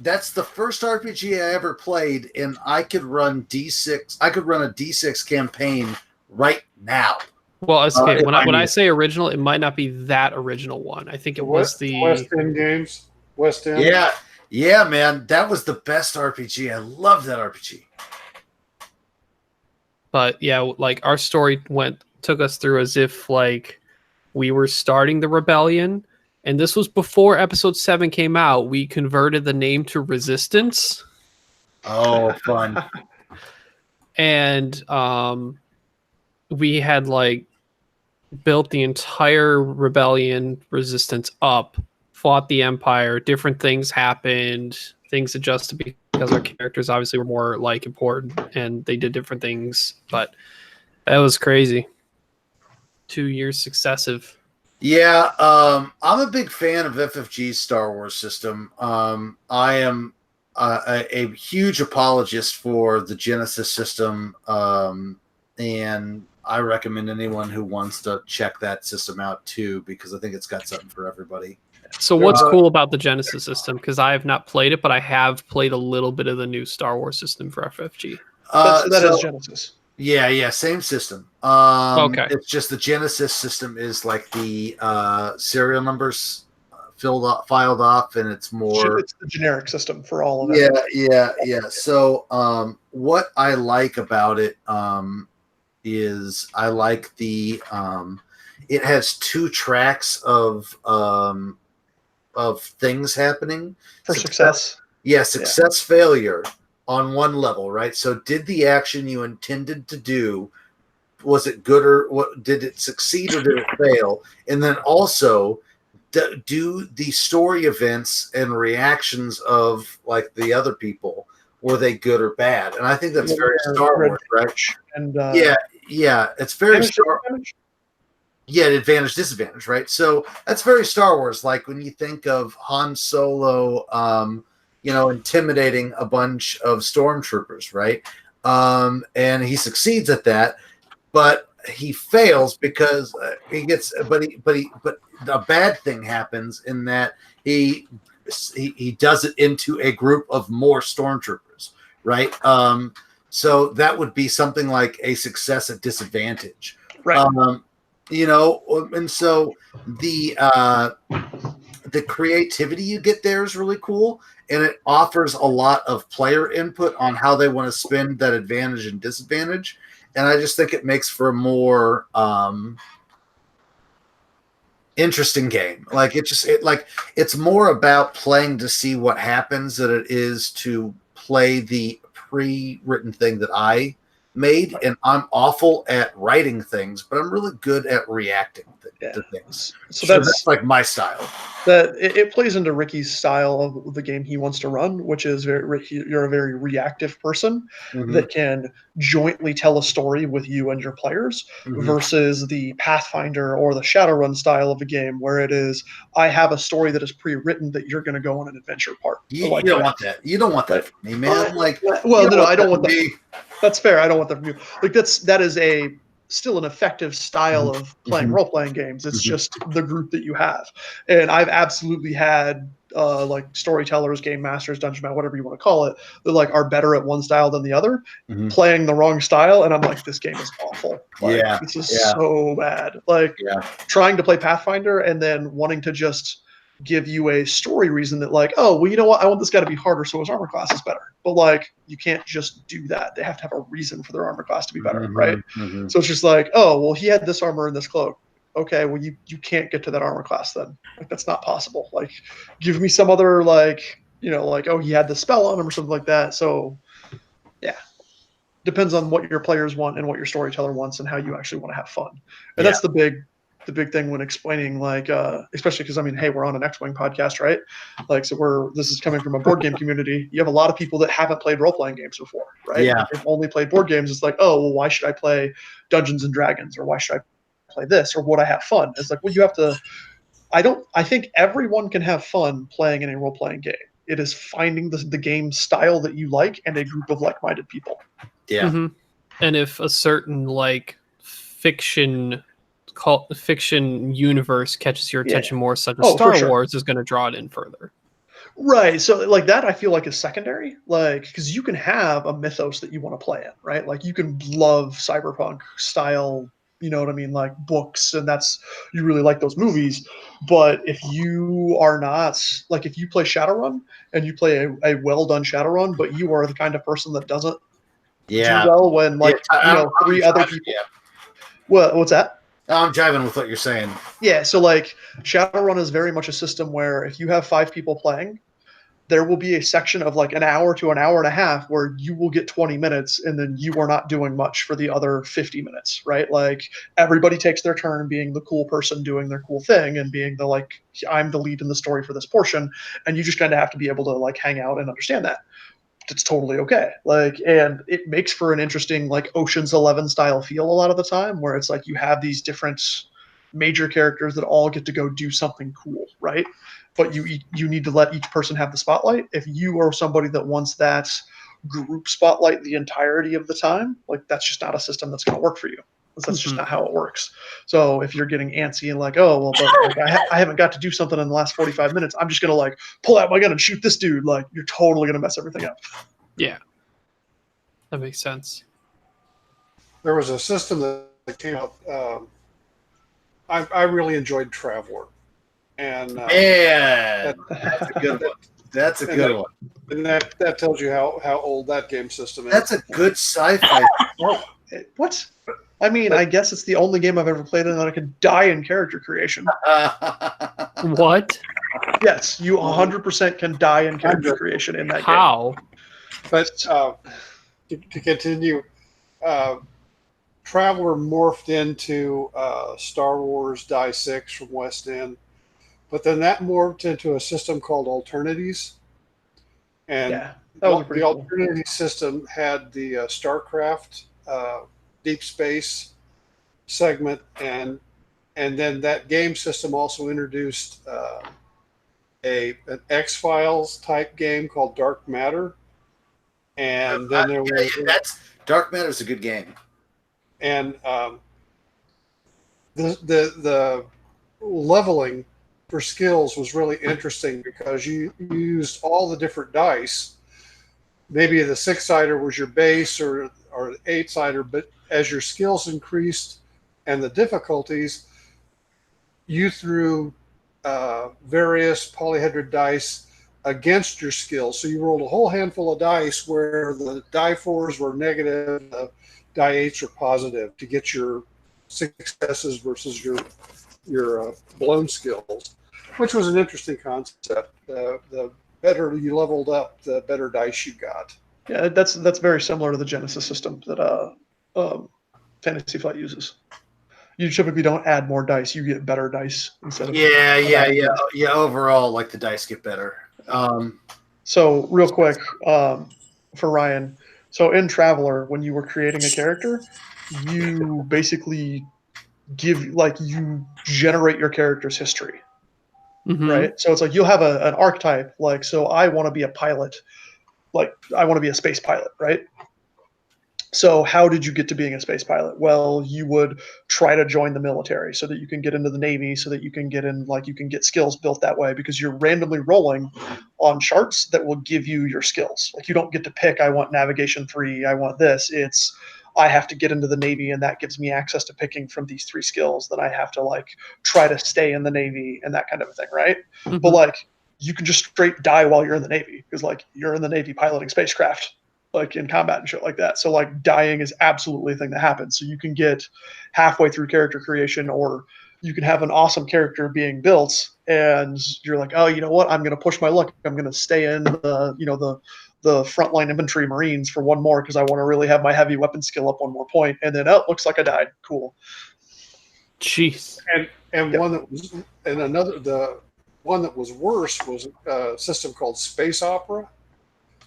That's the first RPG I ever played, and I could run D6. I could run a D6 campaign right now. Well, okay, when I say original, it might not be that original one. I think it was the West End games. West End. Yeah, man, that was the best RPG. I love that RPG. But yeah, like our story took us through as if like we were starting the rebellion, and this was before episode 7 came out. We converted the name to Resistance. Oh, fun. And we had like built the entire rebellion resistance up, fought the Empire, different things happened, things adjusted because our characters obviously were more like important and they did different things, but that was crazy. 2 years successive. Yeah, I'm a big fan of FFG's Star Wars system. I am a huge apologist for the Genesis system, and I recommend anyone who wants to check that system out too, because I think it's got something for everybody. So what's cool about the Genesis system? Because I have not played it, but I have played a little bit of the new Star Wars system for FFG. That is Genesis. Yeah, same system. Okay. It's just the Genesis system is like the serial numbers filed off, and it's more. It's the generic system for all of it. Yeah. So, what I like about it is I like the it has 2 tracks of things happening For success. Success, failure on one level, right? So did the action you intended to do, was it good, or what, did it succeed or did it fail? And then also do the story events and reactions of like the other people, were they good or bad? And I think that's very Star Wars, right? And yeah, it's very Star Wars. Yeah, advantage, disadvantage, right? So that's very Star Wars. Like when you think of Han Solo, intimidating a bunch of stormtroopers, right? And he succeeds at that, but he fails because he gets. But a bad thing happens in that he does it into a group of more stormtroopers, right? So that would be something like a success at disadvantage, right? And so the creativity you get there is really cool, and it offers a lot of player input on how they want to spend that advantage and disadvantage. And I just think it makes for a more interesting game. Like it's more about playing to see what happens than it is to play the pre-written thing that I made, and I'm awful at writing things, but I'm really good at reacting to things. So that's like my style. That it plays into Ricky's style of the game he wants to run, which is you're a very reactive person that can jointly tell a story with you and your players versus the Pathfinder or the Shadowrun style of the game where it is, I have a story that is pre-written that you're going to go on an adventure part. You don't want that. You don't want that from me, man. No, I don't want that. That's fair. I don't want that from you. Like that is still an effective style of playing role-playing games. It's just the group that you have. And I've absolutely had like storytellers, game masters, dungeon masters, whatever you want to call it, that like are better at one style than the other, playing the wrong style, and I'm like, this game is awful. Like, this is so bad. Like trying to play Pathfinder and then wanting to just give you a story reason that like, oh, well, you know what? I want this guy to be harder so his armor class is better. But like, you can't just do that. They have to have a reason for their armor class to be better, right? So it's just like, oh, well, he had this armor and this cloak. Okay, well, you can't get to that armor class then. Like, that's not possible. Like, give me some other like, like, oh, he had the spell on him or something like that. So, yeah. Depends on what your players want and what your storyteller wants and how you actually want to have fun. And that's the big thing when explaining, like, especially because, I mean, hey, we're on an X-Wing podcast, right? Like, so this is coming from a board game community. You have a lot of people that haven't played role-playing games before, right? Yeah. They've only played board games. It's like, oh, well, why should I play Dungeons and Dragons? Or why should I play this? Or would I have fun? It's like, well, you have to, I think everyone can have fun playing in a role-playing game. It is finding the game style that you like and a group of like-minded people. Yeah. And if a certain, like, fiction universe catches your attention more, such as Star Wars, is going to draw it in further. Right. So like that, I feel like is secondary, like, because you can have a mythos that you want to play in, right? Like you can love cyberpunk style, you know what I mean? Like books, and you really like those movies. But if you are not, like, if you play Shadowrun and you play a well done Shadowrun, but you are the kind of person that doesn't do well when three other people. Yeah. What's that? I'm jiving with what you're saying. Yeah, so like Shadowrun is very much a system where if you have 5 people playing, there will be a section of like an hour to an hour and a half where you will get 20 minutes and then you are not doing much for the other 50 minutes, right? Like everybody takes their turn being the cool person doing their cool thing and being the like, I'm the lead in the story for this portion. And you just kind of have to be able to like hang out and understand that. It's totally okay. Like, and it makes for an interesting, like, Ocean's 11 style feel a lot of the time, where it's like you have these different major characters that all get to go do something cool, right? But you need to let each person have the spotlight. If you are somebody that wants that group spotlight the entirety of the time, like, that's just not a system that's going to work for you. That's just not how it works. So if you're getting antsy and like, oh, well, but like, I haven't got to do something in the last 45 minutes, I'm just going to like pull out my gun and shoot this dude. Like, you're totally going to mess everything up. Yeah. That makes sense. There was a system that came out. I really enjoyed Traveler. And that's a good one. That's a good one. And that tells you how old that game system is. That's a good sci-fi. What? I mean, I guess it's the only game I've ever played in that I could die in character creation. What? Yes, you 100% can die in character creation in that game. How? But to continue, Traveler morphed into Star Wars Die 6 from West End, but then that morphed into a system called Alternities. And the Alternities system had the StarCraft Deep Space segment, and then that game system also introduced an X-Files type game called Dark Matter. And then there was Dark Matter is a good game. And the leveling for skills was really interesting because you used all the different dice. Maybe the 6-sider was your base or the 8-sider, but as your skills increased and the difficulties, you threw various polyhedrid dice against your skills. So you rolled a whole handful of dice where the die 4s were negative, the die 8s were positive to get your successes versus your blown skills, which was an interesting concept. The better you leveled up, the better dice you got. Yeah, that's very similar to the Genesis system that Fantasy Flight uses. You typically don't add more dice; you get better dice instead of yeah. Overall, like the dice get better. So real quick, for Ryan, so in Traveler, when you were creating a character, you basically you generate your character's history, right? So it's like you'll have an archetype, like, so I want to be a pilot, like I want to be a space pilot, right? So how did you get to being a space pilot? Well, you would try to join the military so that you can get into the Navy, so that you can get in, like you can get skills built that way, because you're randomly rolling on charts that will give you your skills. Like you don't get to pick, I want navigation 3, I want this. It's I have to get into the Navy and that gives me access to picking from these 3 skills. Then I have to like try to stay in the Navy and that kind of a thing, right? But like you can just straight die while you're in the Navy because like you're in the Navy piloting spacecraft, like in combat and shit like that. So like dying is absolutely a thing that happens. So you can get halfway through character creation, or you can have an awesome character being built and you're like, oh, you know what? I'm going to push my luck. I'm going to stay in the frontline infantry Marines for one more because I want to really have my heavy weapon skill up one more point. And then, oh, looks like I died. Cool. Jeez. And one that was, and another, the one that was worse was a system called Space Opera.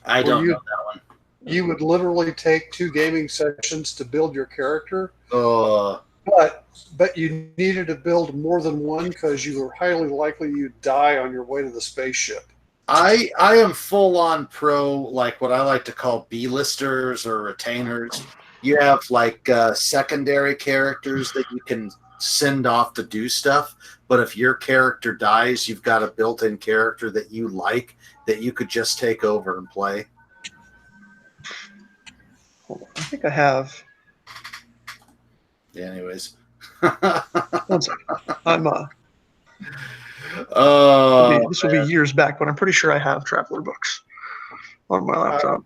I don't know that one. You would literally take 2 gaming sessions to build your character. But you needed to build more than one because you were highly likely you'd die on your way to the spaceship. I am full on pro, like what I like to call B-listers or retainers. You have like secondary characters that you can send off to do stuff, but if your character dies, you've got a built-in character that you like that you could just take over and play. Hold on. I think I have. Yeah, anyways. 1 second. I'm this will be years back, but I'm pretty sure I have Traveler books on my laptop.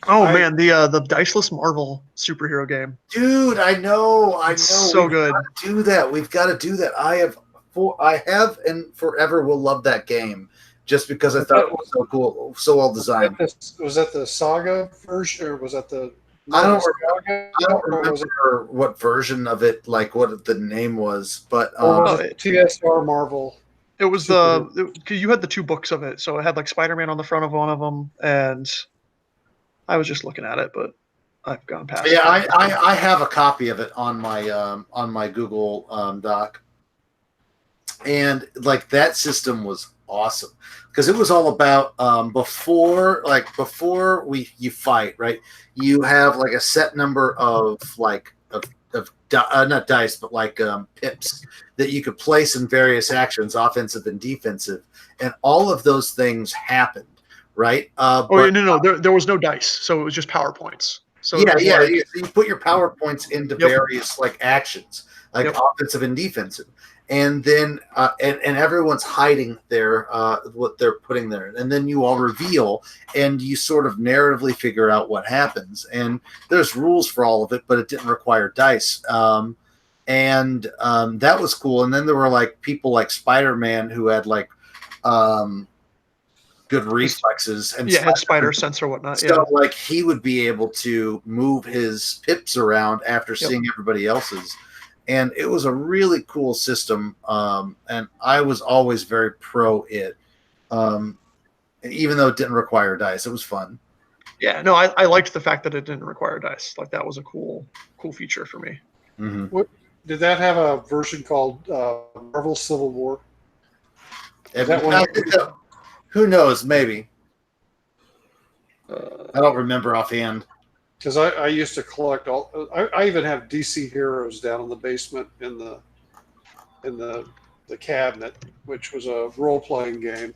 Man, the Diceless Marvel superhero game. Dude, I know. So good. Do that. We've got to do that. I have and forever will love that game just because I thought it was so cool, so well designed. Was that the Saga version, or was that the? I don't remember what version of it, like what the name was, but TSR Marvel. It was you had the 2 books of it, so it had like Spider-Man on the front of one of them, and I was just looking at it, but I've gone past. Yeah, I have a copy of it on my Google Doc, and like that system was awesome because it was all about before you fight, right? You have like a set number of not dice, but like pips that you could place in various actions, offensive and defensive, and all of those things happened, right? No, there was no dice, so it was just PowerPoints. So yeah. So you put your PowerPoints into various like actions, like offensive and defensive. And then and everyone's hiding their what they're putting there, and then you all reveal, and you sort of narratively figure out what happens. And there's rules for all of it, but it didn't require dice, and that was cool. And then there were like people like Spider-Man who had like good reflexes and had spider sense or whatnot. So like he would be able to move his pips around after seeing everybody else's. And it was a really cool system, and I was always very pro it. Even though it didn't require dice, it was fun. Yeah, no, I liked the fact that it didn't require dice. Like that was a cool feature for me. Mm-hmm. What did that have a version called Marvel Civil War? Who knows? Maybe. I don't remember offhand. Because I used to collect all. I even have DC Heroes down in the basement in the cabinet, which was a role playing game.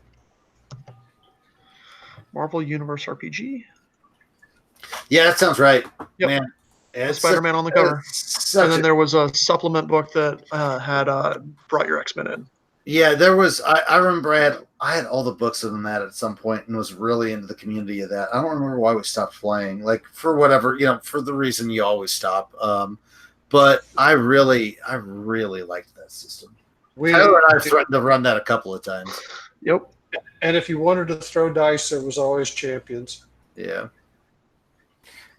Marvel Universe RPG. Yeah, that sounds right. Yep. Man, Spider-Man on the cover, and then there was a supplement book that had brought your X-Men in. Yeah, there was. I remember I had all the books of them at some point and was really into the community of that. I don't remember why we stopped playing, like for whatever, for the reason you always stop. But I really liked that system. Tyler and I threatened to run that a couple of times. Yep. And if you wanted to throw dice, there was always champions. Yeah.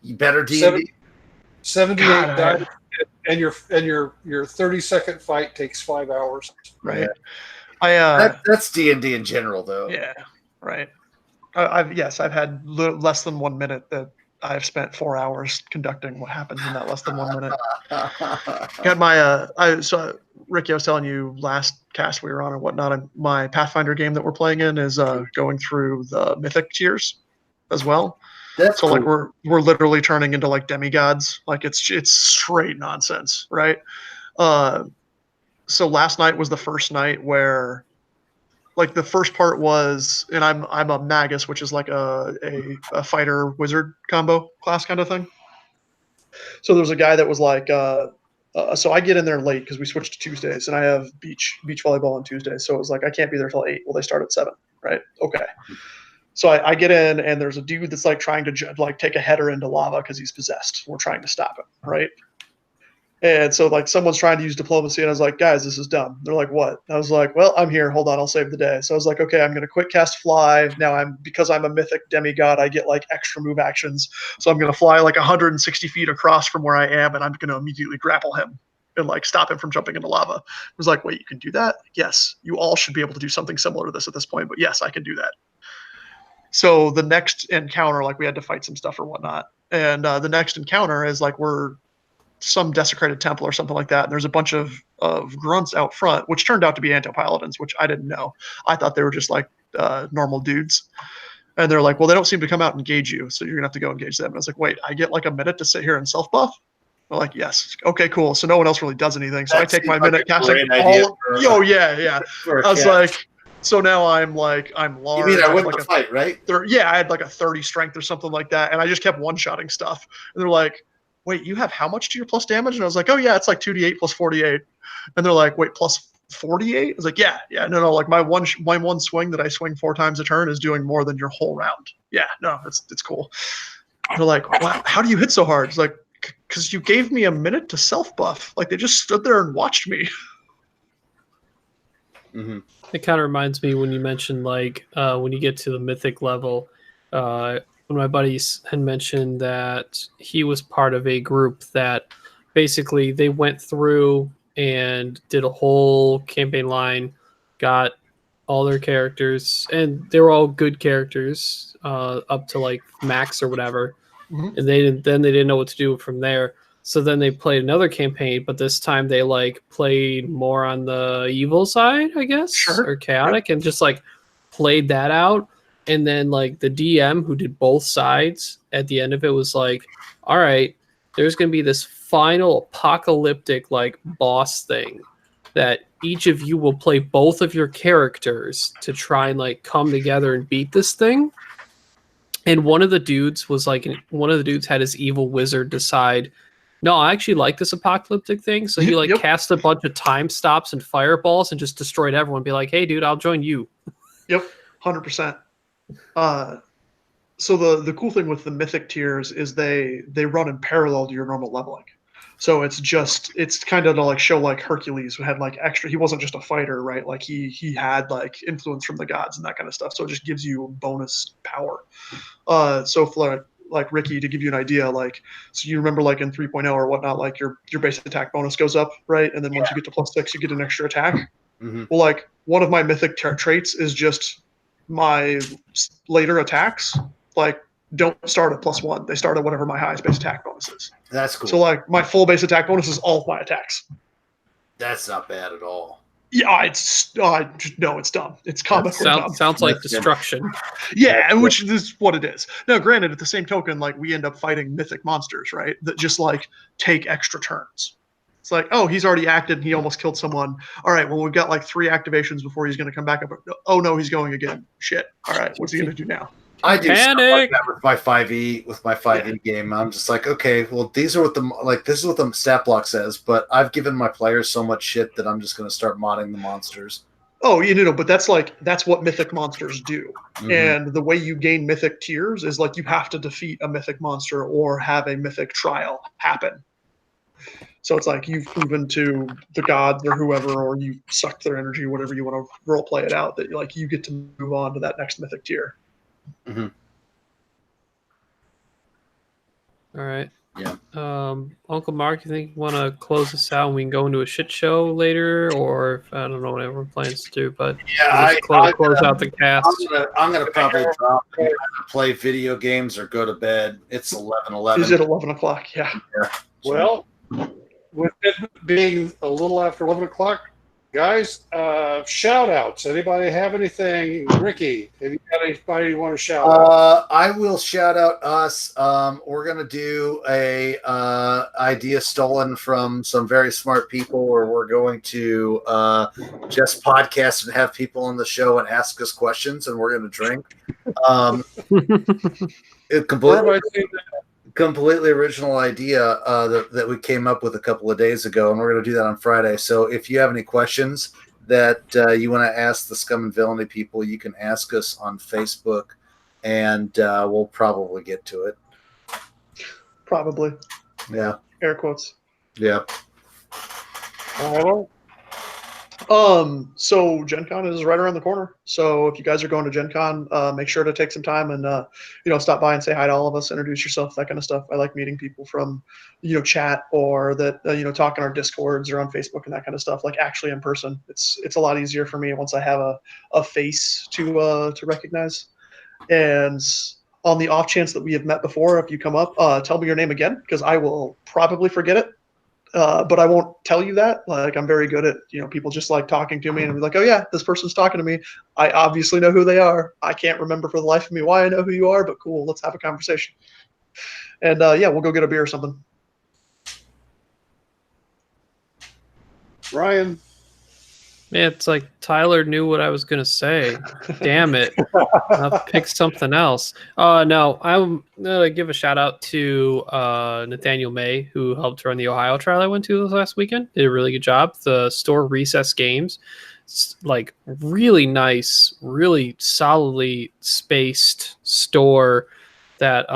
You better D&D. 78 God, died, and your 30-second fight takes 5 hours. Right. Yeah. That's D&D in general, though. Yeah. Right. I've had less than 1 minute that I've spent 4 hours conducting what happens in that less than 1 minute. Got my so Ricky, I was telling you last cast we were on and whatnot. My Pathfinder game that we're playing in is going through the mythic tiers as well. That's so cool. Like we're literally turning into like demigods. Like it's straight nonsense, right? So last night was the first night where, like, the first part was, and I'm a magus, which is like a fighter wizard combo class kind of thing. So there's a guy that was like, so I get in there late because we switched to Tuesdays, and I have beach volleyball on Tuesdays. So it was like I can't be there till 8. Well, they start at 7, right? Okay. So I get in, and there's a dude that's like trying to like take a header into lava because he's possessed. We're trying to stop him, right? And so like someone's trying to use diplomacy, and I was like, guys, this is dumb. They're like, what? I was like, well, I'm here. Hold on, I'll save the day. So I was like, okay, I'm gonna quick cast fly. Now because I'm a mythic demigod, I get like extra move actions. So I'm gonna fly like 160 feet across from where I am, and I'm gonna immediately grapple him and like stop him from jumping into lava. I was like, wait, you can do that? Yes, you all should be able to do something similar to this at this point, but yes, I can do that. So the next encounter, like we had to fight some stuff or whatnot, and the next encounter is like we're some desecrated temple or something like that. And there's a bunch of grunts out front, which turned out to be anti-paladins, which I didn't know. I thought they were just like normal dudes. And they're like, well, they don't seem to come out and engage you, so you're gonna have to go engage them. And I was like, wait, I get like a minute to sit here and self-buff? They're like, yes. Okay, cool. So no one else really does anything. So I take my minute casting all. Yeah. I was like, so now I'm large. You mean I win the fight, right? I had like a 30 strength or something like that, and I just kept one-shotting stuff. And they're like, wait, you have how much to your plus damage? And I was like, oh yeah, it's like 2d8 plus 48. And they're like, wait, plus 48? I was like, yeah, no, like my one swing that I swing 4 times a turn is doing more than your whole round. Yeah, no, it's cool. And they're like, wow, how do you hit so hard? It's like, because you gave me a minute to self-buff. Like they just stood there and watched me. Mm-hmm. It kind of reminds me when you mentioned like when you get to the mythic level, when my buddies had mentioned that he was part of a group that basically they went through and did a whole campaign line, got all their characters, and they were all good characters up to like max or whatever. Mm-hmm. And they didn't know what to do from there. So then they played another campaign, but this time they like played more on the evil side, I guess, or chaotic, and just like played that out. And then like the DM who did both sides at the end of it was like, all right, there's going to be this final apocalyptic like boss thing that each of you will play both of your characters to try and like come together and beat this thing. And one of the dudes had his evil wizard decide, no, I actually like this apocalyptic thing. So he like cast a bunch of time stops and fireballs and just destroyed everyone. Be like, hey dude, I'll join you. Yep. 100%. So the cool thing with the mythic tiers is they run in parallel to your normal leveling. So it's kind of to like show like Hercules who had like extra. He wasn't just a fighter, right? Like he had like influence from the gods and that kind of stuff. So it just gives you bonus power. So for like Ricky, to give you an idea, like, so you remember like in 3.0 or whatnot, like your base attack bonus goes up, right? And then once you get to +6, you get an extra attack. Mm-hmm. Well, like one of my mythic traits is just my later attacks like don't start at +1. They start at whatever my highest base attack bonus is. That's cool. So like my full base attack bonus is all of my attacks. That's not bad at all. Yeah, it's dumb. It's comically dumb. Sounds like destruction. Yeah, which is what it is. Now, granted, at the same token, like we end up fighting mythic monsters, right? That just like take extra turns. It's like, oh, he's already acted and he almost killed someone. All right, well, we've got like 3 activations before he's going to come back up. Oh, no, he's going again. Shit. All right, what's he going to do now? I do stuff like that with my 5e game. I'm just like, okay, well, this is what the stat block says, but I've given my players so much shit that I'm just going to start modding the monsters. Oh, but that's what mythic monsters do. Mm-hmm. And the way you gain mythic tiers is like you have to defeat a mythic monster or have a mythic trial happen. So it's like you've proven to the gods or whoever, or you sucked their energy, whatever you want to role play it out, that like you get to move on to that next mythic tier. Mm-hmm. All right. Yeah. Uncle Mark, you think you want to close this out and we can go into a shit show later, or I don't know what everyone plans to do, but yeah, close out the cast. I'm gonna probably drop and either play video games or go to bed. It's 11:11. Is it 11 o'clock? Yeah. Well, with it being a little after 11 o'clock, guys, shout outs. Anybody have anything? Ricky, have you got anybody you want to shout out? I will shout out us. We're gonna do a idea stolen from some very smart people, where we're going to just podcast and have people on the show and ask us questions, and we're gonna drink. It completely original idea that we came up with a couple of days ago, and we're going to do that on Friday. So if you have any questions that you want to ask the Scum and Villainy people, you can ask us on Facebook, and we'll probably get to it. Probably. Yeah. Air quotes. Yeah. So Gen Con is right around the corner. So if you guys are going to Gen Con, make sure to take some time and, stop by and say hi to all of us, introduce yourself, that kind of stuff. I like meeting people from, chat or that, talk in our Discords or on Facebook and that kind of stuff, like actually in person. It's a lot easier for me once I have a face to recognize. And on the off chance that we have met before, if you come up, tell me your name again, because I will probably forget it. But I won't tell you that. Like, I'm very good at, people just like talking to me and be like, oh yeah, this person's talking to me. I obviously know who they are. I can't remember for the life of me why I know who you are, but cool. Let's have a conversation. And we'll go get a beer or something. Ryan. Man, it's like Tyler knew what I was going to say. Damn it. I'll pick something else. No, I'm going to give a shout out to Nathaniel May, who helped run the Ohio trial I went to this last weekend. Did a really good job. The store Recess Games, like really nice, really solidly spaced store that,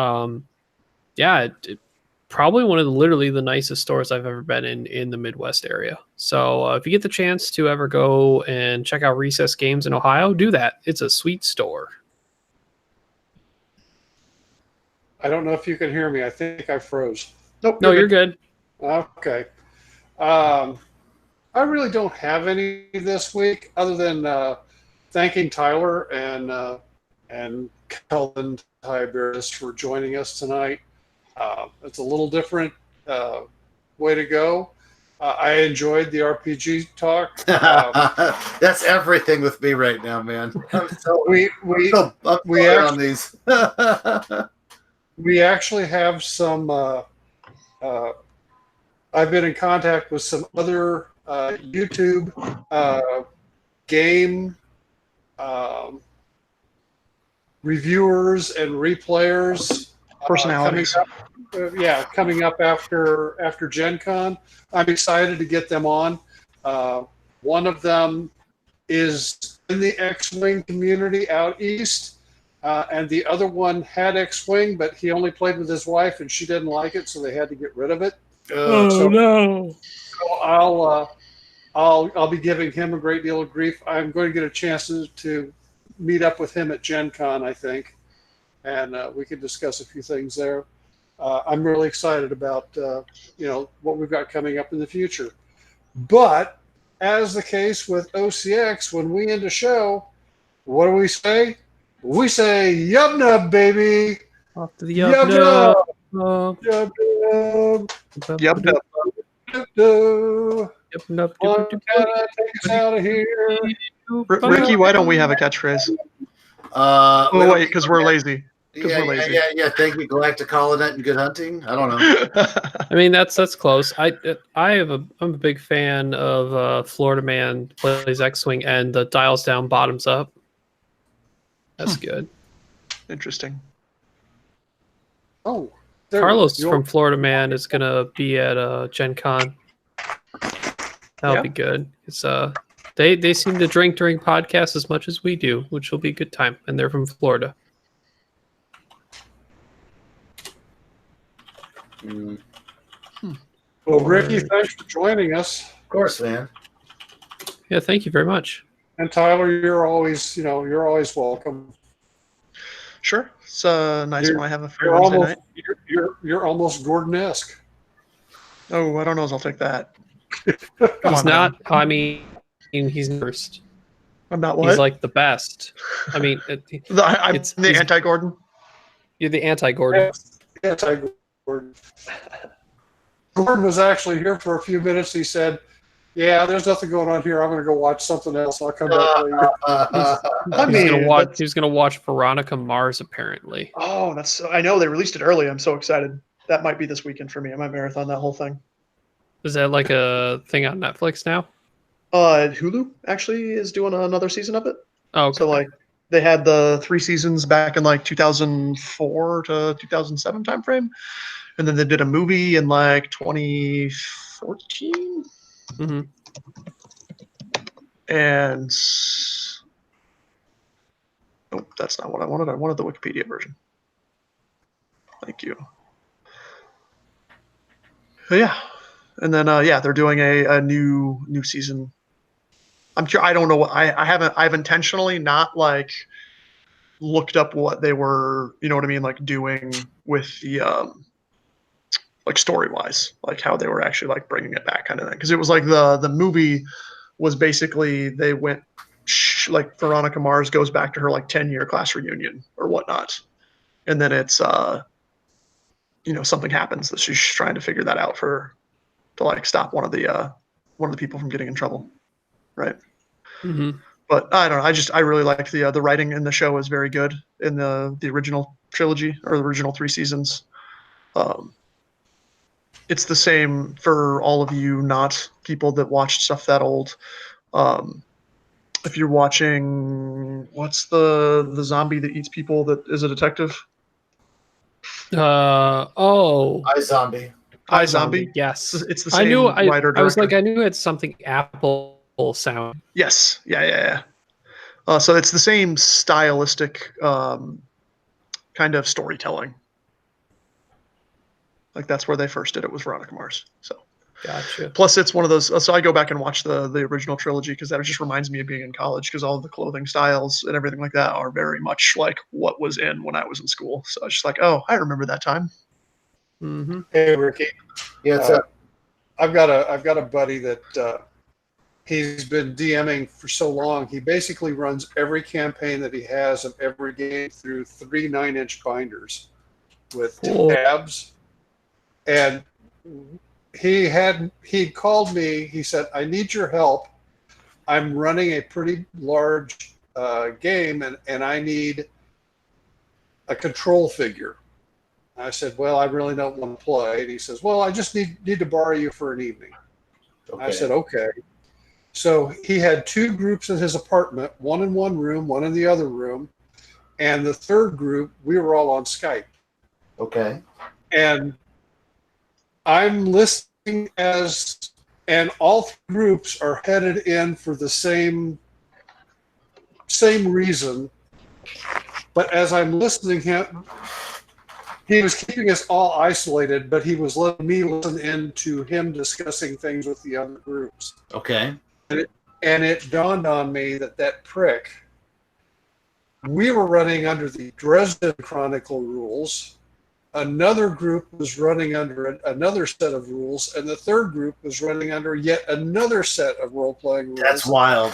probably one of literally the nicest stores I've ever been in the Midwest area. So if you get the chance to ever go and check out Recess Games in Ohio, do that. It's a sweet store. I don't know if you can hear me. I think I froze. Nope. No, you're good. Okay. I really don't have any this week other than thanking Tyler and Cullen Tiberius for joining us tonight. It's a little different way to go. I enjoyed the RPG talk. That's everything with me right now, man. I'm on these. We actually have some. I've been in contact with some other YouTube game reviewers and replayers. Personalities. Coming up after Gen Con. I'm excited to get them on. One of them is in the X-Wing community out east, and the other one had X-Wing, but he only played with his wife, and she didn't like it, so they had to get rid of it. No! So I'll be giving him a great deal of grief. I'm going to get a chance to meet up with him at Gen Con, I think, and we can discuss a few things there. I'm really excited about what we've got coming up in the future. But as the case with OCX, when we end a show, what do we say? We say yub nub, baby. Off to the yub nub. Yub nub. Yub nub. Yub nub. Take us out of here. Ricky, why don't we have a catchphrase? Wait, because we're lazy. Yeah. Thank you, Galactic Holonet, and good hunting. I don't know. I mean, that's close. I'm a big fan of Florida Man plays X-Wing and the dials down, bottoms up. That's good. Interesting. Oh, Carlos from Florida Man is gonna be at Gen Con. That'll be good. It's they seem to drink during podcasts as much as we do, which will be a good time. And they're from Florida. Well, Ricky, thanks for joining us. Of course, man. Yeah, thank you very much. And Tyler, you're always welcome. Sure. It's nice when I have a free You're Wednesday almost night. you're almost Gordon-esque. Oh, I don't know if I'll take that. He's not. I mean, he's first. I'm not what? He's like the best. I mean, I'm the anti-Gordon. You're the anti-Gordon. Anti-Gordon. Gordon was actually here for a few minutes. He said, "Yeah, there's nothing going on here. I'm going to go watch something else. I'll come back later." He was gonna watch Veronica Mars apparently. Oh, that's. I know they released it early. I'm so excited. That might be this weekend for me. I might marathon that whole thing. Is that like a thing on Netflix now? Hulu actually is doing another season of it. Oh, okay. So like they had the 3 seasons back in like 2004 to 2007 timeframe, and then they did a movie in like 2014. Mm-hmm. And nope, that's not what I wanted. I wanted the Wikipedia version. Thank you. But yeah, and then they're doing a new season. I'm sure I don't know what I've intentionally not like looked up what they were, you know what I mean, like doing with the like story wise, like how they were actually like bringing it back kind of thing. Because it was like the movie was basically they went like Veronica Mars goes back to her like 10-year class reunion or whatnot, and then it's something happens that she's trying to figure that out to like stop one of the people from getting in trouble, right? Mm-hmm. But I don't know. I really liked the writing in the show is very good in the original trilogy or the original 3 seasons. It's the same for all of you not people that watched stuff that old. If you're watching, what's the zombie that eats people that is a detective? iZombie. iZombie. Yes, it's the same writer director. I was like, I knew it had something Apple sound. Yes, yeah. So it's the same stylistic kind of storytelling. Like that's where they first did it was Veronica Mars. So gotcha. Plus, it's one of those. So I go back and watch the original trilogy because that just reminds me of being in college because all of the clothing styles and everything like that are very much like what was in when I was in school. So I was just like, oh, I remember that time. Mm-hmm. Hey, Ricky. Yeah, I've got a buddy that he's been DMing for so long. He basically runs every campaign that he has of every game through 3 9-inch binders with tabs. And he called me. He said, "I need your help. I'm running a pretty large game, and I need a control figure." I said, "Well, I really don't want to play." And he says, "Well, I just need to borrow you for an evening." Okay. I said, "Okay." So he had 2 groups in his apartment, one in one room, one in the other room, and the third group we were all on Skype. Okay. And I'm listening and all groups are headed in for the same reason. But as I'm listening, he was keeping us all isolated, but he was letting me listen in to him discussing things with the other groups. Okay. And it dawned on me that prick, we were running under the Dresden Chronicle rules. Another group was running under another set of rules, and the third group was running under yet another set of role-playing rules. That's wild.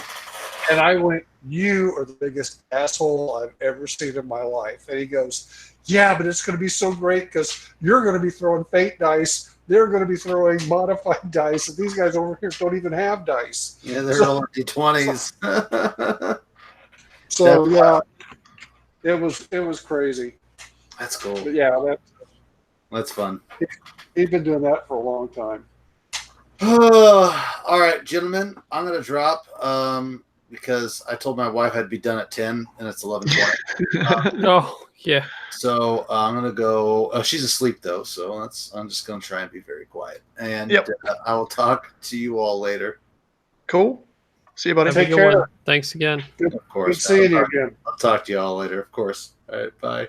And I went, "You are the biggest asshole I've ever seen in my life." And he goes, "Yeah, but it's going to be so great because you're going to be throwing fate dice. They're going to be throwing modified dice, and these guys over here don't even have dice." Yeah, they're all D20s. So yeah, it was crazy. That's cool. But yeah, that's fun. He's been doing that for a long time. All right, gentlemen, I'm gonna drop because I told my wife I'd be done at 10 and it's 11:20. Oh yeah. So I'm gonna go. She's asleep though, so I'm just gonna try and be very quiet. And I will talk to you all later. Cool. See you, buddy. Take care. Thanks again. Of course. Good seeing you again. I'll talk to you all later. Of course. All right. Bye.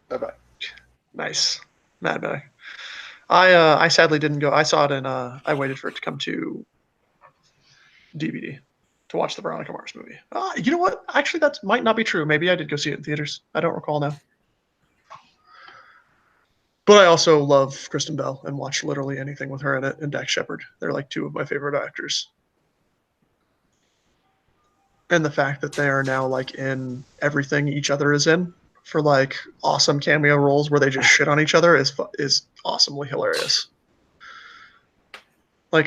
Bye. Nice. Mad Bye. I sadly didn't go. I saw it and I waited for it to come to DVD. to watch the Veronica Mars movie. You know what? Actually, that might not be true. Maybe I did go see it in theaters. I don't recall now. But I also love Kristen Bell and watch literally anything with her in it, and Dax Shepard. They're like two of my favorite actors. And the fact that they are now like in everything each other is in for like awesome cameo roles where they just shit on each other is awesomely hilarious. Like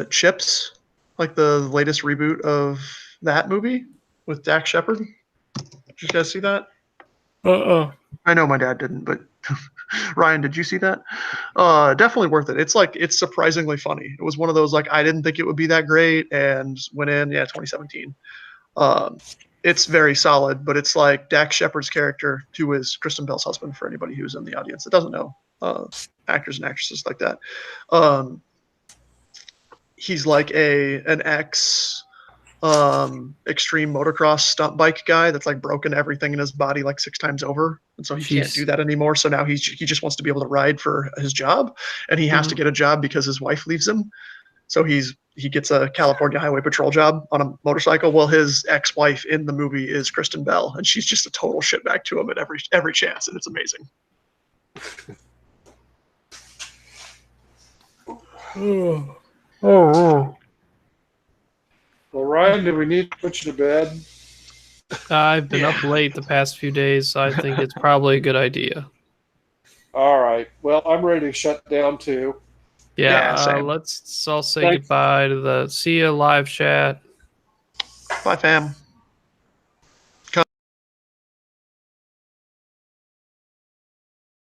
Chips, like the latest reboot of that movie with Dax Shepard. Did you guys see that? I know my dad didn't, but Ryan, did you see that? Definitely worth it. It's surprisingly funny. It was one of those like I didn't think it would be that great, and went in 2017. It's very solid, but it's like Dax Shepard's character, who is Kristen Bell's husband, for anybody who's in the audience that doesn't know, actors and actresses like that. He's like an ex extreme motocross stunt bike guy that's like broken everything in his body like 6 times over, and so he can't do that anymore. So now he just wants to be able to ride for his job, and he has to get a job because his wife leaves him. So he gets a California Highway Patrol job on a motorcycle. Well, his ex-wife in the movie is Kristen Bell, and she's just a total shitbag to him at every chance, and it's amazing. Well, Ryan, do we need to put you to bed? I've been up late the past few days, so I think it's probably a good idea. All right. Well, I'm ready to shut down too. Yeah, let's all say goodbye to the see ya live chat. Bye, fam.